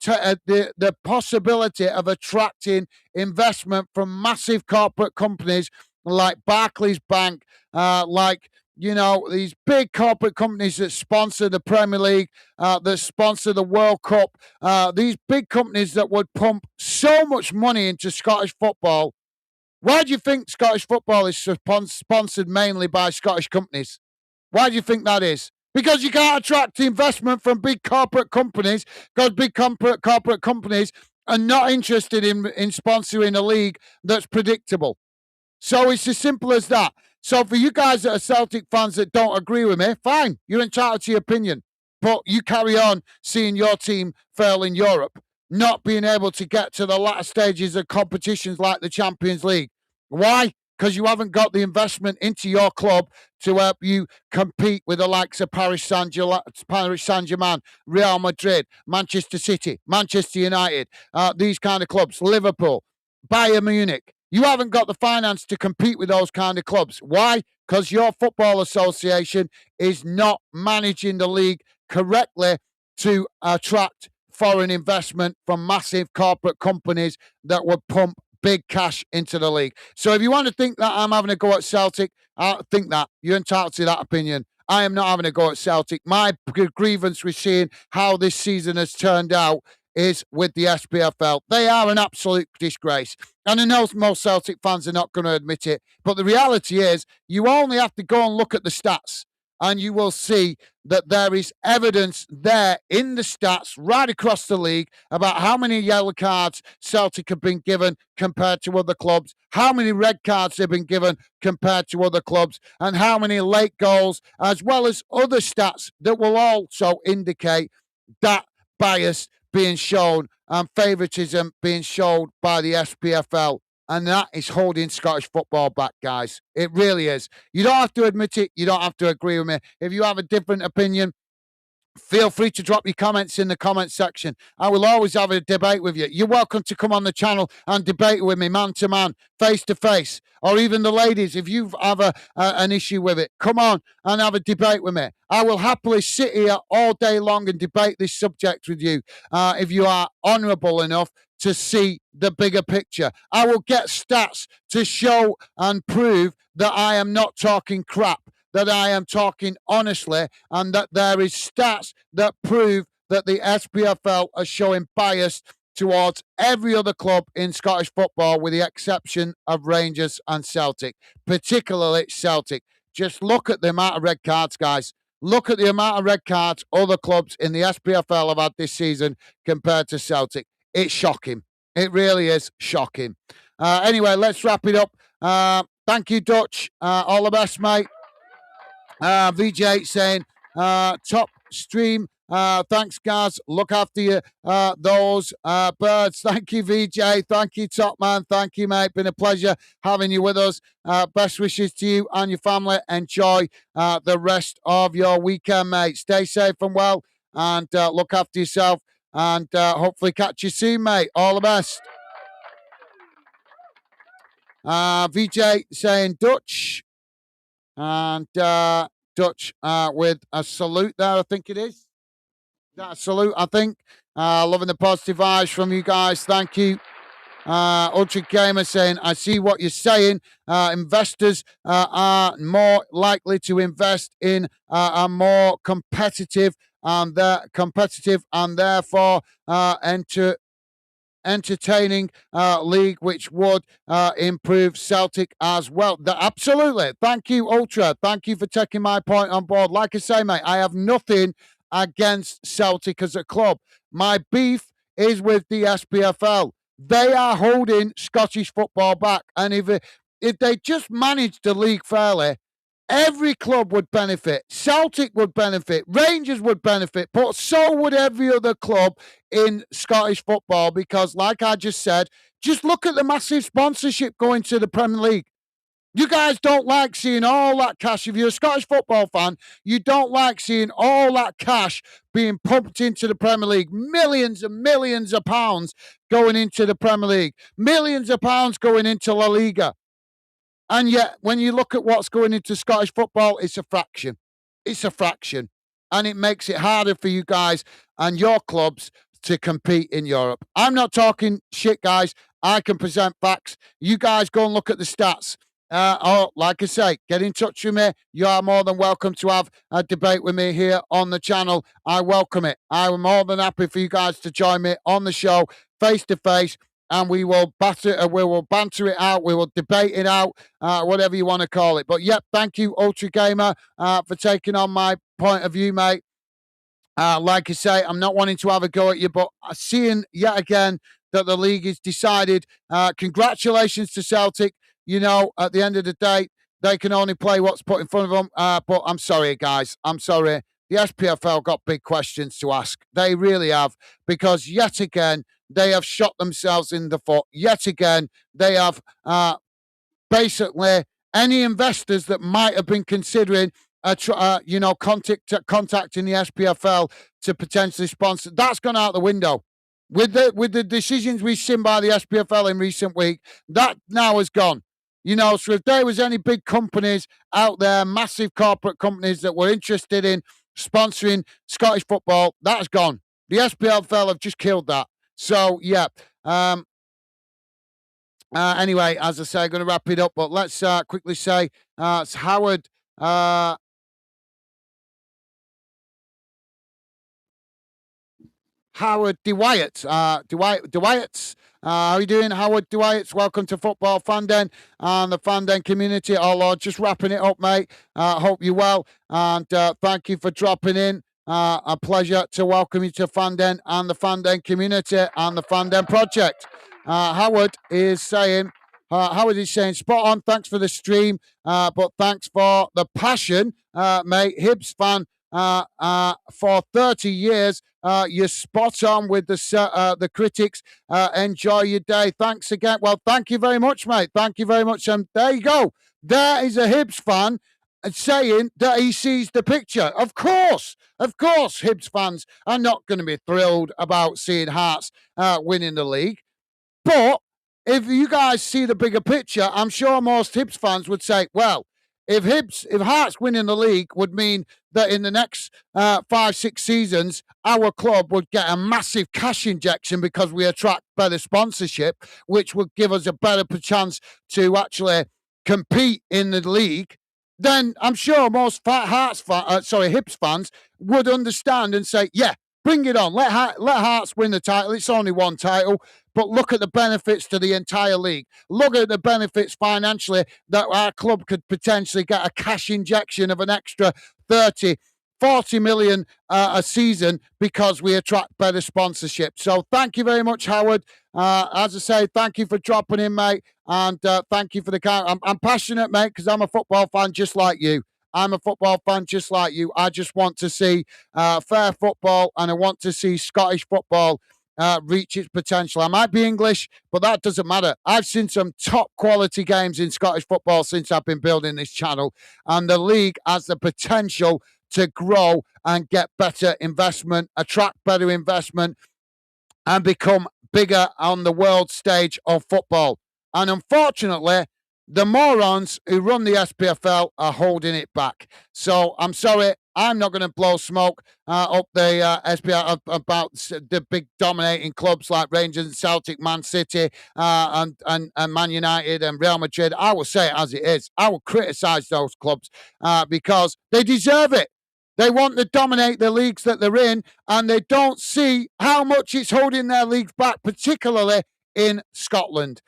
possibility of attracting investment from massive corporate companies like Barclays Bank, like these big corporate companies that sponsor the Premier League, that sponsor the World Cup, these big companies that would pump so much money into Scottish football. Why do you think Scottish football is sponsored mainly by Scottish companies? Why do you think that is? Because you can't attract investment from big corporate companies, because big corporate companies are not interested in sponsoring a league that's predictable. So it's as simple as that. So for you guys that are Celtic fans that don't agree with me, fine, you're entitled to your opinion. But you carry on seeing your team fail in Europe, not being able to get to the latter stages of competitions like the Champions League. Why? Because you haven't got the investment into your club to help you compete with the likes of Paris Saint-Germain, Real Madrid, Manchester City, Manchester United, these kind of clubs, Liverpool, Bayern Munich. You haven't got the finance to compete with those kind of clubs. Why? Because your football association is not managing the league correctly to attract foreign investment from massive corporate companies that would pump big cash into the league. So if you want to think that I'm having a go at Celtic, I think that. You're entitled to that opinion. I am not having a go at Celtic. My grievance with seeing how this season has turned out is with the SPFL. They are an absolute disgrace. And I know most Celtic fans are not going to admit it, but the reality is you only have to go and look at the stats and you will see that there is evidence there in the stats right across the league about how many yellow cards Celtic have been given compared to other clubs, how many red cards they've been given compared to other clubs, and how many late goals, as well as other stats that will also indicate that bias being shown and favouritism being shown by the SPFL. And that is holding Scottish football back, guys. It really is. You don't have to admit it. You don't have to agree with me. If you have a different opinion, feel free to drop your comments in the comment section. I will always have a debate with you. You're welcome to come on the channel and debate with me, man to man, face to face, or even the ladies. If you have an issue with it, come on and have a debate with me. I will happily sit here all day long and debate this subject with you if you are honourable enough to see the bigger picture. I will get stats to show and prove that I am not talking crap, that I am talking honestly, and that there is stats that prove that the SPFL are showing bias towards every other club in Scottish football, with the exception of Rangers and Celtic, particularly Celtic. Just look at the amount of red cards, guys. Look at the amount of red cards other clubs in the SPFL have had this season compared to Celtic. It's shocking. It really is shocking. Anyway, let's wrap it up. Thank you, Dutch. All the best, mate. VJ saying, top stream. Thanks, guys. Look after you, those birds. Thank you, VJ. Thank you, top man. Thank you, mate. Been a pleasure having you with us. Best wishes to you and your family. Enjoy the rest of your weekend, mate. Stay safe and well, and look after yourself. And hopefully catch you soon, mate. All the best. VJ saying Dutch. And Dutch with a salute there, I think it is. That salute, I think. Loving the positive vibes from you guys. Thank you. Ultra Gamer saying, I see what you're saying. Investors are more likely to invest in a more competitive and therefore enter entertaining league, which would improve Celtic as well. Absolutely. Thank you, Ultra. Thank you for taking my point on board. Like I say, mate, I have nothing against Celtic as a club. My beef is with the SPFL. They are holding Scottish football back. And if they just managed the league fairly, every club would benefit. Celtic would benefit. Rangers would benefit. But so would every other club in Scottish football because, like I just said, just look at the massive sponsorship going to the Premier League. You guys don't like seeing all that cash. If you're a Scottish football fan, you don't like seeing all that cash being pumped into the Premier League. Millions and millions of pounds going into the Premier League. Millions of pounds going into La Liga. And yet, when you look at what's going into Scottish football, it's a fraction. It's a fraction. And it makes it harder for you guys and your clubs to compete in Europe. I'm not talking shit, guys. I can present facts. You guys go and look at the stats. Or, like I say, get in touch with me. You are more than welcome to have a debate with me here on the channel. I welcome it. I'm more than happy for you guys to join me on the show face to face. And we will banter it out. We will debate it out, whatever you want to call it. But yep, thank you, Ultra Gamer, for taking on my point of view, mate. Like I say, I'm not wanting to have a go at you, but seeing yet again that the league is decided. Congratulations to Celtic. You know, at the end of the day, they can only play what's put in front of them. But I'm sorry, guys. I'm sorry. The SPFL got big questions to ask. They really have, because yet again, they have shot themselves in the foot. Yet again, they have basically any investors that might have been considering, contacting the SPFL to potentially sponsor. That's gone out the window. With the decisions we've seen by the SPFL in recent week, that now has gone. You know, so if there was any big companies out there, massive corporate companies that were interested in sponsoring Scottish football, that's gone. The SPFL have just killed that. So, yeah. Anyway, as I say, I'm going to wrap it up, but let's quickly say it's Howard. Howard DeWyatt. DeWyatt's. How are you doing, Howard DeWyatt's? Welcome to Football Fanden and the Fanden community. Oh, Lord, just wrapping it up, mate. Hope you're well. And thank you for dropping in. A pleasure to welcome you to Fanden and the Fanden community and the Fanden project. Howard is saying, spot on. Thanks for the stream, but thanks for the passion, mate. Hibs fan for 30 years. You're spot on with the critics. Enjoy your day. Thanks again. Well, thank you very much, mate. Thank you very much. And there you go. There is a Hibs fan saying that he sees the picture. Of course, Hibs fans are not going to be thrilled about seeing Hearts winning the league. But if you guys see the bigger picture, I'm sure most Hibs fans would say, well, if Hearts winning the league would mean that in the next 5-6 seasons, our club would get a massive cash injection because we attract better sponsorship, which would give us a better chance to actually compete in the league, then I'm sure most Hibs fans would understand and say, yeah, bring it on. Let Hearts win the title. It's only one title. But look at the benefits to the entire league. Look at the benefits financially that our club could potentially get a cash injection of an extra 30, 40 million a season because we attract better sponsorship. So thank you very much, Howard. As I say, thank you for dropping in, mate. And thank you for the count. I'm passionate, mate, because I'm a football fan just like you. I'm a football fan just like you. I just want to see fair football, and I want to see Scottish football reach its potential. I might be English, but that doesn't matter. I've seen some top quality games in Scottish football since I've been building this channel, and the league has the potential to grow and get better investment, attract better investment, and become bigger on the world stage of football. And unfortunately, the morons who run the SPFL are holding it back. So I'm sorry, I'm not going to blow smoke up the SPL about the big dominating clubs like Rangers and Celtic, Man City, and Man United and Real Madrid. I will say it as it is. I will criticise those clubs because they deserve it. They want to dominate the leagues that they're in, and they don't see how much it's holding their leagues back, particularly in Scotland.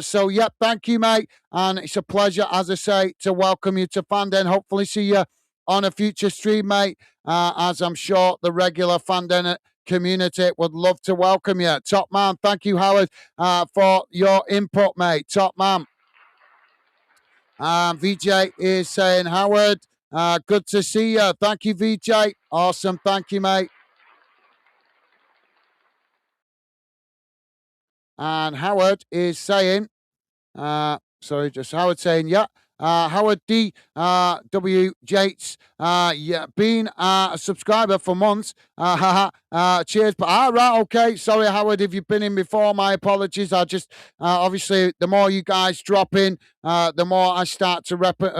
So, yep, thank you, mate. And it's a pleasure, as I say, to welcome you to Fanden. Hopefully see you on a future stream, mate, as I'm sure the regular Fanden community would love to welcome you. Top man, thank you, Howard, for your input, mate. Top man. VJ is saying, Howard, good to see you. Thank you, VJ. Awesome. Thank you, mate. And Howard is saying, just Howard saying, yeah. Howard D. W. Yates, yeah, been a subscriber for months. Cheers. But right, okay. Sorry, Howard, if you've been in before, my apologies. I just obviously the more you guys drop in, the more I start to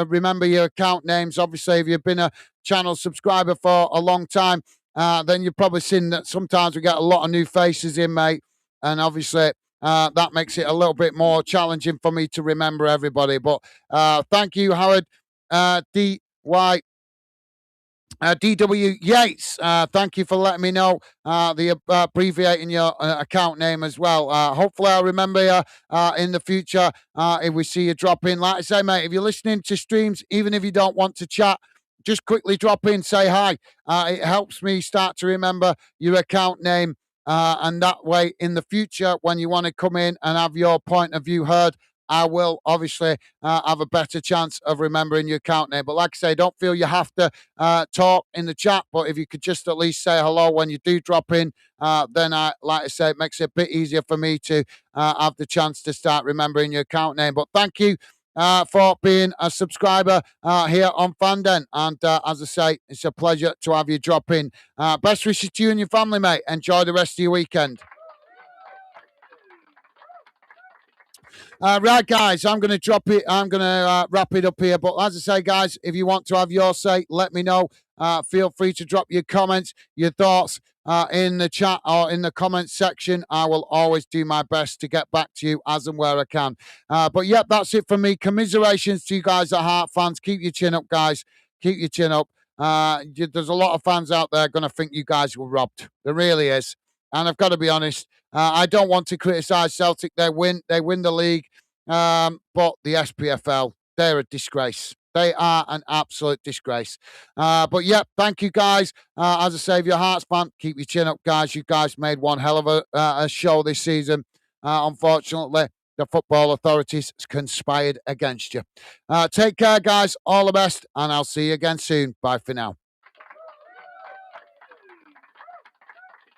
remember your account names. Obviously, if you've been a channel subscriber for a long time, then you've probably seen that sometimes we get a lot of new faces in, mate, and obviously. That makes it a little bit more challenging for me to remember everybody. But thank you, Howard D.Y. DW Yates. Thank you for letting me know the abbreviating your account name as well. Hopefully, I'll remember you in the future if we see you drop in. Like I say, mate, if you're listening to streams, even if you don't want to chat, just quickly drop in, say hi. It helps me start to remember your account name. And that way, in the future, when you want to come in and have your point of view heard, I will obviously have a better chance of remembering your account name. But like I say, don't feel you have to talk in the chat. But if you could just at least say hello when you do drop in, then like I say, it makes it a bit easier for me to have the chance to start remembering your account name. But thank you. For being a subscriber here on Fanden. And as I say, it's a pleasure to have you drop in. Best wishes to you and your family, mate. Enjoy the rest of your weekend. Right, guys, I'm going to drop it. I'm going to wrap it up here. But as I say, guys, if you want to have your say, let me know. Feel free to drop your comments, your thoughts in the chat or in the comments section. I will always do my best to get back to you as and where I can. But yeah, that's it from me. Commiserations to you guys that are Heart fans. Keep your chin up, guys. Keep your chin up. There's a lot of fans out there going to think you guys were robbed. There really is. And I've got to be honest, I don't want to criticise Celtic. They win the league. But the SPFL, they're a disgrace. They are an absolute disgrace. But yeah, thank you guys. As I say, if you're a Hearts fan, keep your chin up, guys. You guys made one hell of a show this season. Unfortunately, the football authorities conspired against you. Take care, guys. All the best, and I'll see you again soon. Bye for now.